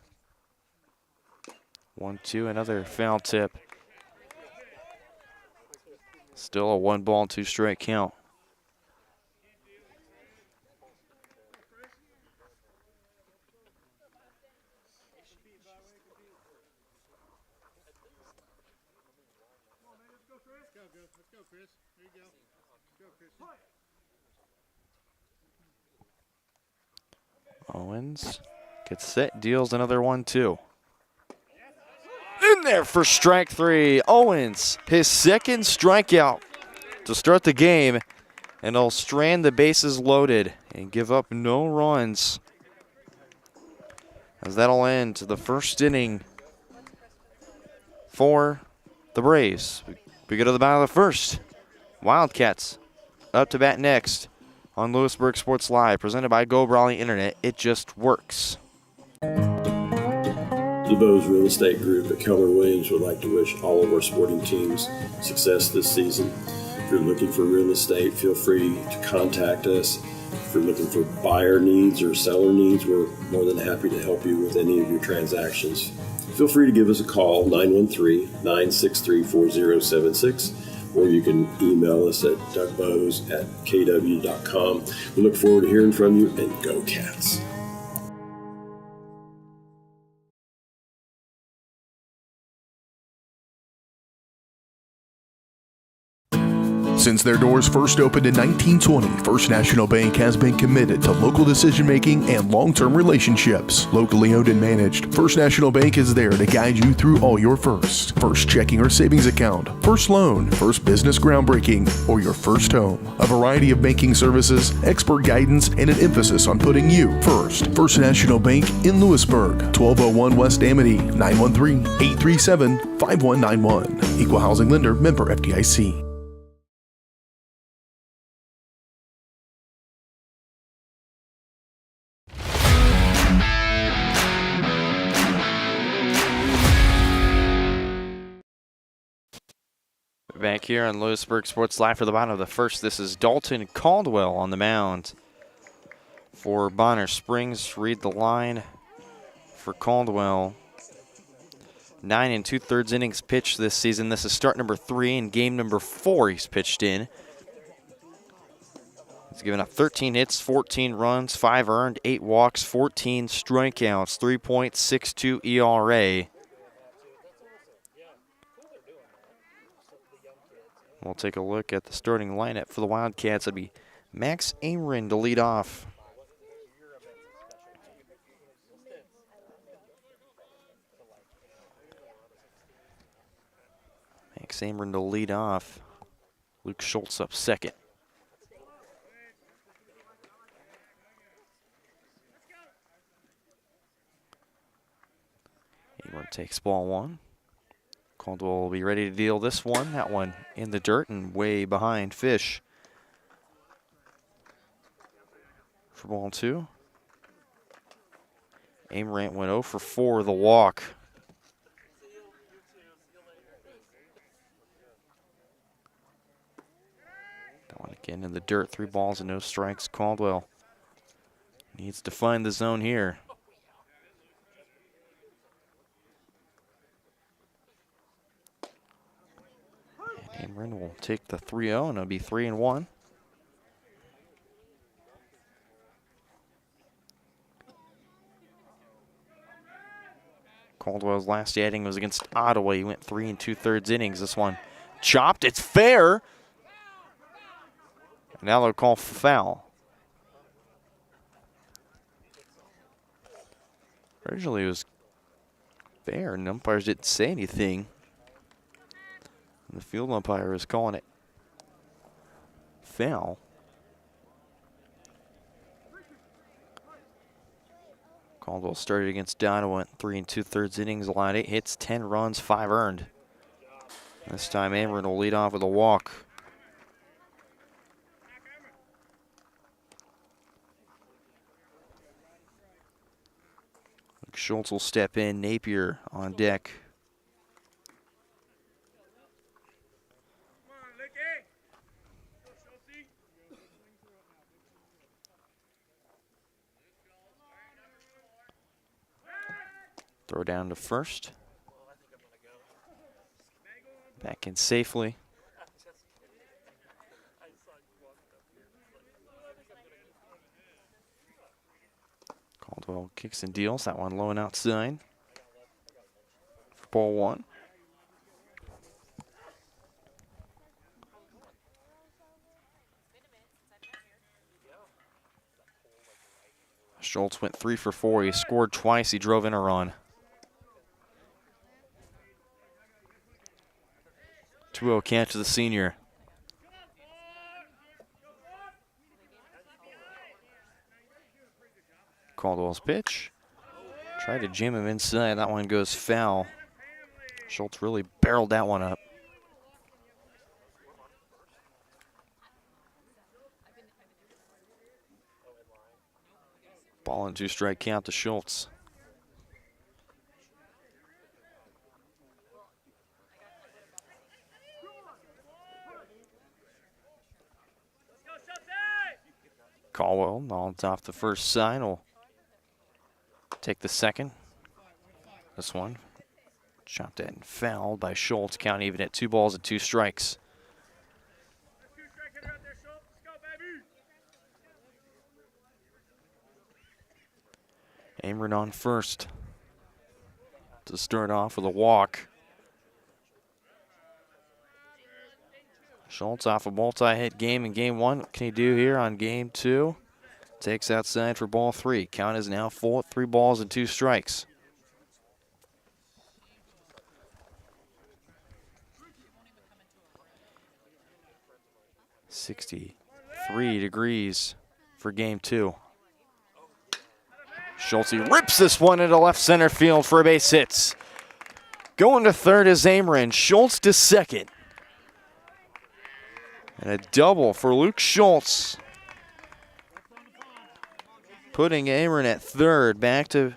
1-2, another foul tip. Still a 1 ball and 2 strike count. Owens gets set, deals another 1-2. In there for strike 3. Owens, his second strikeout to start the game, and he'll strand the bases loaded and give up no runs. As that'll end the first inning for the Braves. We go to the bottom of the first. Wildcats up to bat next on Louisburg Sports Live, presented by Go Brawley Internet. It just works. The Bose Real Estate Group at Keller Williams would like to wish all of our sporting teams success this season. If you're looking for real estate, feel free to contact us. If you're looking for buyer needs or seller needs, we're more than happy to help you with any of your transactions. Feel free to give us a call, 913-963-4076, or you can email us at dougbose@kw.com. We look forward to hearing from you, and go Cats. Since their doors first opened in 1920, First National Bank has been committed to local decision-making and long-term relationships. Locally owned and managed, First National Bank is there to guide you through all your first. First checking or savings account, first loan, first business groundbreaking, or your first home. A variety of banking services, expert guidance, and an emphasis on putting you first. First National Bank in Louisburg, 1201 West Amity, 913-837-5191. Equal housing lender, member FDIC. Back here on Louisburg Sports Live for the bottom of the first. This is Dalton Caldwell on the mound for Bonner Springs. Read the line for Caldwell. 9 2/3 innings pitched this season. This is start number 3 and game number 4 he's pitched in. He's given up 13 hits, 14 runs, 5 earned, 8 walks, 14 strikeouts, 3.62 ERA. We'll take a look at the starting lineup for the Wildcats. It'll be Max Amrin to lead off. Max Amrin to lead off. Luke Schultz up second. takes ball one. Caldwell will be ready to deal this one. That one in the dirt and way behind Fish. For ball two. Amarant went 0 for 4 the walk. That one again in the dirt. 3 balls and no strikes. Caldwell needs to find the zone here. And Amarant will take the 3-0 and it'll be 3-1. Caldwell's last outing was against Ottawa. He went 3 2/3 innings. This one chopped. It's fair. And now they'll call for foul. Originally it was fair, and umpires didn't say anything. And the field umpire was calling it foul. Caldwell started against Ottawa, went 3 2/3 innings, allowed 8 hits, 10 runs, 5 earned. This time Amarant will lead off with a walk. Schultz will step in, Napier on deck. Throw down to first. Back in safely. Caldwell kicks and deals. That one low and outside. For ball one. Schultz went 3 for 4. He scored twice. He drove in a run. 2-0 count to the senior. Caldwell's pitch. Tried to jam him inside. That one goes foul. Schultz really barreled that one up. Ball and 2-strike count to Schultz. Caldwell on top the first sign will take the second. This one chopped at and fouled by Schultz. Count even at 2 balls and 2 strikes. Amarant on first to start off with a walk. Schultz off a multi-hit game in game 1. What can he do here on game 2? Takes outside for ball 3. Count is now full at 3 balls and 2 strikes. .63 degrees for game 2. Schultz rips this one into left center field for a base hit. Going to third is Amarant. Schultz to second. And a double for Luke Schultz. Putting Amarant at third. Back to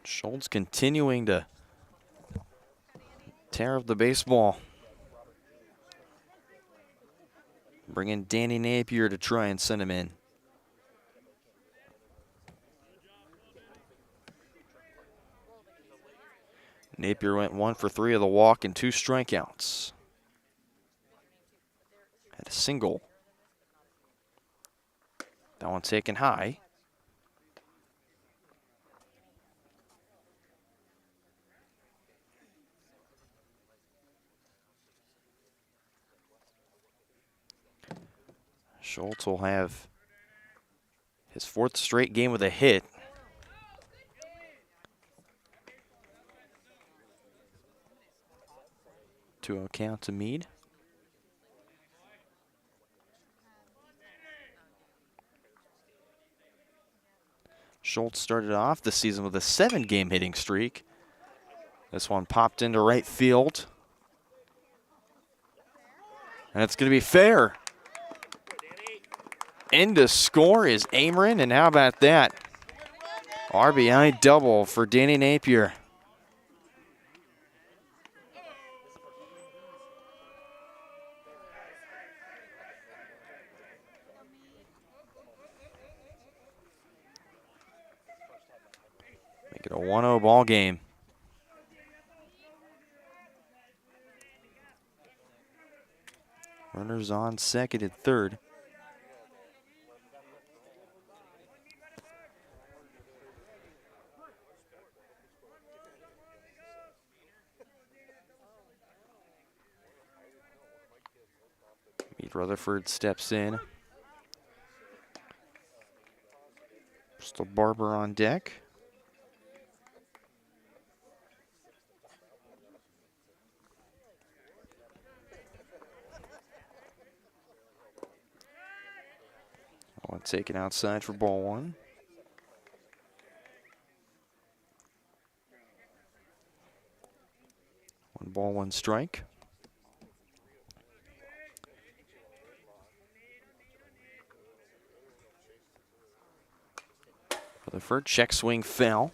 Schultz continuing to tear up the baseball. Bringing Danny Napier to try and send him in. Napier went 1 for 3 of the walk and 2 strikeouts. Had a single. That one taken high. Schultz will have his 4th straight game with a hit. .2-0 count to Meade. Schultz started off the season with a 7-game hitting streak. This one popped into right field. And it's going to be fair. In to score is Ameren, and how about that? RBI double for Danny Napier. Make it a 1-0 ball game. Runners on second and third. Meade Rutherford steps in. Bristol Barber on deck. One taken outside for ball one. One ball, one strike. Rutherford, check swing, foul.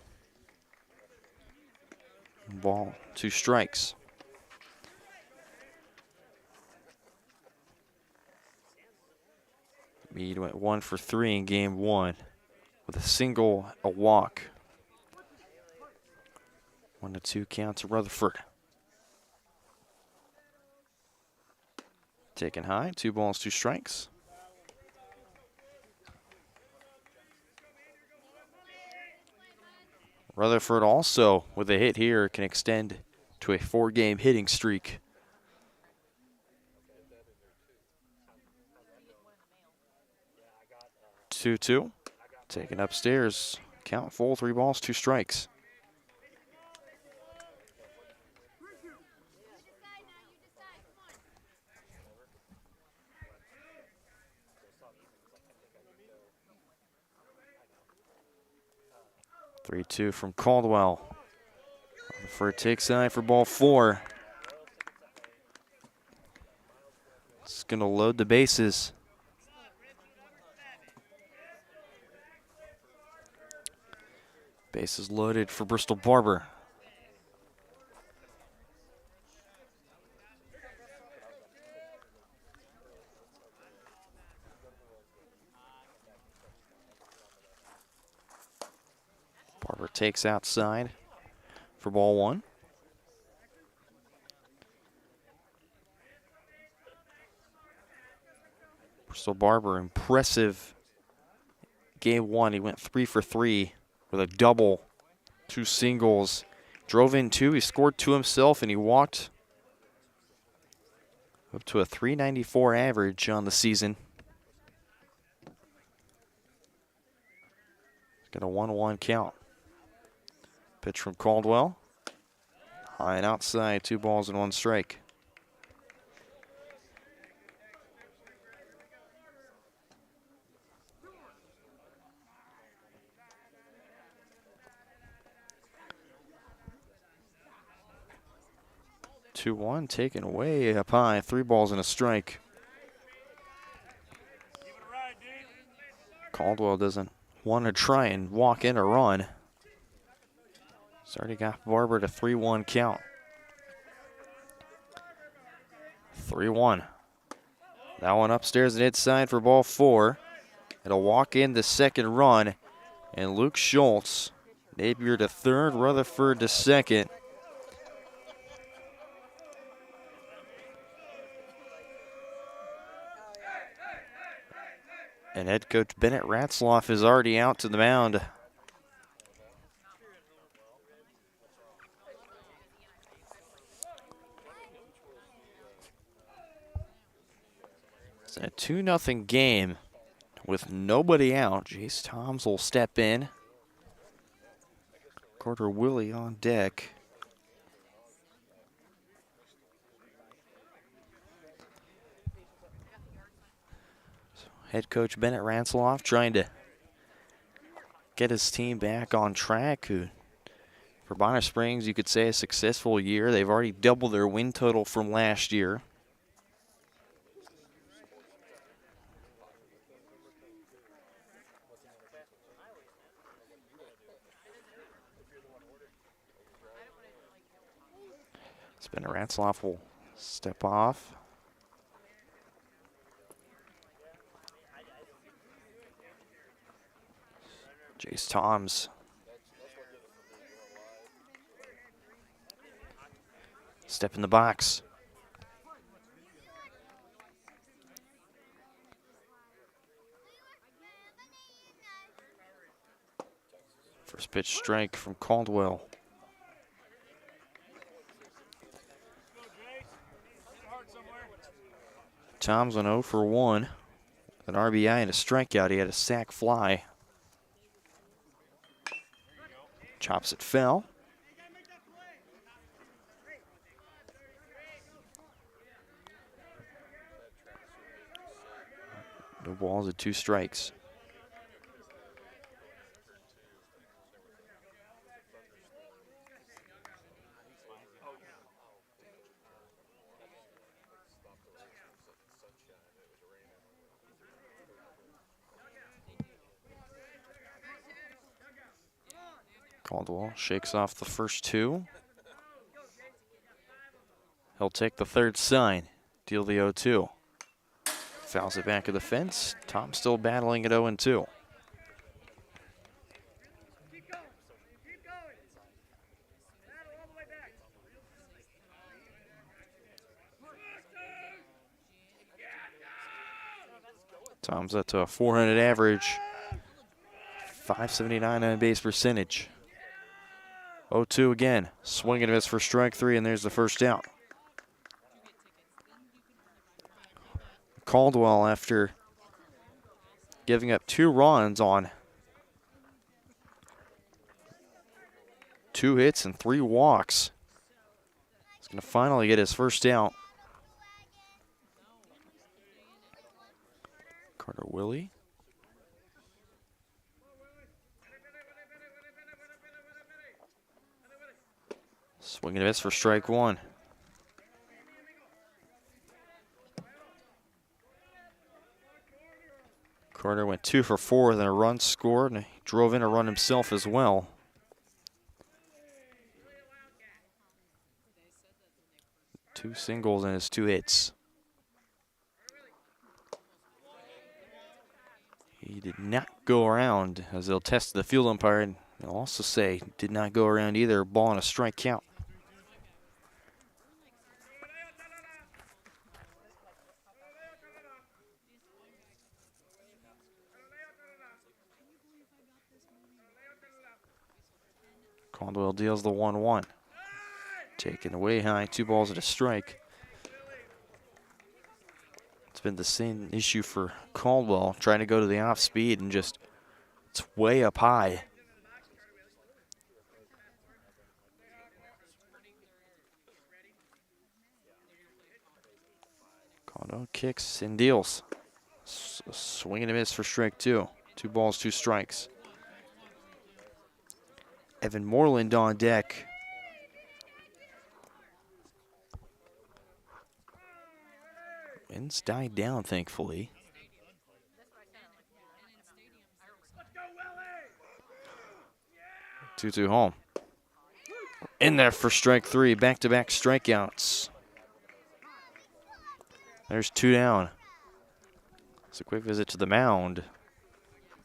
Ball, 2 strikes. Meade went 1 for 3 in game 1 with a single, a walk. 1-2 count to Rutherford. Taken high, 2 balls, 2 strikes. Rutherford also, with a hit here, can extend to a 4-game hitting streak. Two. Taken upstairs. Count full, 3 balls, 2 strikes. Three-two from Caldwell. Rutherford takes side for ball 4. It's going to load the bases. Bases loaded for Bristol Barber. Barber takes outside for ball 1. Bristol Barber, impressive. Game 1, he went 3 for 3 with a double, 2 singles. Drove in 2, he scored 2 himself, and he walked up to a .394 average on the season. Got a 1-1 count. Pitch from Caldwell. High and outside, 2 balls and 1 strike. Two one taken way up high, 3 balls and a strike. Caldwell doesn't want to try and walk in a run. He's already got Barber to 3-1 count. 3-1. That one upstairs and inside for ball 4. It'll walk in the second run. And Luke Schultz, Napier to third, Rutherford to second. And head coach Bennett Ratzloff is already out to the mound. It's a 2-0 game with nobody out. Jace Toms will step in. Carter Willie on deck. Head coach Bennett Ratzloff trying to get his team back on track. For Bonner Springs, you could say a successful year. They've already doubled their win total from last year. Spencer Ratzloff will step off. Jace Toms step in the box. First pitch strike from Caldwell. Toms went 0 for 1. An RBI and a strikeout. He had a sac fly. Chops it foul. No balls at 2 strikes. Caldwell shakes off the first 2. He'll take the third sign, deal the 0-2. Fouls it back of the fence. Tom still battling at 0-2. Tom's up to a 400 average. 579 on base percentage. 0-2 again. Swing and a miss for strike 3, and there's the first out. Caldwell, after giving up 2 runs on 2 hits and 3 walks, is going to finally get his first out. Carter Willie. Swing and a miss for strike 1. Carter went 2 for 4, then a run scored, and he drove in a run himself as well. Two singles and his 2 hits. He did not go around, as they'll test the field umpire, and they'll also say did not go around either. Ball on a strike count. Caldwell deals the 1-1. Taken away high, 2 balls and a strike. It's been the same issue for Caldwell, trying to go to the off speed and just, it's way up high. Caldwell kicks and deals. Swing and a miss for strike 2. 2 balls, 2 strikes. Evan Moreland on deck. Winds died down, thankfully. Two home. In there for strike 3. Back-to-back strikeouts. There's 2 down. It's a quick visit to the mound.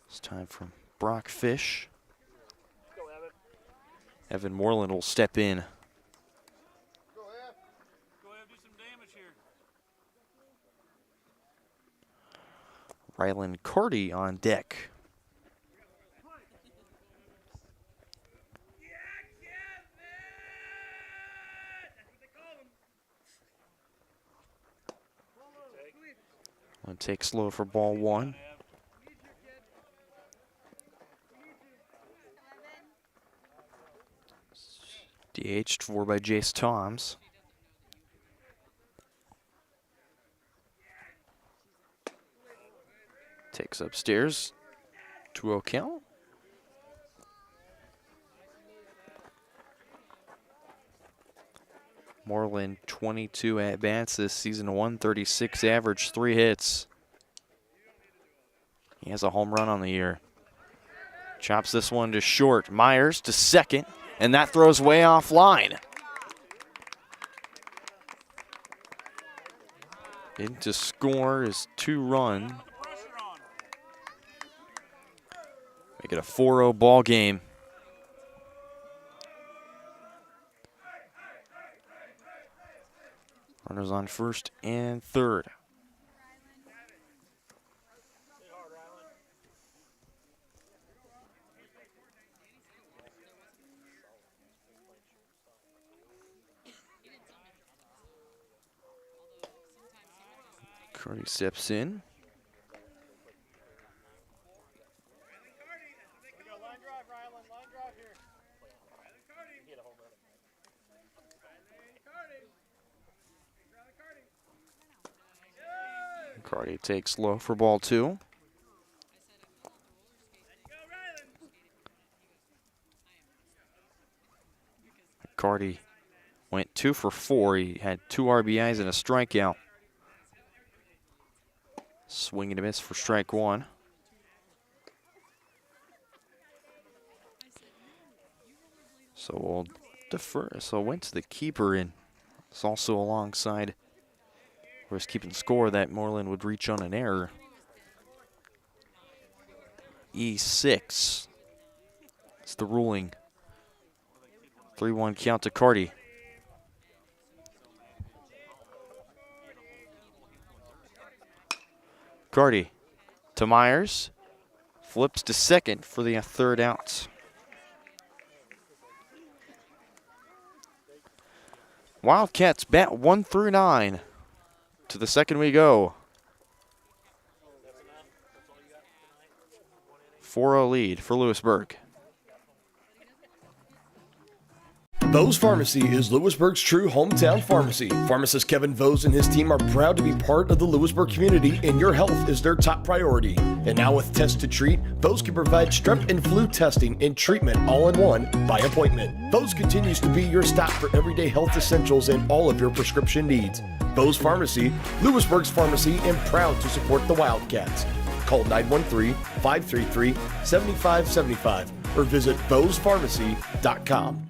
It's time for Brock Fish. Evan Moreland will step in. Rylan Cordy on deck. One take slow for ball 1. DH'd for by Jace Toms. Takes upstairs. 2-0 count. Moreland, 22 at-bats this season, a 136 average, 3 hits. He has a home run on the year. Chops this one to short. Myers to second, and that throws way offline. In to score is 2-run. Make it a 4-0 ball game. Runners on first and third. Cardi steps in. Cardi takes low for ball 2. Cardi went 2 for 4. He had 2 RBIs and a strikeout. Swing and a miss for strike 1. So we'll defer. So went to the keeper, and it's also alongside where he's keeping score that Moreland would reach on an error. E6. It's the ruling. 3-1 count to Cardi. Cardi to Myers. Flips to second for the 3rd out. Wildcats bat 1 through 9. To the second we go. 4-0 lead for Louisburg. Vose Pharmacy is Louisburg's true hometown pharmacy. Pharmacist Kevin Vose and his team are proud to be part of the Louisburg community, and your health is their top priority. And now with Test to Treat, Vose can provide strep and flu testing and treatment all in one by appointment. Vose continues to be your stop for everyday health essentials and all of your prescription needs. Vose Pharmacy, Louisburg's pharmacy, and proud to support the Wildcats. Call 913-533-7575 or visit vosepharmacy.com.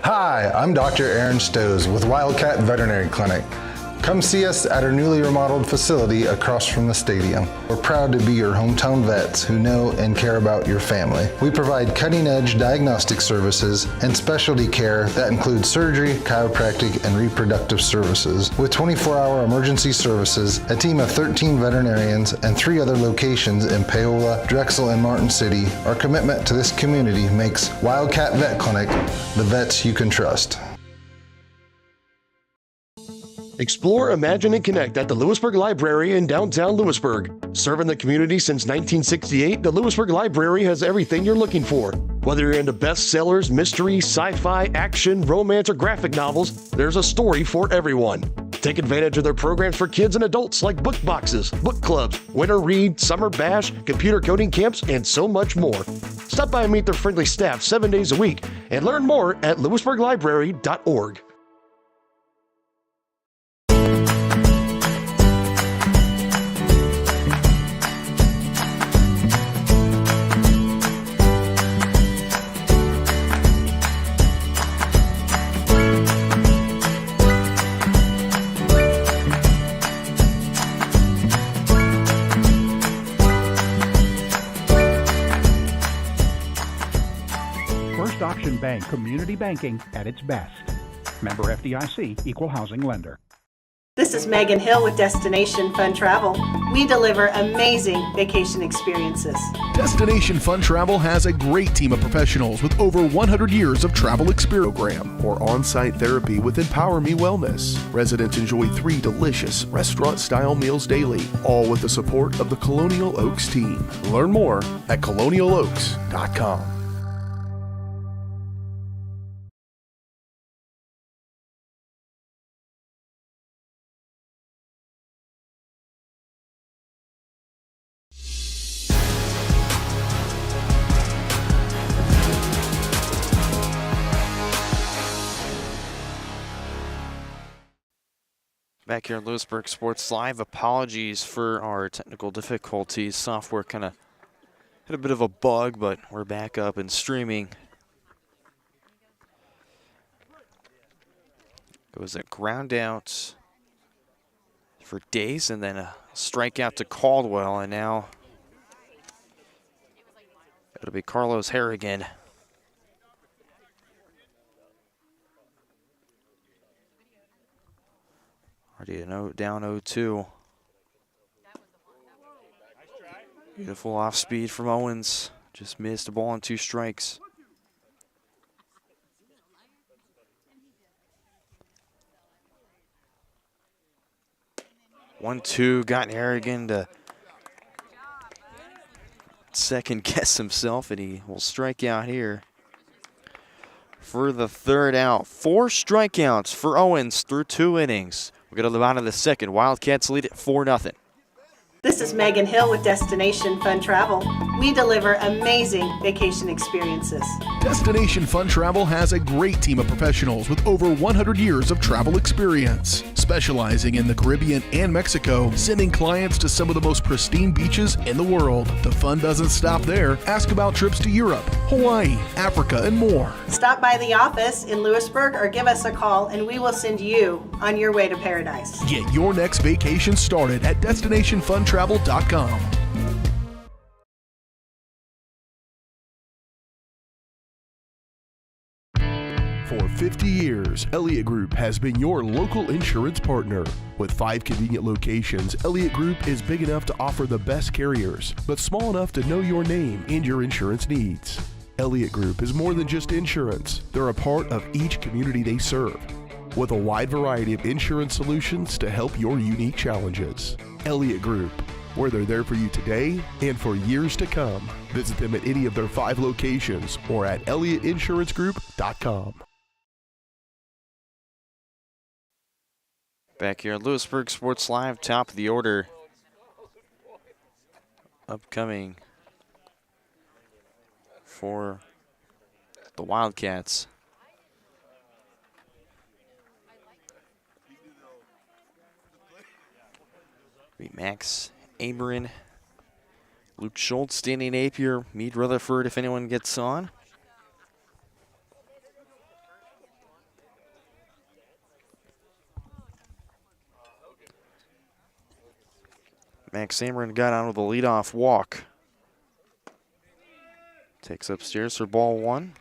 Hi, I'm Dr. Aaron Stowe with Wildcat Veterinary Clinic. Come see us at our newly remodeled facility across from the stadium. We're proud to be your hometown vets who know and care about your family. We provide cutting-edge diagnostic services and specialty care that includes surgery, chiropractic, and reproductive services. With 24-hour emergency services, a team of 13 veterinarians, and 3 other locations in Paola, Drexel, and Martin City, our commitment to this community makes Wildcat Vet Clinic the vets you can trust. Explore, imagine, and connect at the Louisburg Library in downtown Louisburg. Serving the community since 1968, the Louisburg Library has everything you're looking for. Whether you're into bestsellers, mystery, sci-fi, action, romance, or graphic novels, there's a story for everyone. Take advantage of their programs for kids and adults like book boxes, book clubs, winter read, summer bash, computer coding camps, and so much more. Stop by and meet their friendly staff 7 days a week and learn more at louisburglibrary.org. Option Bank community banking at its best. Member FDIC, equal housing lender. This is Megan Hill with Destination Fun Travel. We deliver amazing vacation experiences. Destination Fun Travel has a great team of professionals with over 100 years of travel experience program or on-site therapy with Empower Me Wellness. Residents enjoy 3 delicious restaurant-style meals daily, all with the support of the Colonial Oaks team. Learn more at colonialoaks.com. Back here on Louisburg Sports Live, apologies for our technical difficulties. Software kind of had a bit of a bug, but we're back up and streaming. Goes a ground out for Dace, and then a strikeout to Caldwell, and now it'll be Carlos Harrigan. Already down 0-2. Beautiful off speed from Owens. Just missed a ball on 2 strikes. One-two, got Harrigan to second guess himself, and he will strike out here for the 3rd out. 4 strikeouts for Owens through 2 innings. We go to the bottom of the 2nd. Wildcats lead it 4-0. This is Megan Hill with Destination Fun Travel. We deliver amazing vacation experiences. Destination Fun Travel has a great team of professionals with over 100 years of travel experience, specializing in the Caribbean and Mexico, sending clients to some of the most pristine beaches in the world. The fun doesn't stop there. Ask about trips to Europe, Hawaii, Africa, and more. Stop by the office in Louisburg or give us a call and we will send you on your way to paradise. Get your next vacation started at destinationfuntravel.com. For 50 years, Elliott Group has been your local insurance partner. With 5 convenient locations, Elliott Group is big enough to offer the best carriers, but small enough to know your name and your insurance needs. Elliott Group is more than just insurance. They're a part of each community they serve, with a wide variety of insurance solutions to help your unique challenges. Elliott Group, where they're there for you today and for years to come. Visit them at any of their 5 locations or at ElliottInsuranceGroup.com. Back here at Louisburg Sports Live, top of the order. Upcoming for the Wildcats. Be Max Aberin, Luke Schultz, Danny Napier, Meade Rutherford if anyone gets on. Max Aberin got on with a leadoff walk. Takes upstairs for ball 1.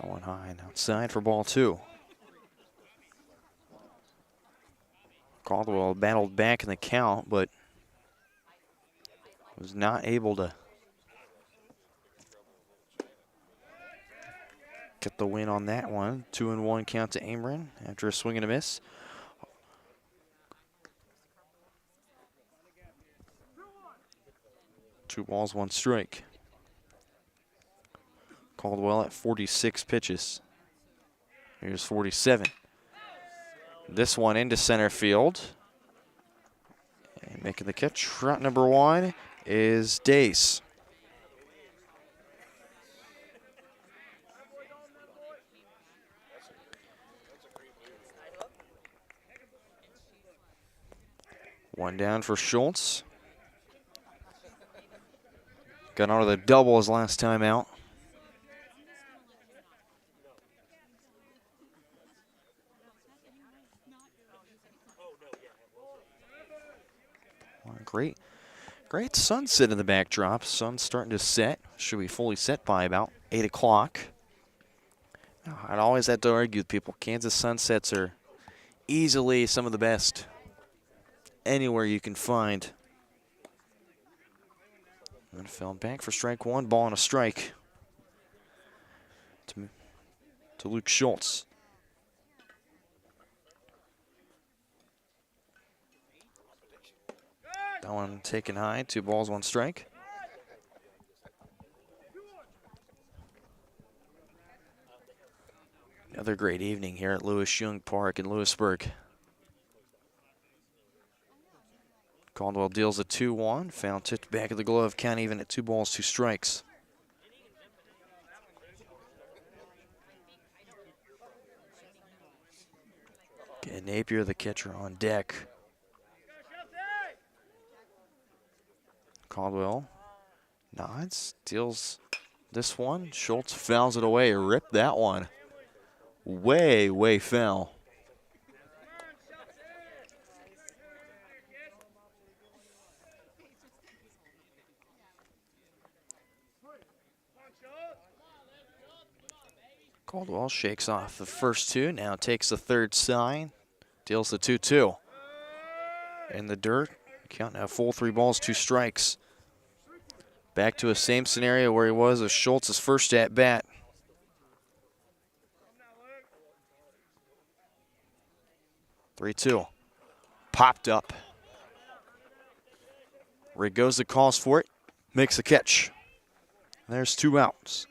That one high and outside for ball 2. Caldwell battled back in the count, but was not able to get the win on that one. 2-1 count to Aberin after a swing and a miss. Two balls, 1 strike. Caldwell at 46 pitches. Here's 47. This one into center field. And making the catch, route number 1 is Dace. One down for Schultz. Got onto the double his last time out. Great sunset in the backdrop. Sun's starting to set. Should be fully set by about 8 o'clock. I'd always have to argue with people. Kansas sunsets are easily some of the best anywhere you can find. And fell back for strike 1, ball and a strike to Luke Schultz. That one taken high, 2 balls, 1 strike. Another great evening here at Lewis Young Park in Lewisburg. Caldwell deals a 2-1. Foul tipped back of the glove, count even at 2 balls, 2 strikes. Okay, Napier, the catcher, on deck. Caldwell nods, deals this one. Schultz fouls it away. Rip that one. Way, way foul. Caldwell shakes off the first 2, now takes the third sign, deals the 2-2. In the dirt, count now full 3 balls, 2 strikes. Back to a same scenario where he was with Schultz's first at bat. (3-2). Popped up. Ragosa calls for it, makes a catch. There's 2 outs.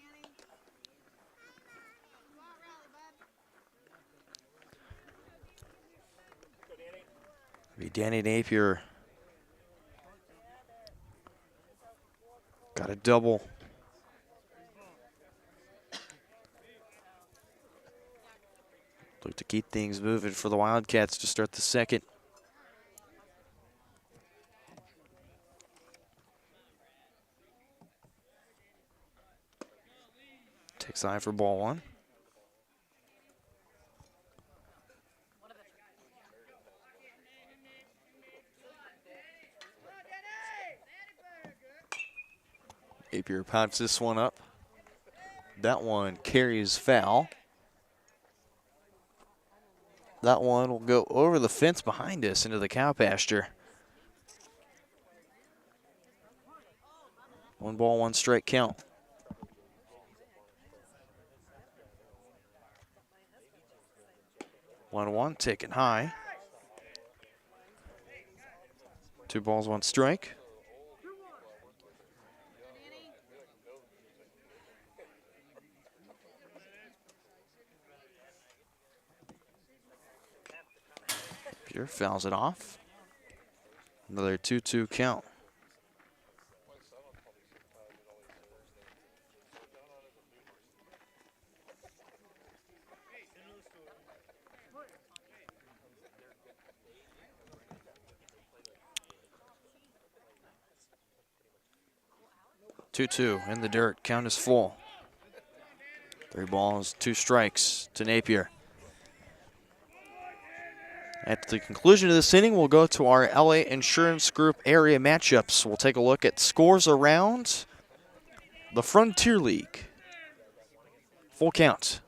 Be Danny Napier. Got a double. Look to keep things moving for the Wildcats to start the second. Takes eye for ball 1. Napier pops this one up. That one carries foul. That one will go over the fence behind us into the cow pasture. 1 ball, 1 strike count. One taken high. 2 balls, 1 strike. Pure fouls it off. Another 2-2 count. Two in the dirt. Count is full. 3 balls, 2 strikes to Napier. At the conclusion of this inning, we'll go to our LA Insurance Group area matchups. We'll take a look at scores around the Frontier League. Full count.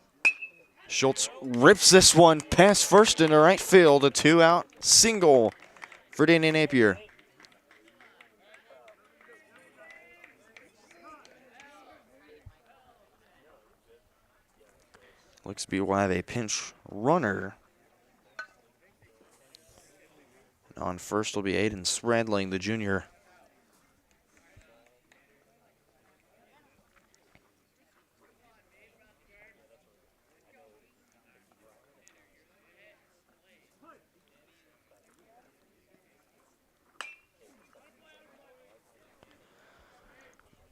Schultz rips this one past first into right field. A 2-out single for Danny Napier. Looks to be we'll have a pinch runner. On first will be Aiden Spradling, the junior.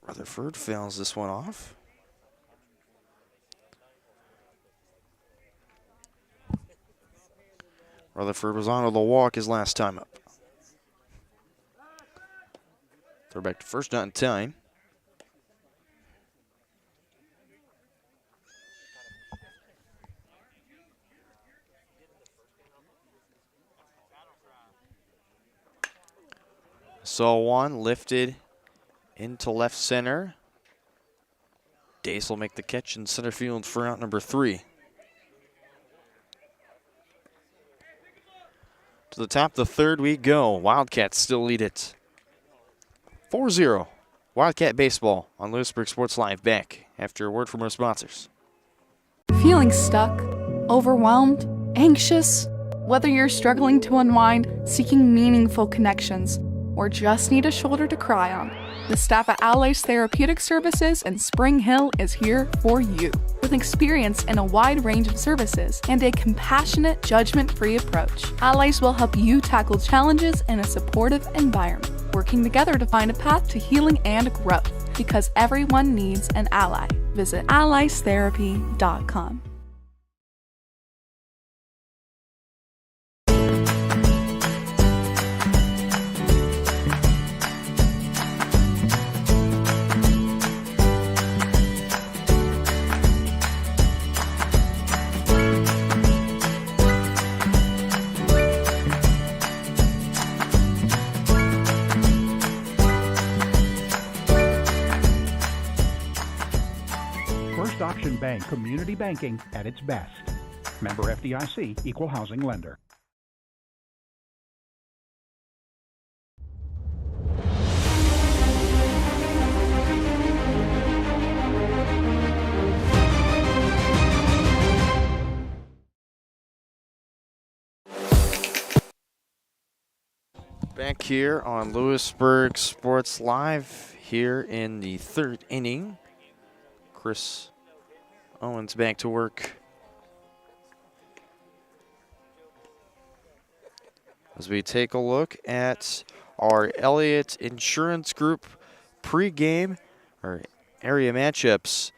Rutherford fouls this one off. Rutherford was on the walk his last time up. Throw back to first, not in time. So 1 lifted into left center. Dace will make the catch in center field for out number 3. To the top of the third we go. Wildcats still lead it 4-0. Wildcat baseball on Louisburg Sports Live. Back after a word from our sponsors. Feeling stuck, overwhelmed, anxious? Whether you're struggling to unwind, seeking meaningful connections, or just need a shoulder to cry on, the staff at Allies Therapeutic Services in Spring Hill is here for you. With experience in a wide range of services and a compassionate, judgment-free approach, Allies will help you tackle challenges in a supportive environment, working together to find a path to healing and growth, because everyone needs an ally. Visit alliestherapy.com. First Option Bank Community Banking at its best. Member FDIC, Equal Housing Lender. Back here on Louisburg Sports Live here in the third inning. Chris Owens back to work as we take a look at our Elliott Insurance Group pregame or area matchups.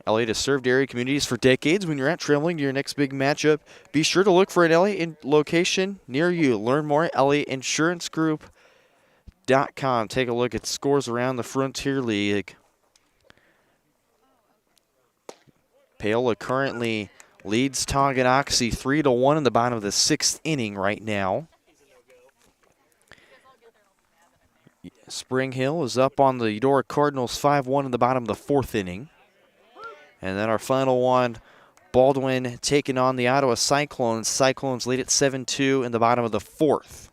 Elliott has served area communities for decades. When you're out traveling to your next big matchup, be sure to look for an Elliott location near you. Learn more at ElliottInsuranceGroup.com. Take a look at scores around the Frontier League. Paola currently leads Tonganoxie 3-1 in the bottom of the sixth inning right now. Spring Hill is up on the Eudora Cardinals 5-1 in the bottom of the fourth inning. And then our final one, Baldwin taking on the Ottawa Cyclones. Cyclones lead at 7-2 in the bottom of the fourth.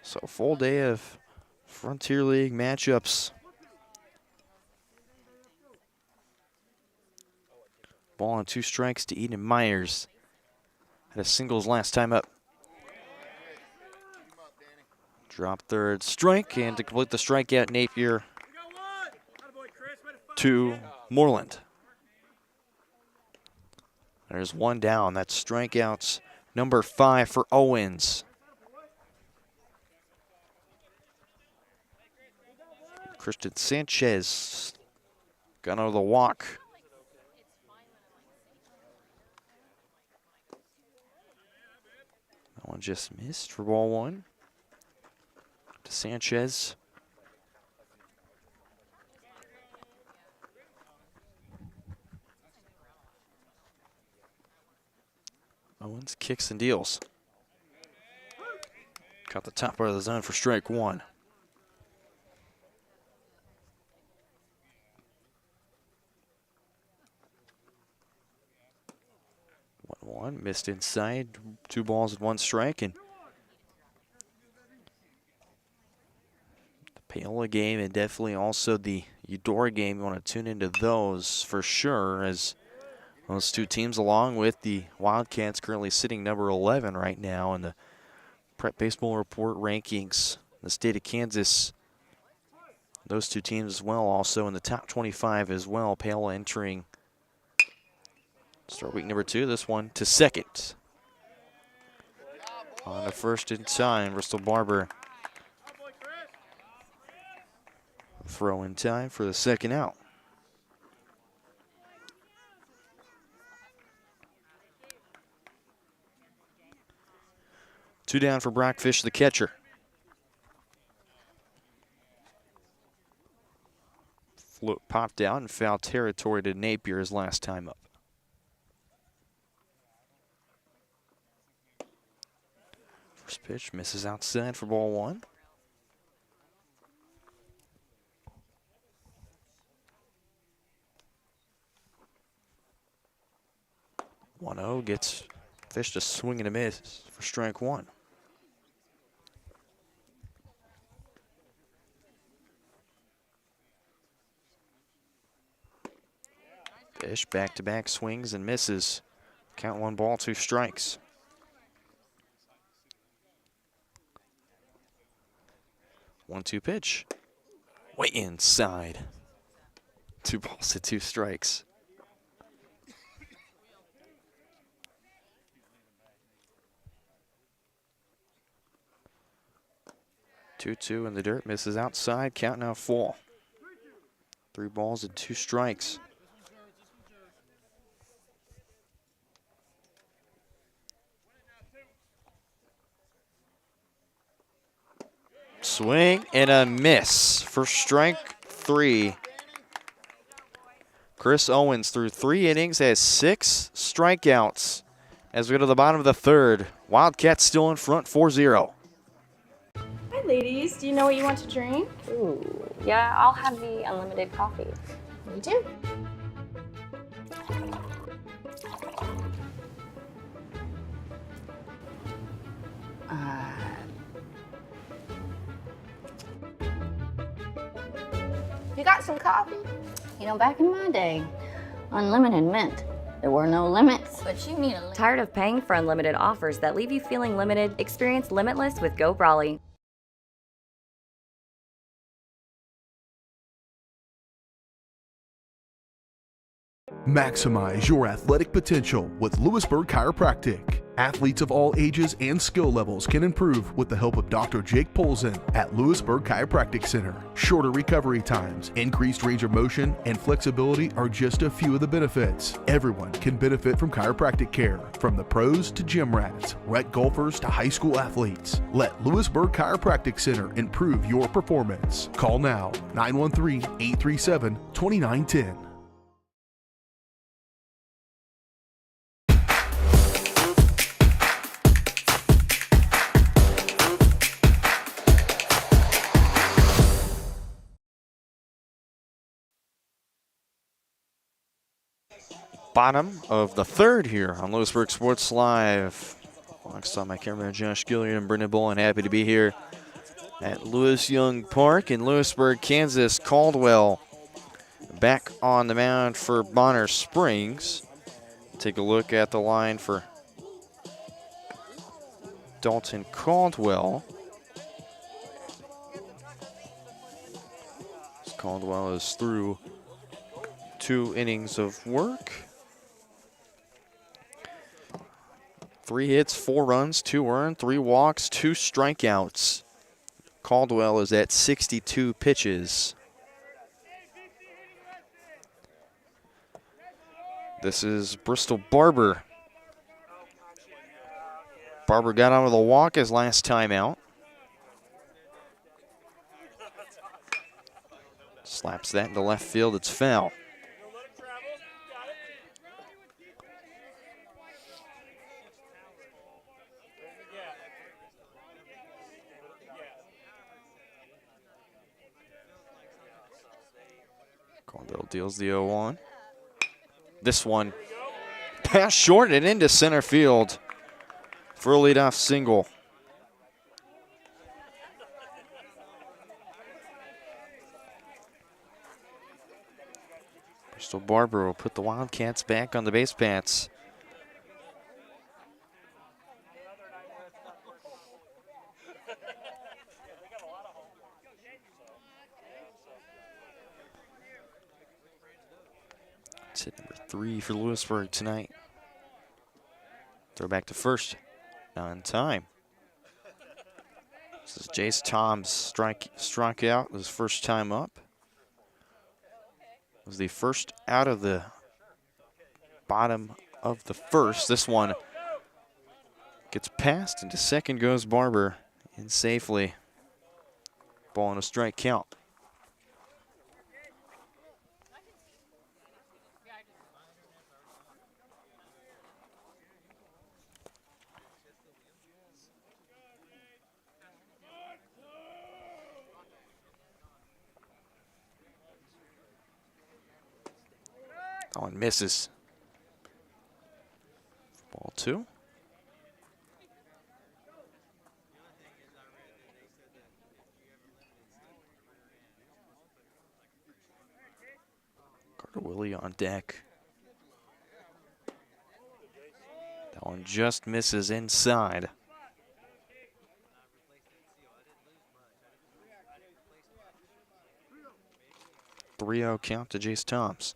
So full day of Frontier League matchups. Ball on 2 strikes to Eden Myers. Had a singles last time up. Drop third strike, and to complete the strikeout, Napier to Moreland. There's one down. That's strikeouts number 5 for Owens. Christian Sanchez got out of the walk. That one just missed for ball 1. To Sanchez. Owens kicks and deals. Got the top part of the zone for strike 1. One missed inside, 2 balls and 1 strike, and the Paola game and definitely also the Eudora game. You want to tune into those for sure, as those 2 teams, along with the Wildcats, currently sitting number 11 right now in the Prep Baseball Report rankings. The state of Kansas, those 2 teams as well, also in the top 25 as well. Paola entering start week number 2, this one to second. On the first in time, Bristol Barber throw in time for the second out. Two down for Brockfish, the catcher. Float popped out in foul territory to Napier his last time up. First pitch misses outside for ball 1. 1-0 gets Fish to swing and a miss for strike 1. Fish back-to-back swings and misses. Count 1 ball, 2 strikes. 1-2 pitch. Way inside. 2 balls to 2 strikes. Two in the dirt, misses outside. Count now 4. 3 balls and 2 strikes. Swing and a miss for strike 3. Chris Owens through 3 innings has 6 strikeouts. As we go to the bottom of the 3rd, Wildcats still in front 4-0. Hi, ladies. Do you know what you want to drink? Ooh, yeah, I'll have the unlimited coffee. Me too. You got some coffee? You know, back in my day, unlimited meant there were no limits. But you need a limit. Tired of paying for unlimited offers that leave you feeling limited? Experience Limitless with Go Brawley. Maximize your athletic potential with Louisburg Chiropractic. Athletes of all ages and skill levels can improve with the help of Dr. Jake Polzin at Louisburg Chiropractic Center. Shorter recovery times, increased range of motion, and flexibility are just a few of the benefits. Everyone can benefit from chiropractic care, from the pros to gym rats, rec golfers to high school athletes. Let Louisburg Chiropractic Center improve your performance. Call now, 913-837-2910. Bottom of the 3rd here on Louisburg Sports Live. Alongside my cameraman Josh Gilliard and Brendan Bolin, happy to be here at Lewis Young Park in Louisburg, Kansas. Caldwell back on the mound for Bonner Springs. Take a look at the line for Dalton Caldwell. Caldwell is through 2 innings of work. 3 hits, 4 runs, 2 earned, 3 walks, 2 strikeouts. Caldwell is at 62 pitches. This is Bristol Barber. Barber got out of the walk his last time out. Slaps that into left field. It's foul. Caldwell deals the 0-1. This one pass short and into center field for a leadoff single. Bristol Barber will put the Wildcats back on the base paths. It's hit number 3 for Louisburg tonight. Throw back to first. On time. This is Jace Tom's strike out his first time up. Was the first out of the bottom of the 1st. This one gets passed, into second goes Barber in safely. Ball and a strike count. That one misses. Ball 2. Carter Willie on deck. That one just misses inside. 3-0 count to Jace Toms.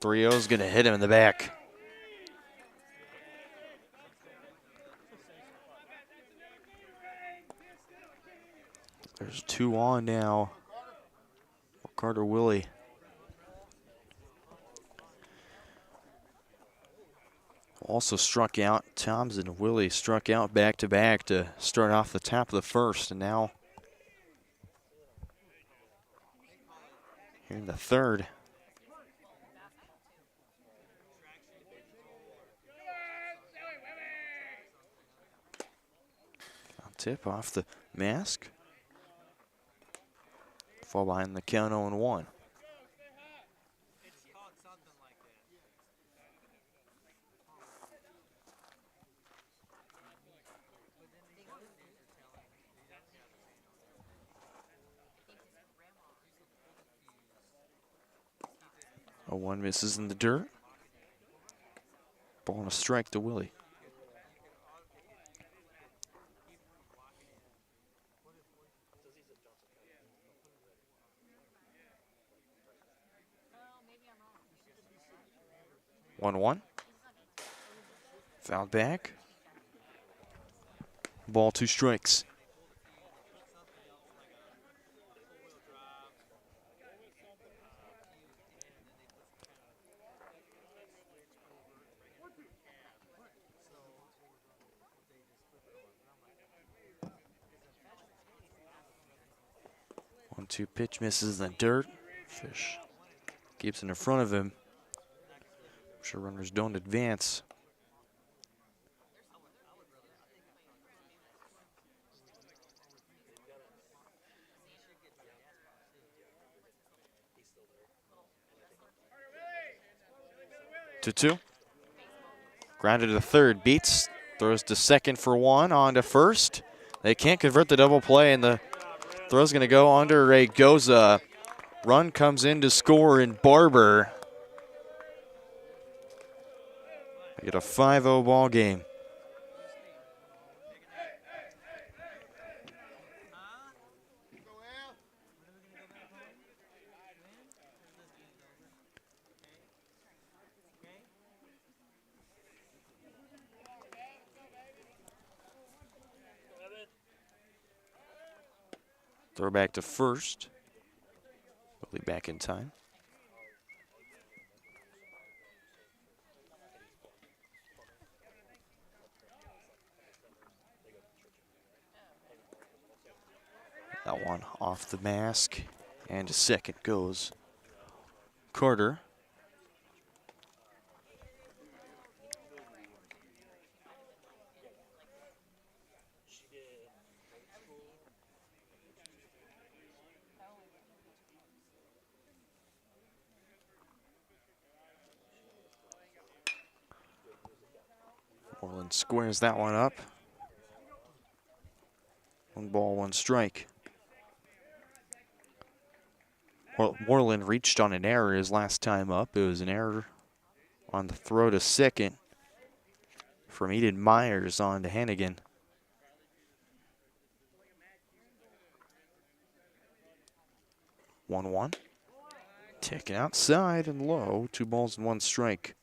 3-0 is going to hit him in the back. There's 2 on now for Carter Willie. Also struck out. Toms and Willie struck out back-to-back to start off the top of the first, and now here in the third. Tip off the mask. Fall behind the count 0-1. A 1 misses in the dirt. Ball and a strike to Willie. One. Fouled back. Ball 2 strikes. One-two pitch misses in the dirt. Fish keeps it in front of him. I'm sure runners don't advance. To 2. Grounded to third, beats, throws to second for 1, on to first. They can't convert the double play, and the throw's gonna go under Ray Goza. Run comes in to score in Barber. They get a 5-0 ball game. Throw back to first. Willie back in time. That one off the mask, and to second goes Carter. Moreland squares that one up. 1 ball, 1 strike. Moreland reached on an error his last time up. It was an error on the throw to second from Eden Myers on to Hannigan. One. Taken outside and low. 2 balls and 1 strike.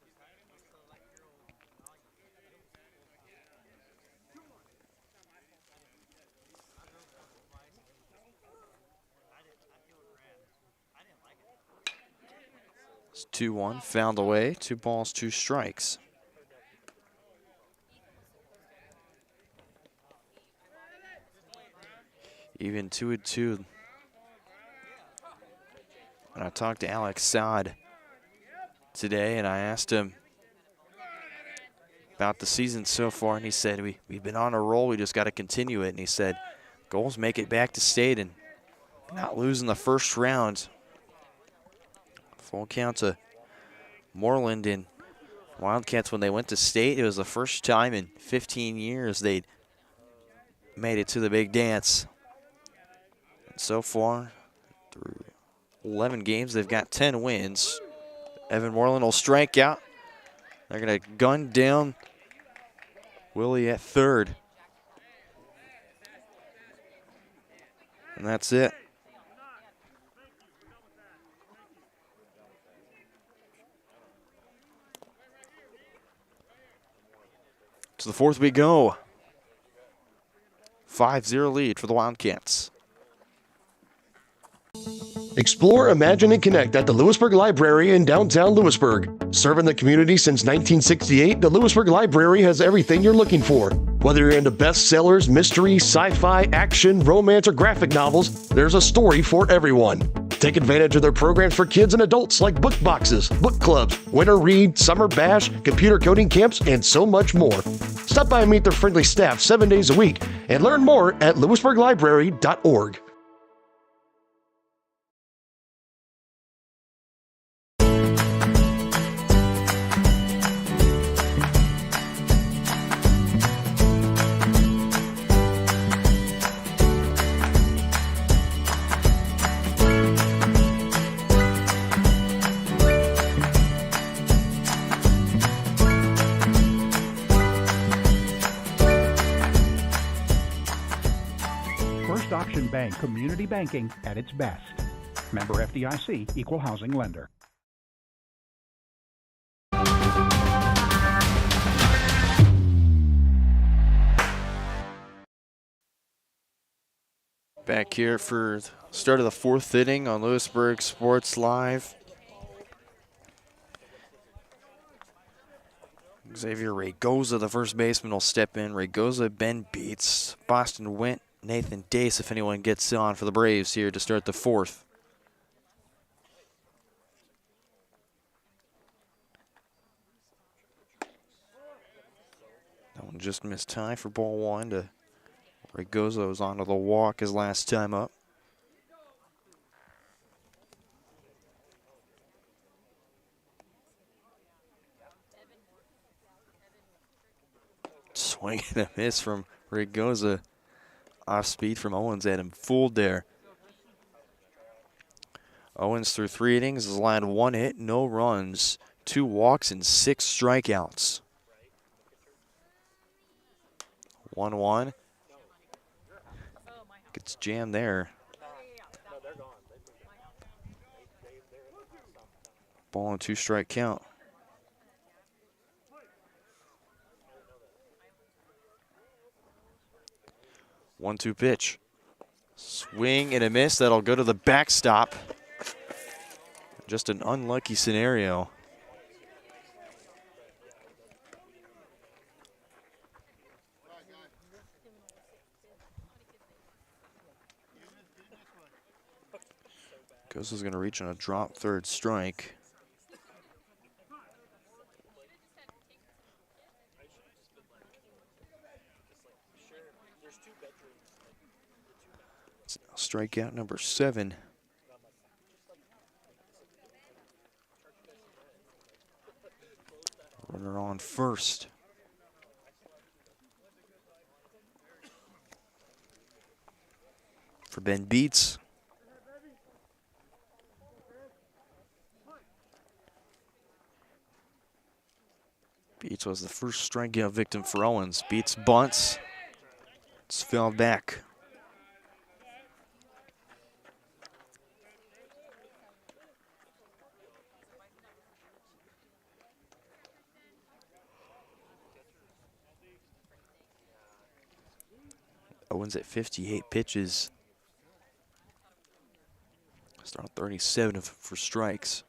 It's 2-1, fouled away, 2 balls, 2 strikes. Even 2-2. And I talked to Alex Saad today, and I asked him about the season so far, and he said, we've been on a roll, we just got to continue it. And he said, goals make it back to state and not lose in the first round. Full count to Moreland and Wildcats when they went to state. It was the first time in 15 years they'd made it to the big dance. And so far, through 11 games, they've got 10 wins. Evan Moreland will strike out. They're going to gun down Willie at third. And that's it. To the fourth we go. 5-0 lead for the Wildcats. Explore, imagine, and connect at the Louisburg Library in downtown Louisburg. Serving the community since 1968, the Louisburg Library has everything you're looking for. Whether you're into bestsellers, mystery, sci-fi, action, romance, or graphic novels, there's a story for everyone. Take advantage of their programs for kids and adults like book boxes, book clubs, winter read, summer bash, computer coding camps, and so much more. Stop by and meet their friendly staff 7 days a week and learn more at louisburglibrary.org. First Auction Bank community banking at its best. Member FDIC, equal housing lender. Back here for the start of the fourth inning on Louisburg Sports Live. Xavier Raygoza, the first baseman, will step in. Raygoza, Ben Beats, Boston Wint, Nathan Dace, if anyone gets on for the Braves here to start the fourth. That one just missed high for ball one. Raygoza was onto the walk his last time up. Swing and a miss from Raygoza. Off speed from Owens had him fooled there. Owens through 3 innings has allowed 1 hit, no runs, 2 walks, and 6 strikeouts. 1-1. Gets jammed there. Ball and 2 strike count. One-two pitch. Swing and a miss. That'll go to the backstop. Just an unlucky scenario. Goza's going to reach on a drop third strike. Strikeout number 7. Runner on first. For Ben Beats. Beats was the first strikeout victim for Owens. Beats bunts. It's fouled back. Owens at 58 pitches. Start 37 for strikes.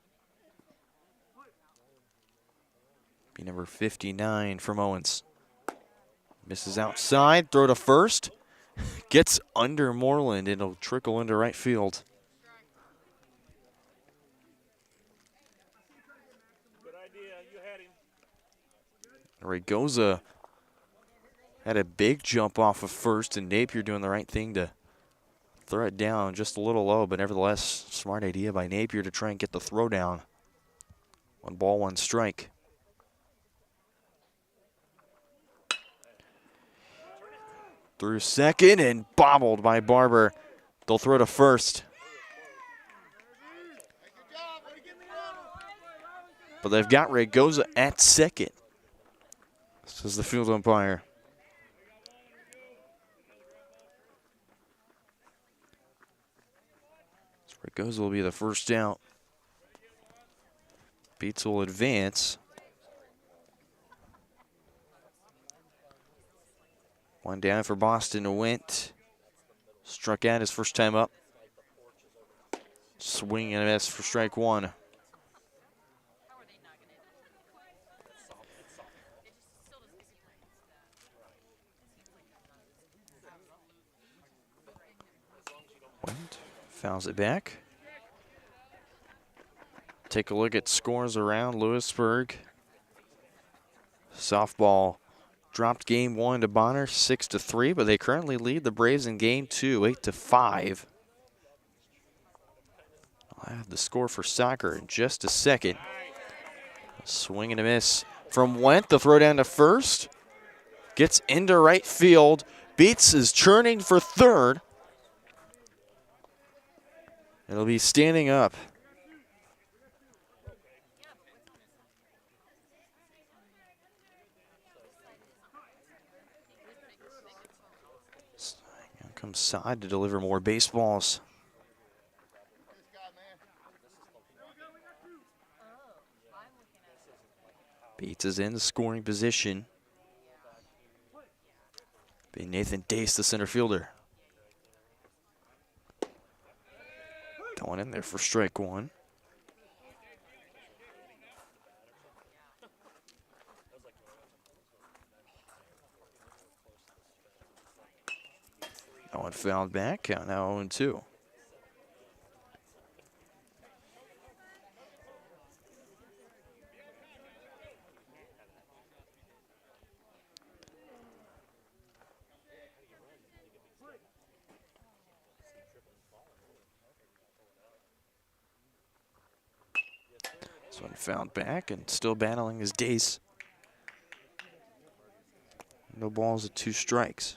Be number 59 from Owens. Misses outside, throw to first. Gets under Moreland, and it'll trickle into right field. Raygoza had a big jump off of first, and Napier doing the right thing to throw it down just a little low, but nevertheless, smart idea by Napier to try and get the throw down. 1 ball, 1 strike. Through second and bobbled by Barber. They'll throw to first. But they've got Raygoza at second, says the field umpire. Fregoso will be the first out. Beats will advance. One down for Boston. Went. Struck out his first time up. Swing and a miss for strike one. Went. Fouls it back. Take a look at scores around Louisburg. Softball dropped game one to Bonner 6-3, but they currently lead the Braves in game two 8-5. I'll have the score for soccer in just a second. Swing and a miss from Went. The throw down to first. Gets into right field. Beats is churning for third. It'll be standing up. Here comes Side to deliver more baseballs. Beats is in the scoring position. Be Nathan Dace, the center fielder. Going in there for strike one. That one fouled back. Count now 0-2. This one fouled back and still battling his Dace. No balls at 2 strikes.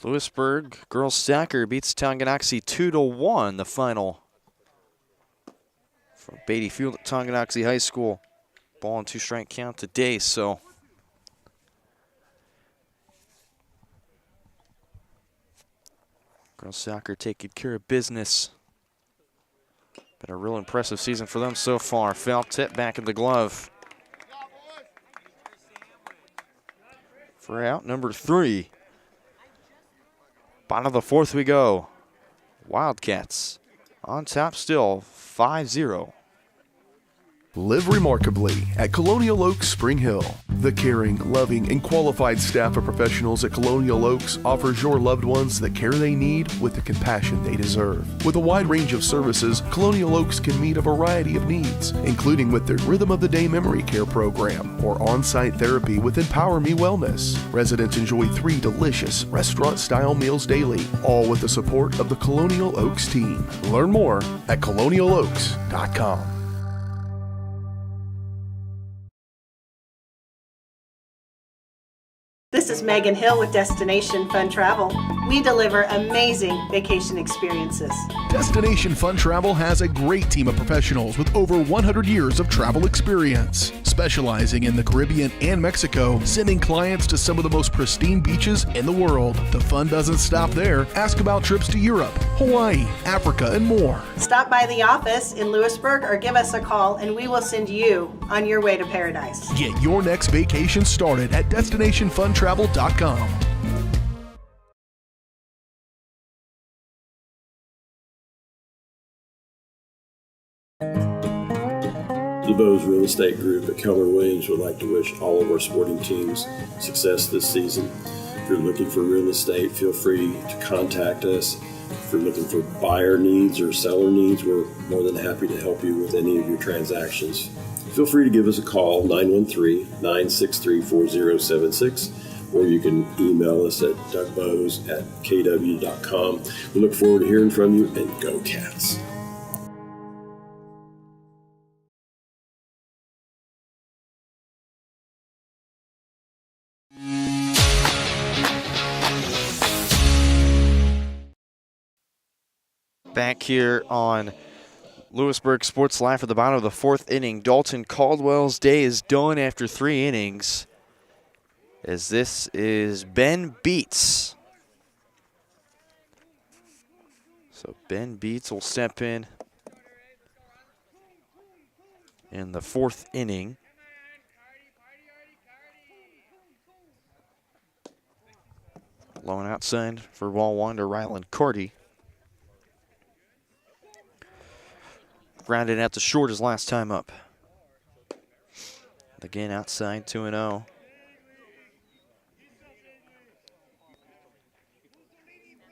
Louisburg girls soccer beats Tonganoxie 2-1. The final from Beatty Field at Tonganoxie High School. Ball and 2 strike count to Dace. So girls soccer taking care of business. Been a real impressive season for them so far. Foul tip back in the glove. For out number 3. Bottom of the 4th we go. Wildcats on top still, 5-0. Live remarkably at Colonial Oaks Spring Hill. The caring, loving, and qualified staff of professionals at Colonial Oaks offers your loved ones the care they need with the compassion they deserve. With a wide range of services, Colonial Oaks can meet a variety of needs, including with their Rhythm of the Day Memory Care program or on-site therapy with Empower Me Wellness. Residents enjoy 3 delicious restaurant-style meals daily, all with the support of the Colonial Oaks team. Learn more at colonialoaks.com. This is Megan Hill with Destination Fun Travel. We deliver amazing vacation experiences. Destination Fun Travel has a great team of professionals with over 100 years of travel experience, specializing in the Caribbean and Mexico, sending clients to some of the most pristine beaches in the world. The fun doesn't stop there. Ask about trips to Europe, Hawaii, Africa, and more. Stop by the office in Louisburg or give us a call and we will send you on your way to paradise. Get your next vacation started at destinationfuntravel.com. The Bose Real Estate Group at Keller Williams would like to wish all of our sporting teams success this season. If you're looking for real estate, feel free to contact us. If you're looking for buyer needs or seller needs, we're more than happy to help you with any of your transactions. Feel free to give us a call, 913-963-4076, or you can email us at dougbose@kw.com. We look forward to hearing from you, and go Cats. Back here on Louisburg Sports Live for the bottom of the 4th inning. Dalton Caldwell's day is done after 3 innings. as this is Ben Beats. So Ben Beats will step in the 4th inning. Blowing outside for ball 1 to Ryland Carty. Grounded out to short his last time up. Again, outside 2-0.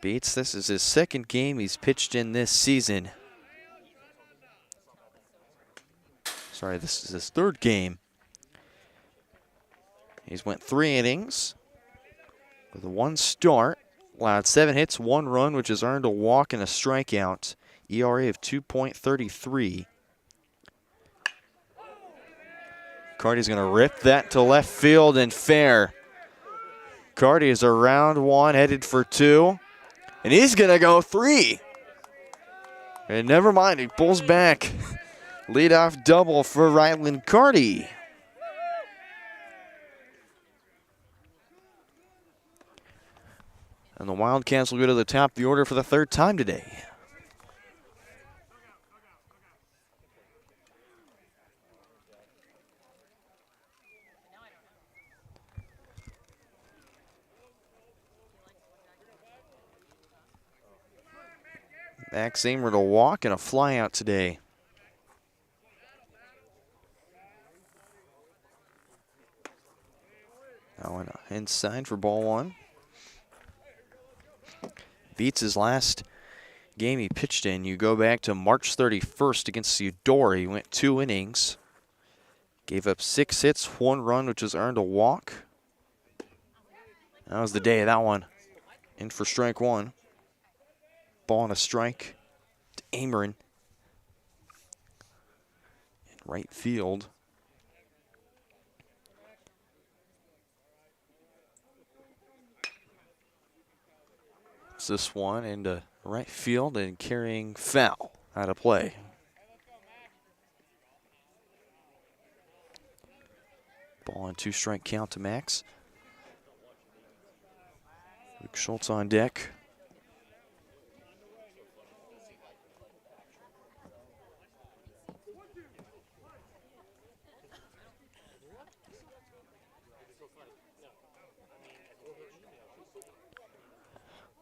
Beats, this is his 2nd game he's pitched in this season. Sorry, this is his 3rd game. He's went 3 innings with 1 start, allowed 7 hits, 1 run, which has earned a walk and a strikeout. ERA of 2.33. Carty's going to rip that to left field and fair. Carty is around 1, headed for 2, and he's going to go 3. And never mind, he pulls back. Leadoff double for Ryland Carty. And the Wildcats will go to the top of the order for the 3rd time today. Max Amer to walk and a fly out today. Now inside for ball 1. Beats his last game he pitched in. You go back to March 31st against Eudora. He went 2 innings. Gave up 6 hits, 1 run, which has earned a walk. That was the day of that one. In for strike 1. Ball and a strike to Amerin. In right field. It's this one into right field and carrying foul out of play. Ball and 2 strike count to Max. Luke Schultz on deck.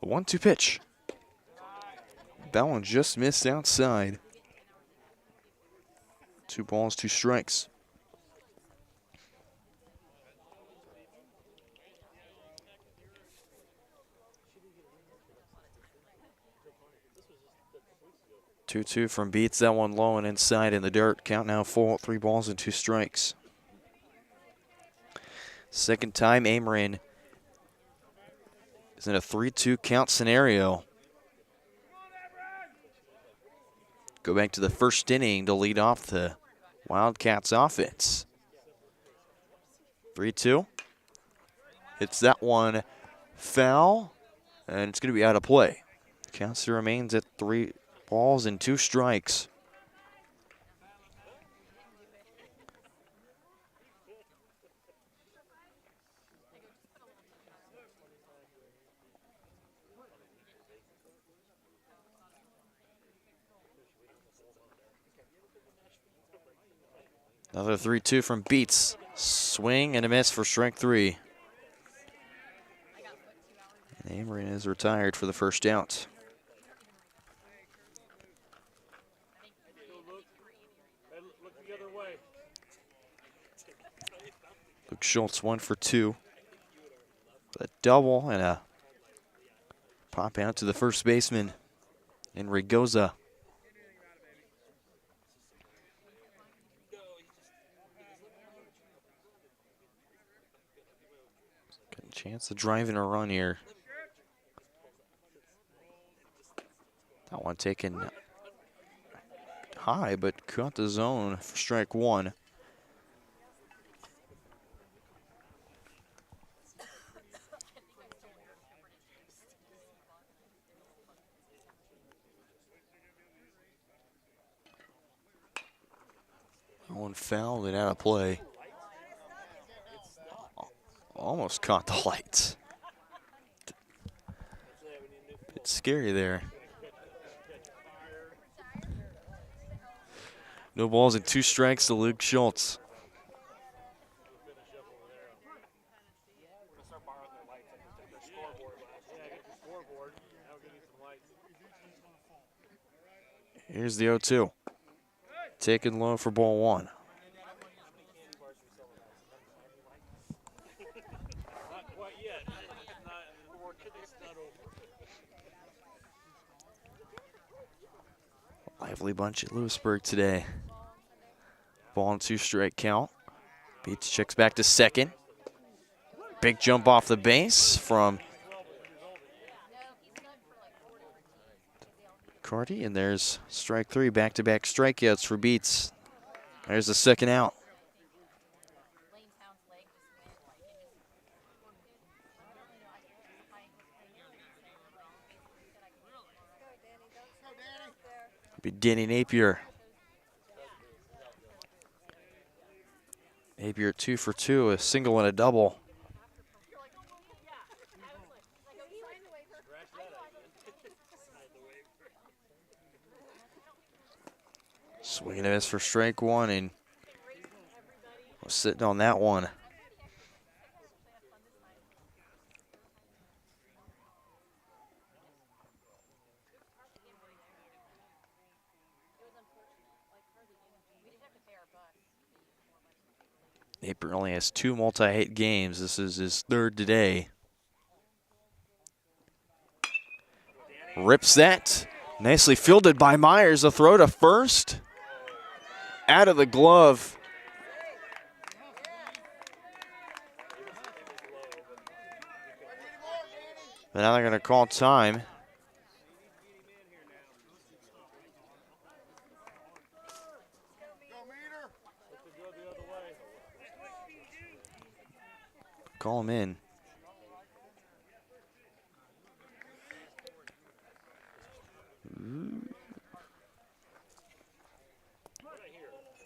The 1-2 pitch. That one just missed outside. 2 balls, 2 strikes. Two from Beats. That one low and inside in the dirt. Count now 3 balls and 2 strikes. Second time Amerin is in a 3-2 count scenario. Go back to the 1st inning to lead off the Wildcats offense. 3-2. Hits that one foul, and it's going to be out of play. Count still remains at 3 balls and 2 strikes. Another 3-2 from Beats. Swing and a miss for strike 3. And Amerin is retired for the first out. Luke Schultz 1 for 2. A double and a pop out to the first baseman, Enrigoza. Got a chance of driving a run here. That one taken high, but caught the zone for strike 1. That one fouled and out of play. Almost caught the lights. Bit scary there. No balls and 2 strikes to Luke Schultz. Here's the 0-2. Taken low for ball 1. Lively bunch at Louisburg today. Ball and 2 strike count. Beats checks back to second. Big jump off the base from Carty, and there's strike 3, back-to-back strikeouts for Beats. There's the second out. Be Danny Napier. Napier 2 for 2, a single and a double. Swing and a miss for strike 1, and was sitting on that one. Napier only has 2 multi-hit games. This is his 3rd today. Rips that. Nicely fielded by Myers. A throw to first. Out of the glove. But now they're going to call time. Call him in.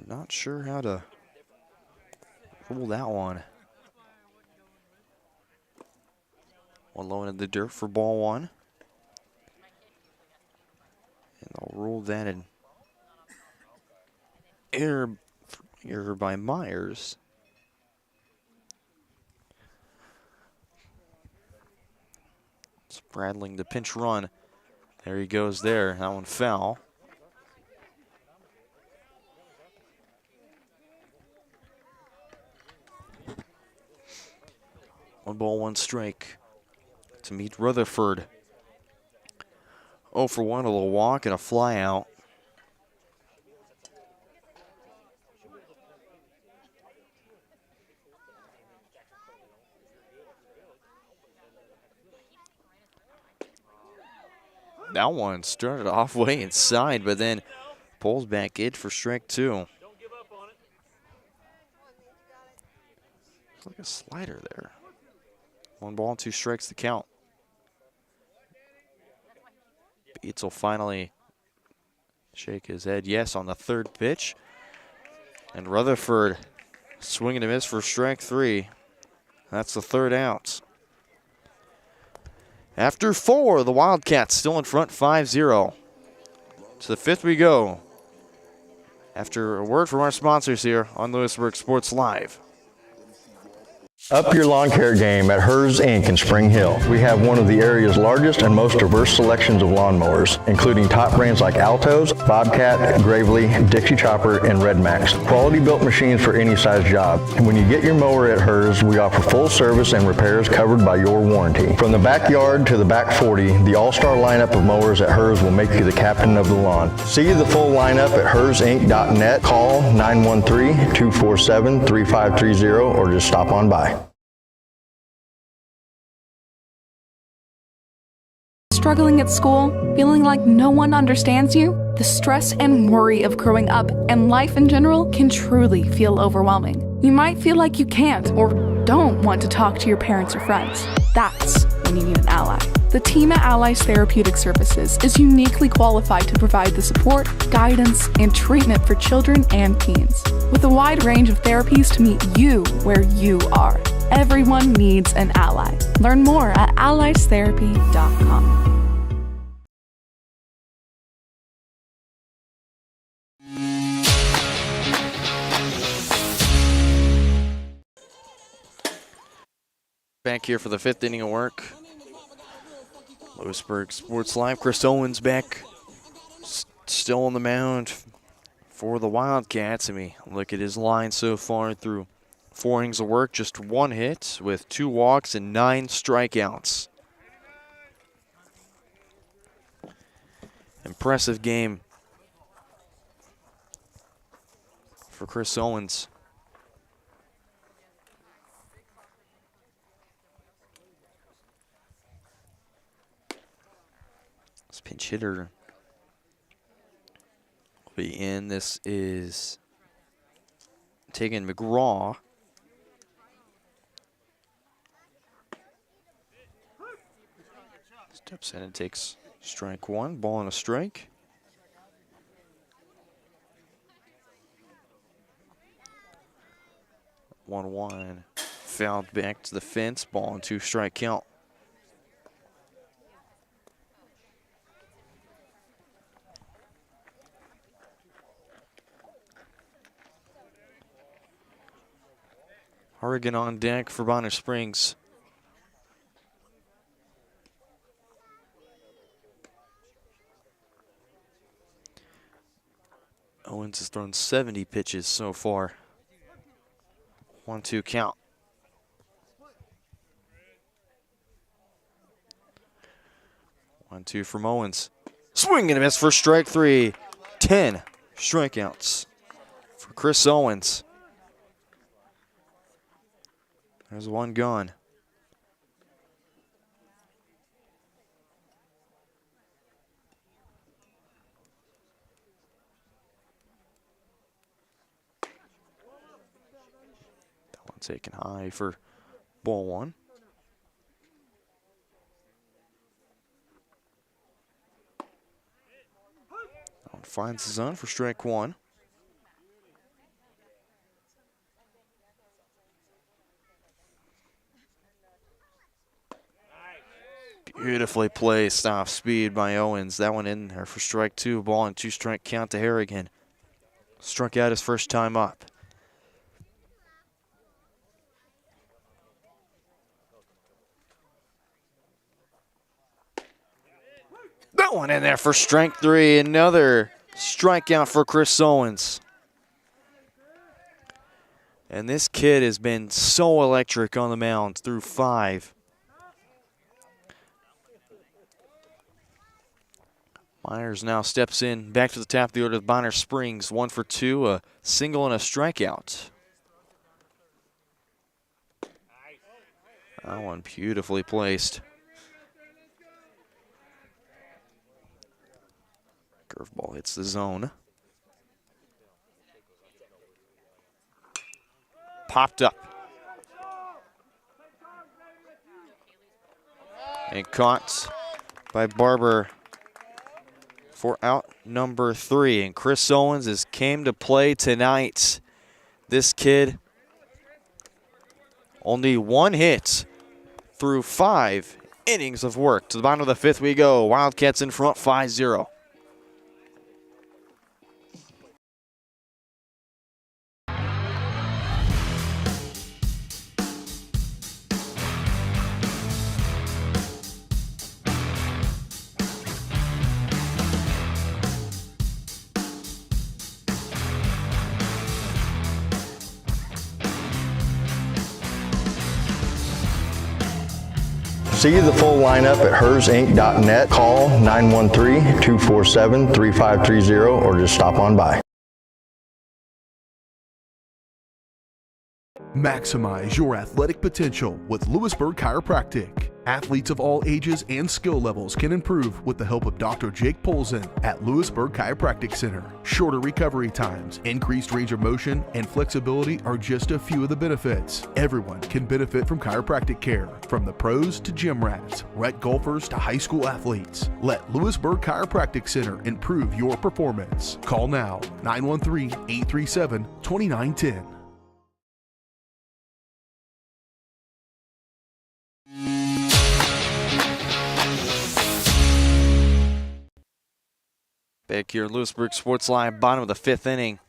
Not sure how to rule that one. One low in the dirt for ball 1. And they'll rule that an error by Myers. Spraddling the pinch run. There he goes there. That one foul. One ball, 1 strike to meet Rutherford. 0 for 1, a little walk and a fly out. That one started off way inside, but then pulls back in for strike 2. It's like a slider there. 1 ball, 2 strikes to count. Beats will finally shake his head yes on the 3rd pitch. And Rutherford swinging a miss for strike 3. That's the 3rd out. After 4, the Wildcats still in front 5-0. To the 5th we go. After a word from our sponsors here on Louisburg Sports Live. Up your lawn care game at Hers Inc. in Spring Hill. We have one of the area's largest and most diverse selections of lawnmowers, including top brands like Altos, Bobcat, Gravely, Dixie Chopper, and Red Max. Quality built machines for any size job. When you get your mower at Hers, we offer full service and repairs covered by your warranty. From the backyard to the back 40, the all-star lineup of mowers at Hers will make you the captain of the lawn. See the full lineup at hersinc.net. Call 913-247-3530 or just stop on by. Struggling at school, feeling like no one understands you? The stress and worry of growing up and life in general can truly feel overwhelming. You might feel like you can't or don't want to talk to your parents or friends. That's when you need an ally. The team at Allies Therapeutic Services is uniquely qualified to provide the support, guidance, and treatment for children and teens, with a wide range of therapies to meet you where you are. Everyone needs an ally. Learn more at alliestherapy.com. Back here for the 5th inning of work. Louisburg Sports Live. Chris Owens back, still on the mound for the Wildcats. And we look at his line so far through 4 innings of work, just 1 hit with 2 walks and 9 strikeouts. Impressive game for Chris Owens. This pinch hitter will be in. This is Tegan McGraw. Steps in and takes strike 1, ball and a strike. One fouled back to the fence, ball and 2 strike count. Oregon on deck for Bonner Springs. Owens has thrown 70 pitches so far. 1-2 count. One, 2 from Owens. Swing and a miss for strike 3. 10 strikeouts for Chris Owens. There's 1 gone. That one taken high for ball 1. That one finds the zone for strike 1. Beautifully placed off speed by Owens. That one in there for strike 2. Ball and 2 strike count to Harrigan. Struck out his first time up. That one in there for strike 3. Another strikeout for Chris Owens. And this kid has been so electric on the mound through 5. Myers now steps in back to the top of the order of Bonner Springs. 1 for 2, a single and a strikeout. That one beautifully placed. Curveball hits the zone. Popped up. And caught by Barber for out number 3. And Chris Owens has came to play tonight. This kid, only 1 hit through 5 innings of work. To the bottom of the 5th we go. Wildcats in front 5-0. See the full lineup at hersinc.net. Call 913-247-3530 or just stop on by. Maximize your athletic potential with Louisburg Chiropractic. Athletes of all ages and skill levels can improve with the help of Dr. Jake Polzin at Louisburg Chiropractic Center. Shorter recovery times, increased range of motion, and flexibility are just a few of the benefits. Everyone can benefit from chiropractic care, from the pros to gym rats, rec golfers to high school athletes. Let Louisburg Chiropractic Center improve your performance. Call now, 913-837-2910. Back here, Louisburg Sports Live, bottom of the 5th inning.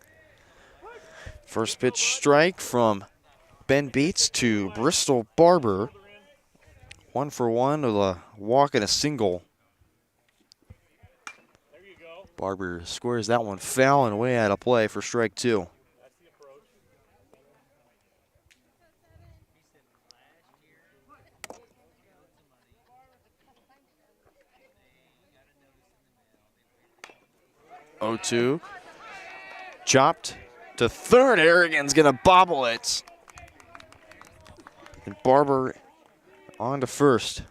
First pitch strike from Ben Beats to Bristol Barber. 1 for 1 with a walk and a single. Barber squares that one foul and way out of play for strike 2. Oh, 2. Chopped to third. Harrigan's going to bobble it. And Barber on to first.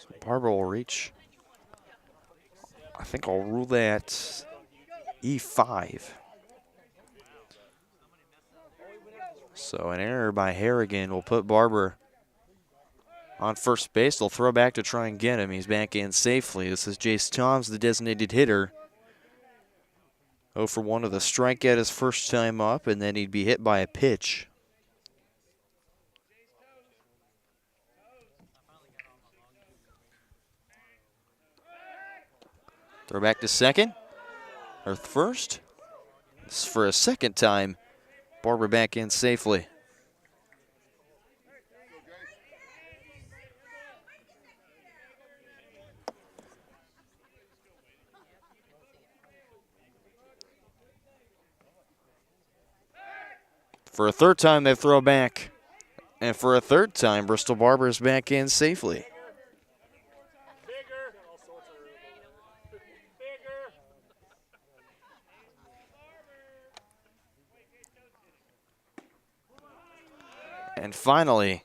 So Barber will reach. I think I'll rule that E5. So an error by Harrigan will put Barber on first base. They'll throw back to try and get him. He's back in safely. This is Jace Toms, the designated hitter. 0 for 1 with a strikeout his first time up, and then he'd be hit by a pitch. Throw back to second, or first. This is for a second time. Barber back in safely. For a third time, they throw back. And for a third time, Bristol Barber is back in safely. And finally,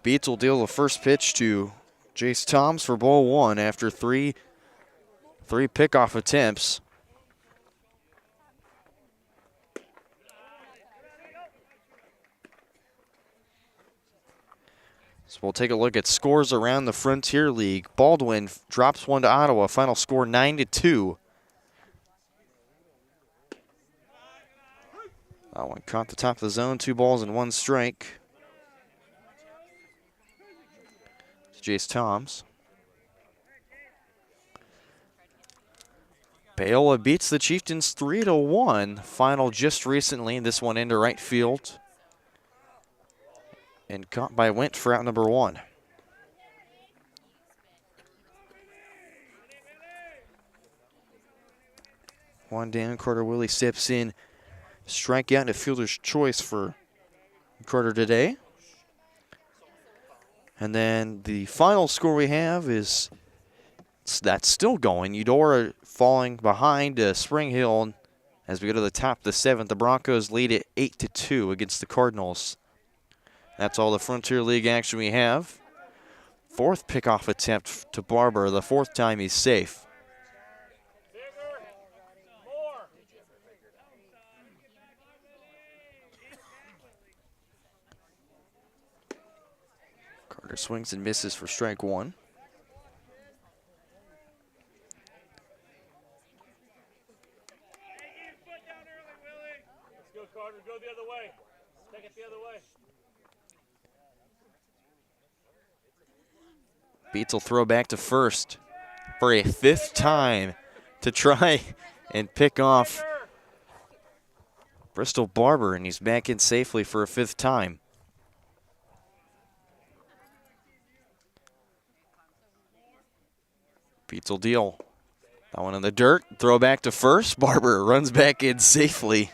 Beats will deal the first pitch to Jace Toms for ball 1 after three pickoff attempts. So we'll take a look at scores around the Frontier League. Baldwin drops 1 to Ottawa. Final score 9-2. That one caught the top of the zone. 2 balls and 1 strike. Jace Toms. Paola beats the Chieftains 3-1. Final just recently. This one into right field. And caught by Went for out number 1. One down. Carter Willie steps in. Strikeout and a fielder's choice for Carter today. And then the final score we have is that's still going. Eudora falling behind Spring Hill as we go to the top of the 7th. The Broncos lead it 8-2 against the Cardinals. That's all the Frontier League action we have. 4th pickoff attempt to Barber. The 4th time he's safe. Carter swings and misses for strike 1. Let's go, Carter. Go the other way. Take it the other way. Beats will throw back to first for a 5th time to try and pick off Bristol Barber, and he's back in safely for a 5th time. Beats will deal. That one in the dirt. Throw back to first. Barber runs back in safely.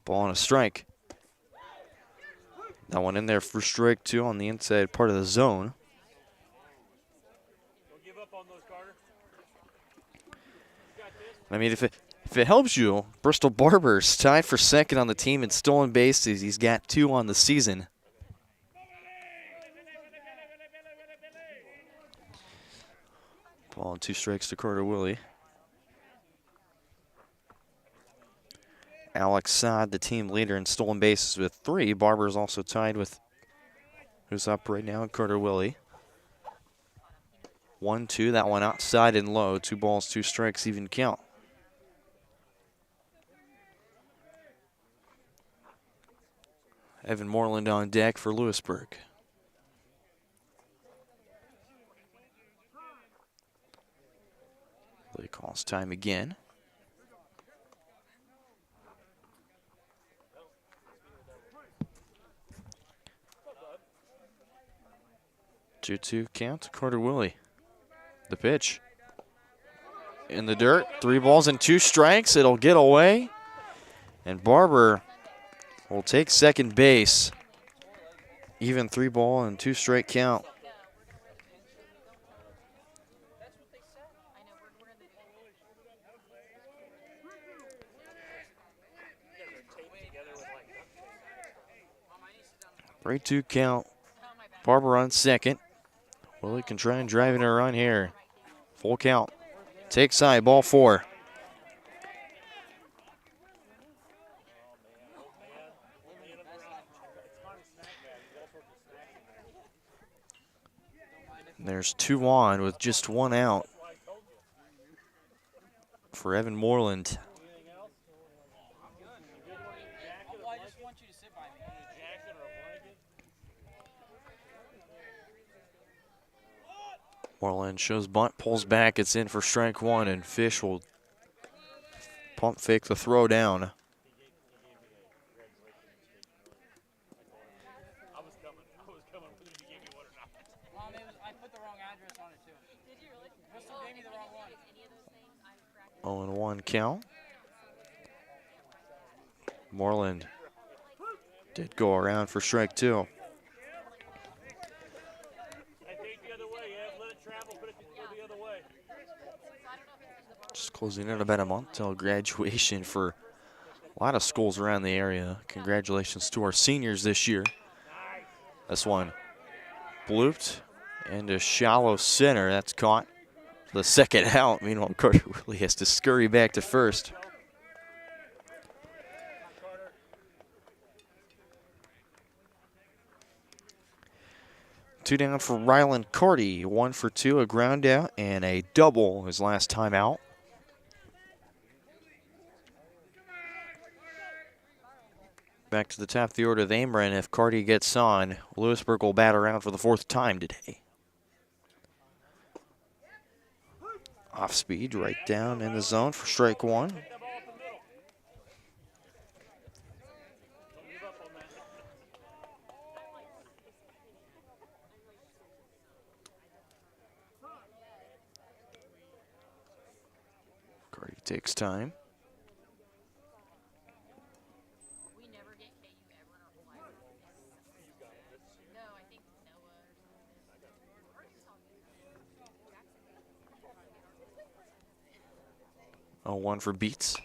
Ball and a strike. That one in there for strike 2 on the inside part of the zone. I mean, if it helps you, Bristol Barber's tied for 2nd on the team in stolen bases. He's got 2 on the season. Ball and 2 strikes to Carter Willie. Alex Saad, the team leader in stolen bases with 3. Barber is also tied with who's up right now, Carter Willie. 1-2, that one outside and low. 2 balls, 2 strikes, even count. Evan Moreland on deck for Louisburg. Willie calls time again. 2-2 count to Carter Willie. The pitch. In the dirt. 3 balls and 2 strikes. It'll get away. And Barber will take second base. Even 3 ball and 2 strike count. Right 2 count. Barber on second. Willie can try and drive in a run here. Full count. Takes high, ball 4. There's 2 on with just 1 out for Evan Moreland. Moreland shows bunt, pulls back, it's in for strike 1, and Fish will pump fake the throw down. Oh, and 1 count. Moreland did go around for strike 2. Just closing in about a month till graduation for a lot of schools around the area. Congratulations to our seniors this year. This one blooped into shallow center. That's caught. The second out. Meanwhile, Carter really has to scurry back to first. Two down for Rylan Carty. 1 for 2, a ground out and a double his last time out. Back to the top of the order with Ameren. If Carty gets on, Louisburg will bat around for the 4th time today. Off speed, right down in the zone for strike 1. Carty takes time. Oh, 1 for Beats.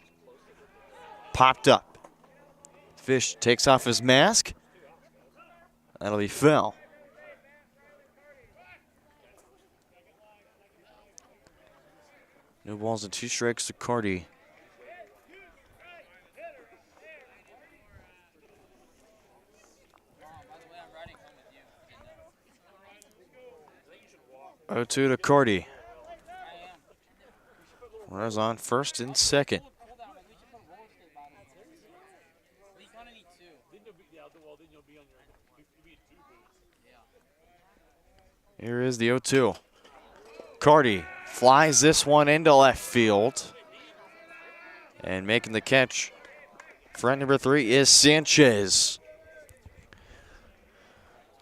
Popped up. Fish takes off his mask. That'll be foul. No balls and 2 strikes to Carty. Oh, 2 to Carty. Runners on first and second. Here is the 0-2. Carty flies this one into left field. And making the catch, front number 3 is Sanchez.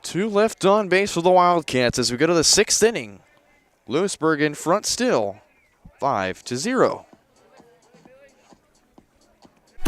2 left on base for the Wildcats as we go to the 6th inning. Louisburg in front still. 5-0.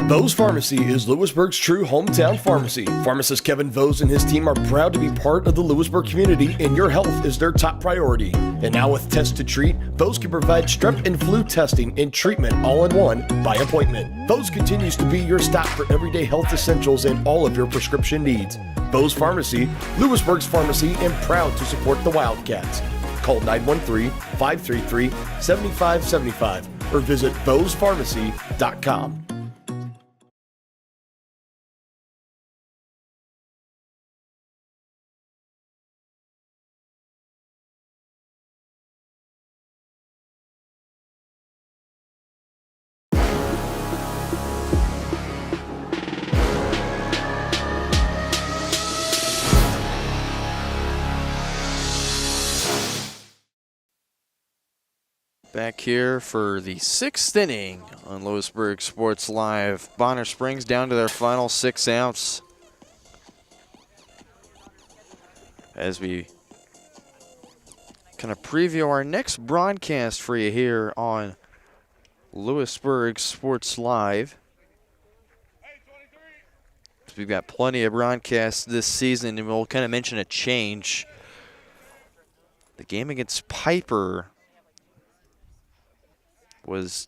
Vose Pharmacy is Louisburg's true hometown pharmacy. Pharmacist Kevin Vose and his team are proud to be part of the Louisburg community, and your health is their top priority. And now with Test to Treat, Vose can provide strep and flu testing and treatment all in one by appointment. Vose continues to be your stop for everyday health essentials and all of your prescription needs. Vose Pharmacy, Louisburg's pharmacy, and proud to support the Wildcats. Call 913-533-7575 or visit VosePharmacy.com. Back here for the 6th inning on Louisburg Sports Live. Bonner Springs down to their final 6 outs. As we kind of preview our next broadcast for you here on Louisburg Sports Live. We've got plenty of broadcasts this season, and we'll kind of mention a change. The game against Piper was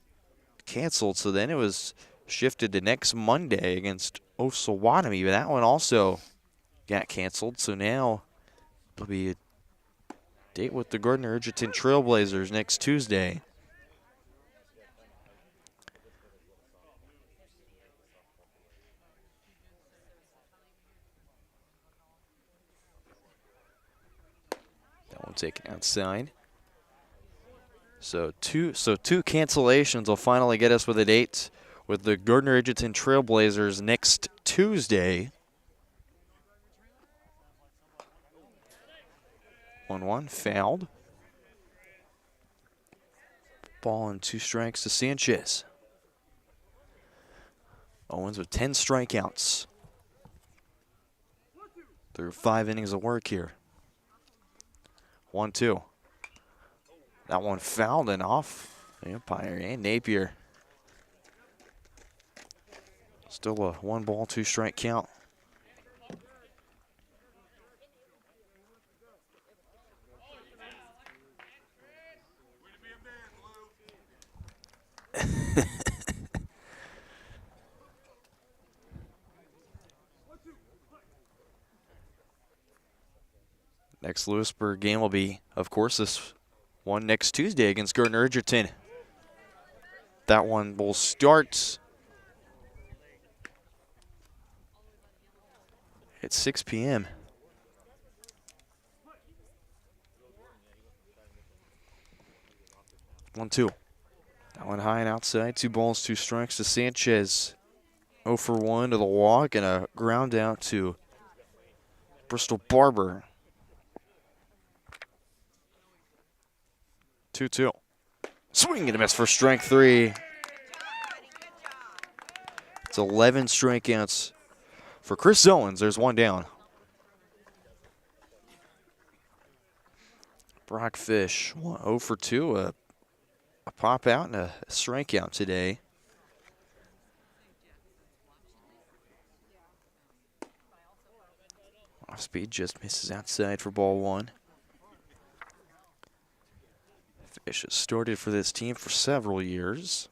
canceled, so then it was shifted to next Monday against Osawatomie, but that one also got canceled, so now it'll be a date with the Gardner-Edgerton Trailblazers next Tuesday. That one taken outside. So two cancellations will finally get us with a date with the Gardner-Edgerton Trailblazers next Tuesday. 1-1 fouled. Ball and 2 strikes to Sanchez. Owens with 10 strikeouts through 5 innings of work here. 1-2. That one fouled and off the umpire and Napier. Still a 1-ball, 2-strike count. Next Louisburg game will be, of course, this one next Tuesday against Gardner-Edgerton. That one will start at 6 p.m. One, two. That one high and outside. 2 balls, 2 strikes to Sanchez. 0 for 1 to the walk and a ground out to Bristol Barber. 2-2. Swing and a miss for strike 3. It's 11 strikeouts for Chris Owens. There's 1 down. Brock Fish, 0 for 2. A pop out and a strikeout today. Off speed just misses outside for ball 1. Fish has started for this team for several years.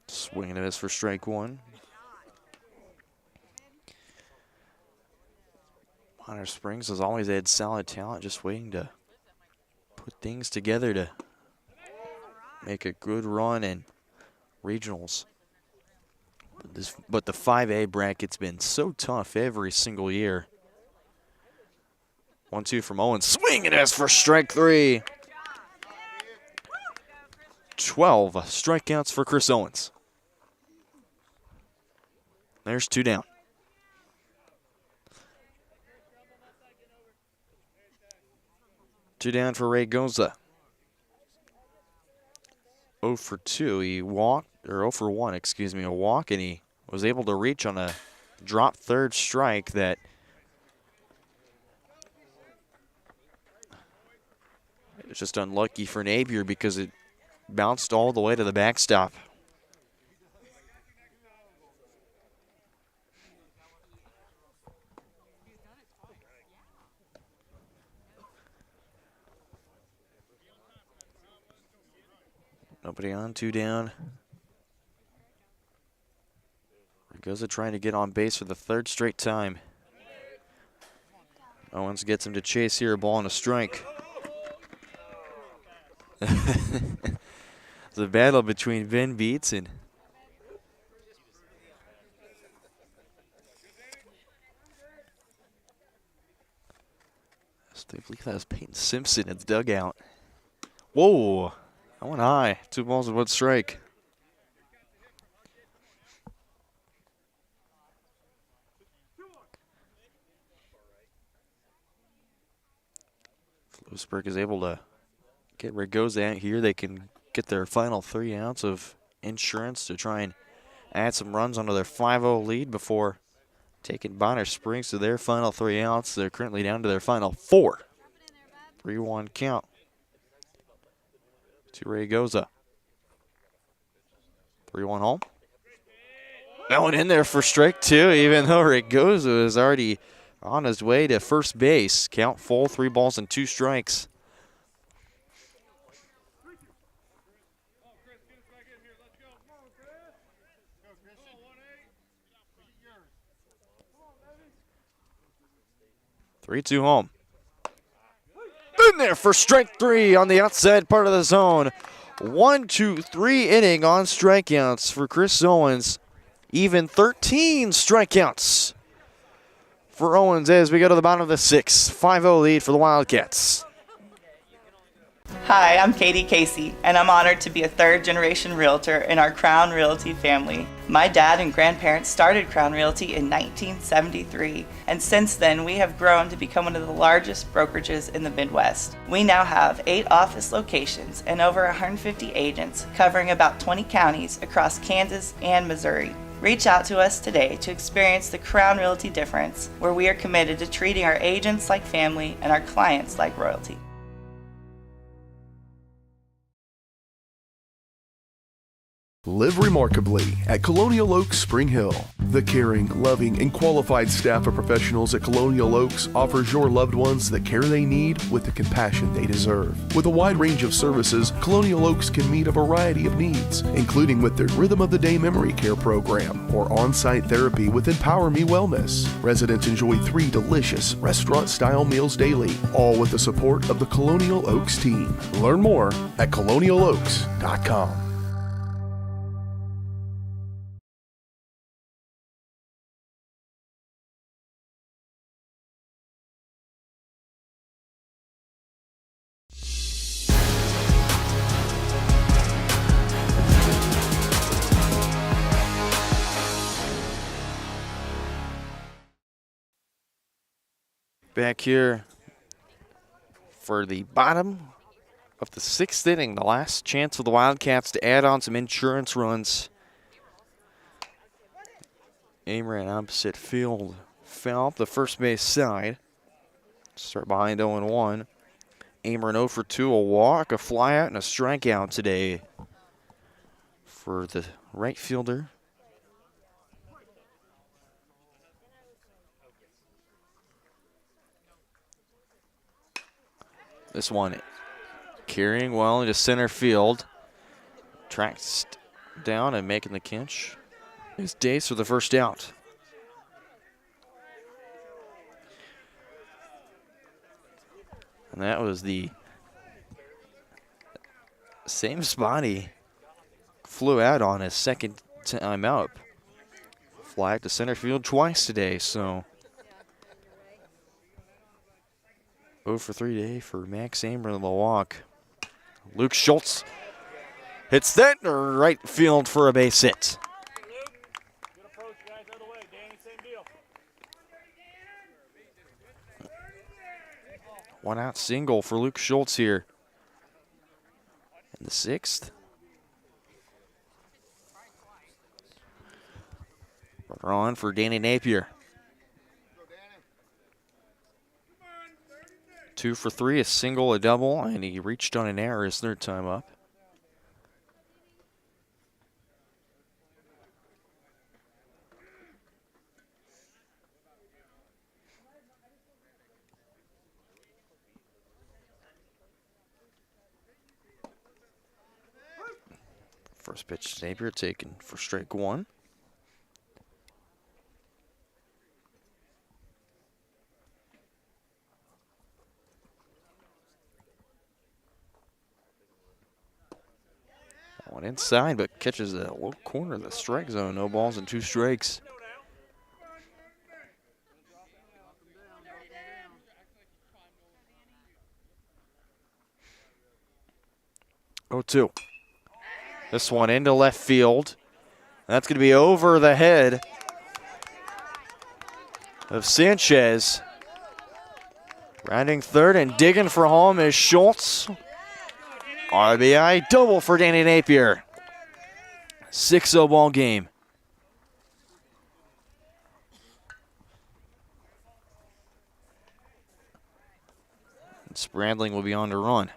Swing and a miss for strike 1. Bonner Springs has always had solid talent, just waiting to put things together to make a good run in regionals. But the 5A bracket's been so tough every single year. 1-2 from Owens. Swing and miss for strike 3. 12 strikeouts for Chris Owens. There's 2 down. Two down for Ray Goza. 0 for 2. He walked, or 0 for 1, excuse me, a walk, and he was able to reach on a drop third strike that it's just unlucky for Napier because it bounced all the way to the backstop. Nobody on, 2 down. Ragosa trying to get on base for the 3rd straight time. Owens gets him to chase here, a ball and a strike. It's a battle between Ben Beats and I believe that was Peyton Simpson at the dugout. Whoa, that went high. 2 balls and 1 strike. Louisburg is able to get Ragosa out here. They can get their final 3 outs of insurance to try and add some runs onto their 5-0 lead before taking Bonner Springs to their final 3 outs. They're currently down to their final 4. 3-1 count to Ragosa. 3-1 home. That one in there for strike 2, even though Ragosa is already on his way to first base. Count full, 3 balls and 2 strikes. Three-two home. In there for strike 3 on the outside part of the zone. 1-2-3 inning on strikeouts for Chris Owens. Even 13 strikeouts for Owens as we go to the bottom of the 6th. 5-0 lead for the Wildcats. Hi, I'm Katie Casey, and I'm honored to be a third-generation realtor in our Crown Realty family. My dad and grandparents started Crown Realty in 1973, and since then we have grown to become one of the largest brokerages in the Midwest. We now have 8 office locations and over 150 agents covering about 20 counties across Kansas and Missouri. Reach out to us today to experience the Crown Realty difference, where we are committed to treating our agents like family and our clients like royalty. Live remarkably at Colonial Oaks Spring Hill. The caring, loving, and qualified staff of professionals at Colonial Oaks offers your loved ones the care they need with the compassion they deserve. With a wide range of services, Colonial Oaks can meet a variety of needs, including with their Rhythm of the Day Memory Care program or on-site therapy with Empower Me Wellness. Residents enjoy 3 delicious restaurant-style meals daily, all with the support of the Colonial Oaks team. Learn more at colonialoaks.com. Back here for the bottom of the 6th inning, the last chance of the Wildcats to add on some insurance runs. Amer opposite field foul up the first base side. Start behind 0-1. Amer an 0 for 2, a walk, a flyout, and a strikeout today for the right fielder. This one carrying well into center field. Tracks down and making the catch is Dace for the first out. And that was the same spot he flew out on his second time up. Flag to center field twice today, so 0 for 3 today for Max Amer in the walk. Luke Schultz hits that to right field for a base hit. One out single for Luke Schultz here in the 6th. Runner on for Danny Napier. 2 for 3, a single, a double, and he reached on an error his 3rd time up. First pitch to Napier taken for strike 1. One inside, but catches the low corner of the strike zone. No balls and 2 strikes. Oh, 2. This one into left field. That's going to be over the head of Sanchez. Rounding third and digging for home is Schultz. RBI double for Danny Napier. 6-0 ball game. And Spradling will be on to run.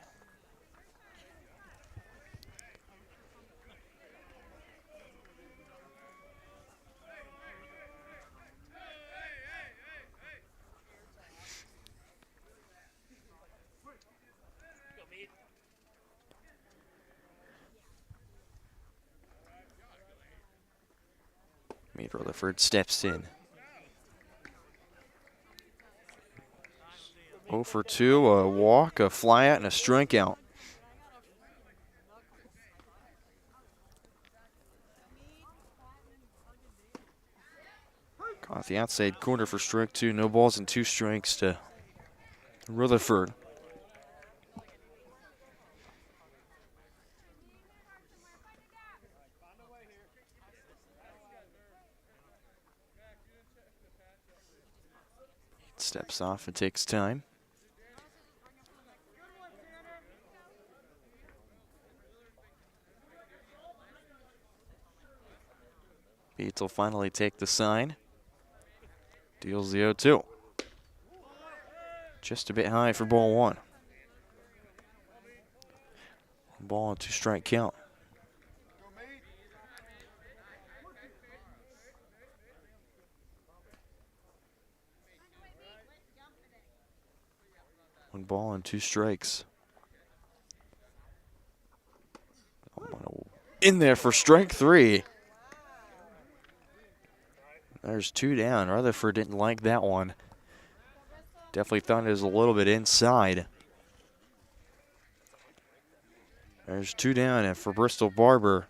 Meade Rutherford steps in. 0 for 2, a walk, a flyout, and a strikeout. Caught the outside corner for strike 2. No balls and 2 strikes to Rutherford. Steps off, it takes time. Beats will finally take the sign. Deals the 0-2. Just a bit high for ball 1. Ball and 2 strike count. One ball and 2 strikes. In there for strike 3. There's 2 down. Rutherford didn't like that one. Definitely thought it was a little bit inside. There's 2 down, and for Bristol Barber,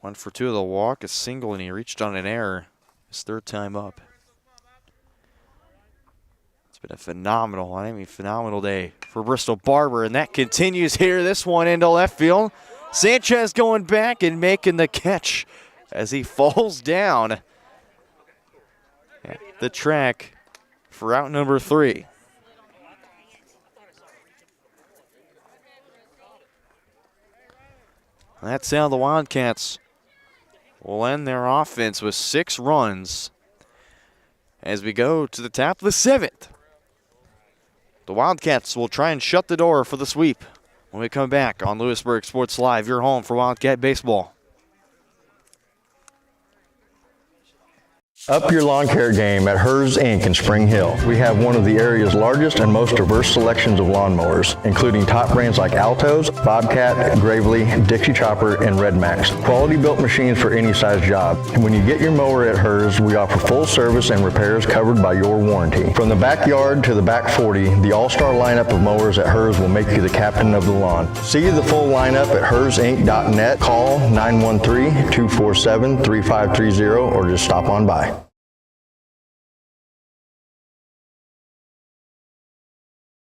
1 for 2 of the walk, a single, and he reached on an error. His 3rd time up. It's been a phenomenal day for Bristol Barber, and that continues here. This one into left field. Sanchez going back and making the catch as he falls down at the track for out number 3. That's how the Wildcats will end their offense with 6 runs as we go to the top of the 7th. The Wildcats will try and shut the door for the sweep when we come back on Louisburg Sports Live, your home for Wildcat baseball. Up your lawn care game at Hers Inc. in Spring Hill. We have one of the area's largest and most diverse selections of lawnmowers, including top brands like Altos, Bobcat, Gravely, Dixie Chopper, and Red Max. Quality built machines for any size job. And when you get your mower at Hers, we offer full service and repairs covered by your warranty. From the backyard to the back 40, the all-star lineup of mowers at Hers will make you the captain of the lawn. See the full lineup at hersinc.net. Call 913-247-3530 or just stop on by.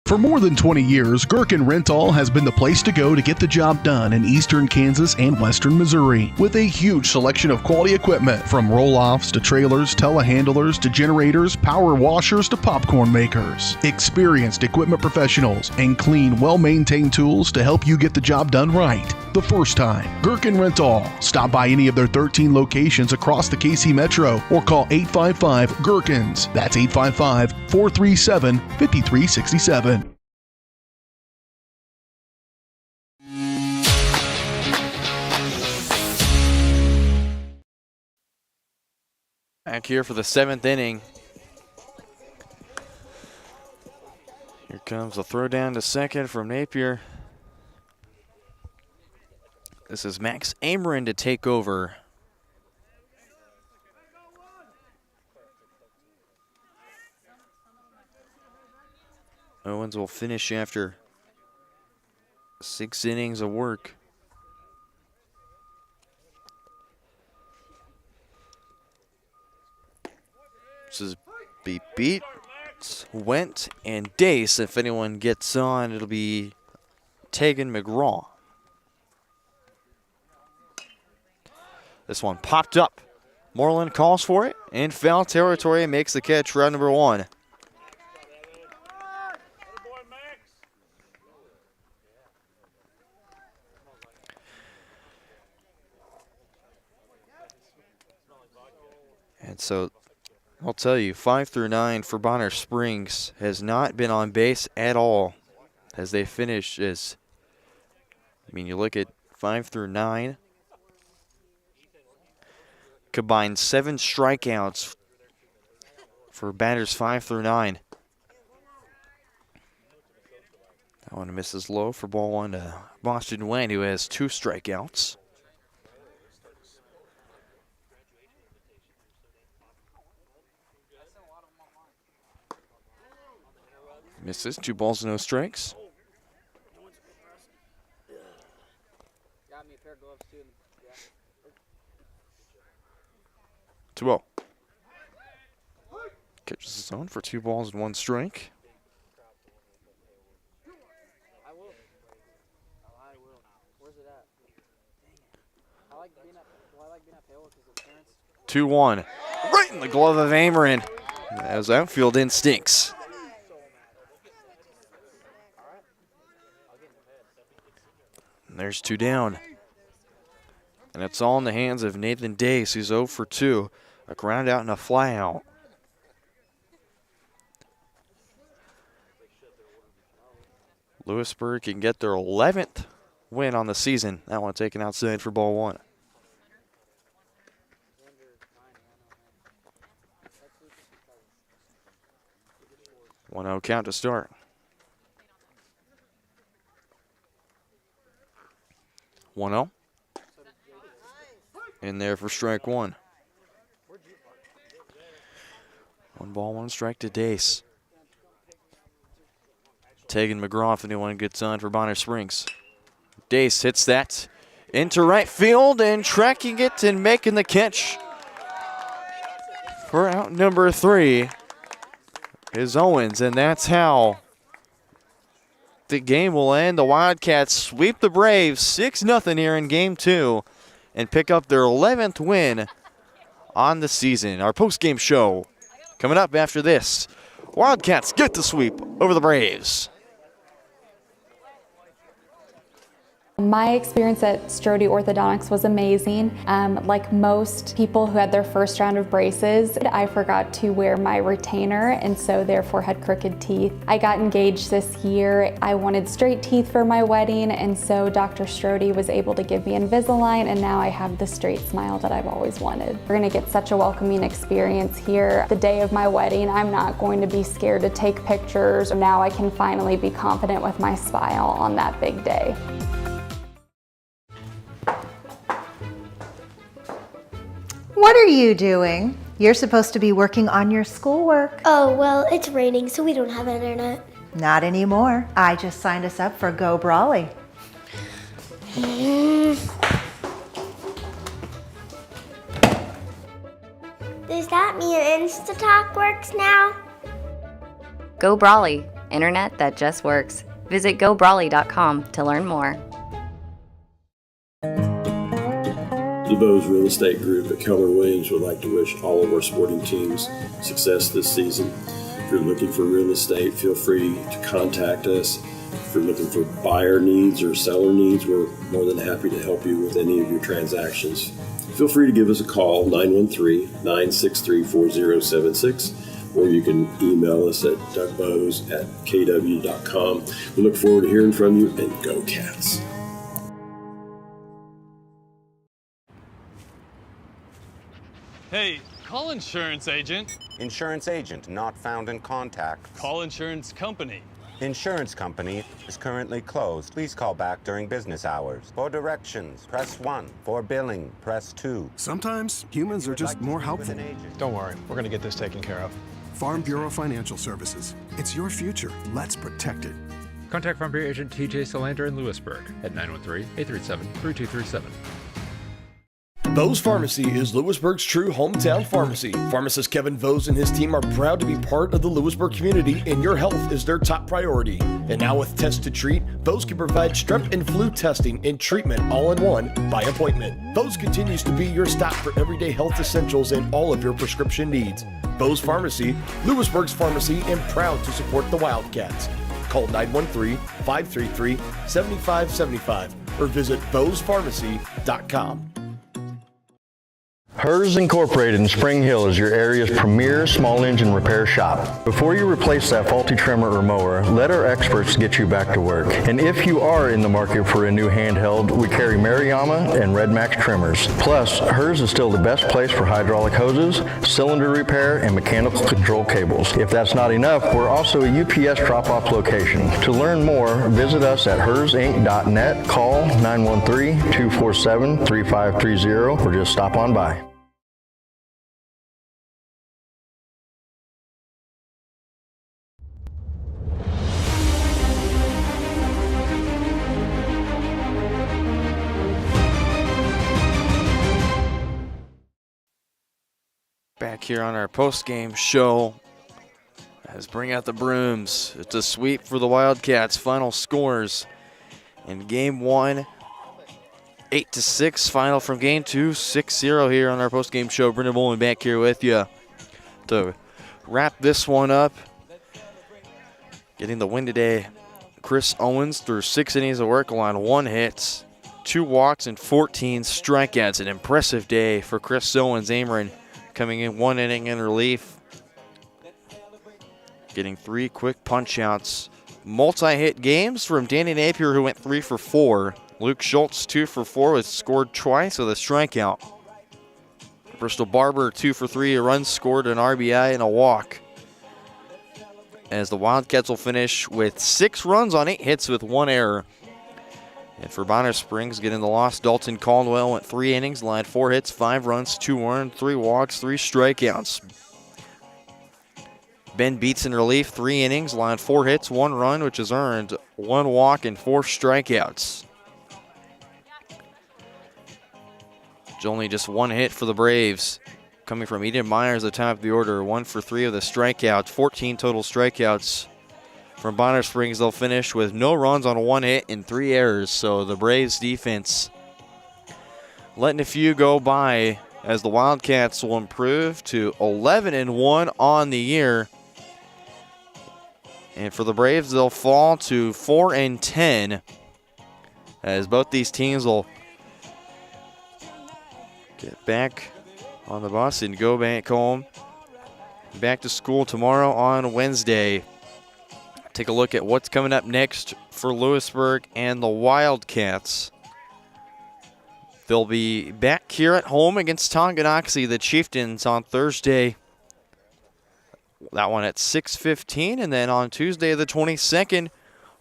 For more than 20 years, Gherkin Rental has been the place to go to get the job done in eastern Kansas and western Missouri. With a huge selection of quality equipment, from roll-offs to trailers, telehandlers to generators, power washers to popcorn makers. Experienced equipment professionals and clean, well-maintained tools to help you get the job done right the first time. Gherkin Rental. Stop by any of their 13 locations across the KC Metro or call 855-GHERKINS. That's 855-437-5367. Back here for the 7th inning. Here comes a throw down to second from Napier. This is Max Amorin to take over. Owens will finish after 6 innings of work. This is beat, Went, and Dace. If anyone gets on, it'll be Tegan McGraw. This one popped up. Moreland calls for it in foul territory and makes the catch, round number 1. And so I'll tell you, 5 through 9 for Bonner Springs has not been on base at all as they finish as, you look at 5 through 9. Combined 7 strikeouts for batters 5 through 9. That one misses low for ball 1 to Boston Wayne, who has 2 strikeouts. Misses, 2 balls, no strikes. 2-0. Catches his own for 2 balls and 1 strike. I will. 2-1. Right in the glove of Amorin. As outfield instincts. And there's 2 down. And it's all in the hands of Nathan Dace, who's 0 for 2. A ground out and a fly out. Louisburg can get their 11th win on the season. That one taken outside for ball 1. 1-0 count to start. 1-0. In there for strike 1. 1 ball, 1 strike to Dace. Tegan McGraw, the new one, gets on for Bonner Springs. Dace hits that into right field and tracking it and making the catch for out number 3 is Owens, and that's how the game will end. The Wildcats sweep the Braves 6-0 here in Game 2 and pick up their 11th win on the season. Our post-game show coming up after this. Wildcats get the sweep over the Braves. My experience at Strode Orthodontics was amazing. Like most people who had their first round of braces, I forgot to wear my retainer and so therefore had crooked teeth. I got engaged this year. I wanted straight teeth for my wedding, and so Dr. Strode was able to give me Invisalign, and now I have the straight smile that I've always wanted. We're gonna get such a welcoming experience here. The day of my wedding, I'm not going to be scared to take pictures. Now I can finally be confident with my smile on that big day. What are you doing? You're supposed to be working on your schoolwork. Oh, well, it's raining, so we don't have internet. Not anymore. I just signed us up for Go Brawley. Does that mean InstaTalk works now? Go Brawley, internet that just works. Visit gobrawley.com to learn more. The Bose Real Estate Group at Keller Williams would like to wish all of our sporting teams success this season. If you're looking for real estate, feel free to contact us. If you're looking for buyer needs or seller needs, we're more than happy to help you with any of your transactions. Feel free to give us a call, 913-963-4076, or you can email us at dougbose@kw.com. We look forward to hearing from you, and go Cats. Hey, call insurance agent. Insurance agent not found in contact. Call insurance company. Insurance company is currently closed. Please call back during business hours. For directions, press 1. For billing, press 2. Sometimes humans are just more helpful. Don't worry, we're going to get this taken care of. Farm Bureau Financial Services. It's your future. Let's protect it. Contact Farm Bureau agent TJ Solander in Louisburg at 913-837-3237. Vose Pharmacy is Louisburg's true hometown pharmacy. Pharmacist Kevin Vose and his team are proud to be part of the Louisburg community, and your health is their top priority. And now with Test to Treat, Vose can provide strep and flu testing and treatment all in one by appointment. Vose continues to be your stop for everyday health essentials and all of your prescription needs. Vose Pharmacy, Louisburg's pharmacy, and proud to support the Wildcats. Call 913-533-7575 or visit vosepharmacy.com. Hers Incorporated in Spring Hill is your area's premier small engine repair shop. Before you replace that faulty trimmer or mower, let our experts get you back to work. And if you are in the market for a new handheld, we carry Maruyama and Red Max trimmers. Plus, Hers is still the best place for hydraulic hoses, cylinder repair, and mechanical control cables. If that's not enough, we're also a UPS drop-off location. To learn more, visit us at hersinc.net, call 913-247-3530, or just stop on by. Back here on our post-game show as Bring Out the Brooms. It's a sweep for the Wildcats. Final scores in Game 1, 8-6. Final from Game 2, 6-0 here on our post-game show. Brendan Bowling back here with you to wrap this one up. Getting the win today, Chris Owens threw 6 innings of work, allowed 1 hit, 2 walks, and 14 strikeouts. An impressive day for Chris Owens. Ameren coming in 1 inning in relief, getting 3 quick punch-outs. Multi-hit games from Danny Napier, who went 3 for 4. Luke Schultz, 2 for 4, was scored twice with a strikeout. Bristol Barber, 2 for 3, a run scored, an RBI, and a walk. As the Wildcats will finish with 6 runs on 8 hits with 1 error. And for Bonner Springs, getting the loss, Dalton Caldwell went 3 innings, allowed 4 hits, 5 runs, 2 earned, 3 walks, 3 strikeouts. Ben Beats in relief, 3 innings, allowed 4 hits, 1 run, which is earned, 1 walk, and 4 strikeouts. It's only just 1 hit for the Braves. Coming from Eden Myers at the top of the order, 1 for 3 of the strikeouts, 14 total strikeouts. From Bonner Springs, they'll finish with no runs on 1 hit and 3 errors. So the Braves defense letting a few go by as the Wildcats will improve to 11-1 on the year. And for the Braves, they'll fall to 4-10 as both these teams will get back on the bus and go back home. Back to school tomorrow on Wednesday. Take a look at what's coming up next for Louisburg and the Wildcats. They'll be back here at home against Tonganoxie, the Chieftains, on Thursday. That one at 6:15, and then on Tuesday the 22nd,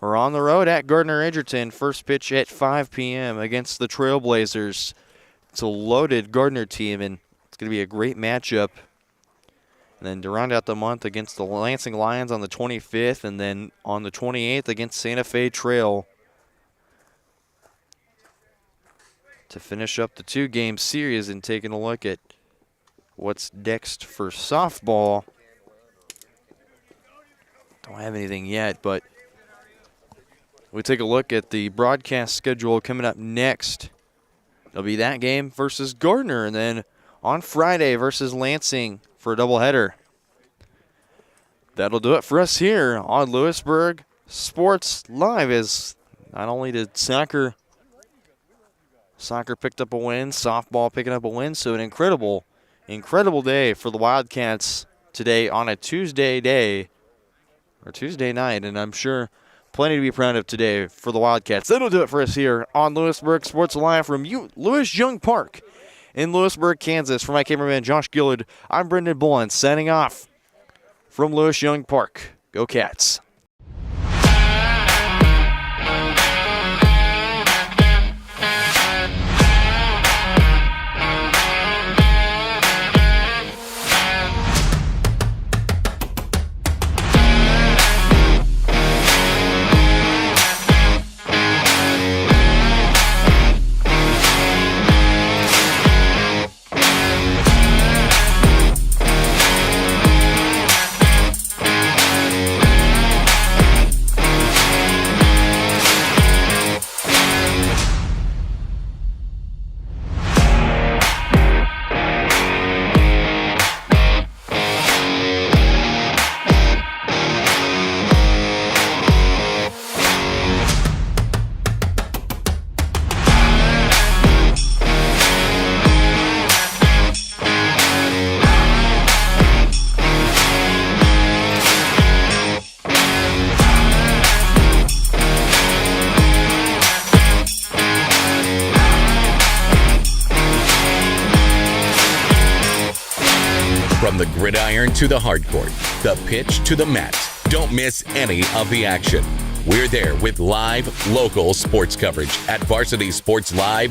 we're on the road at Gardner-Edgerton. First pitch at 5 p.m. against the Trailblazers. It's a loaded Gardner team, and it's going to be a great matchup. And then to round out the month against the Lansing Lions on the 25th, and then on the 28th against Santa Fe Trail. To finish up the 2-game series and taking a look at what's next for softball. Don't have anything yet, but we take a look at the broadcast schedule coming up next. It'll be that game versus Gardner, and then on Friday versus Lansing for a doubleheader. That'll do it for us here on Louisburg Sports Live. As not only did soccer picked up a win, softball picking up a win, so an incredible day for the Wildcats today on a Tuesday night, and I'm sure plenty to be proud of today for the Wildcats. That'll do it for us here on Louisburg Sports Live from Lewis Young Park in Louisburg, Kansas. For my cameraman, Josh Gillard, I'm Brendan Bullen, signing off from Lewis Young Park. Go Cats. From the gridiron to the hardcourt, the pitch to the mat, don't miss any of the action. We're there with live, local sports coverage at VarsitySportsLive.com.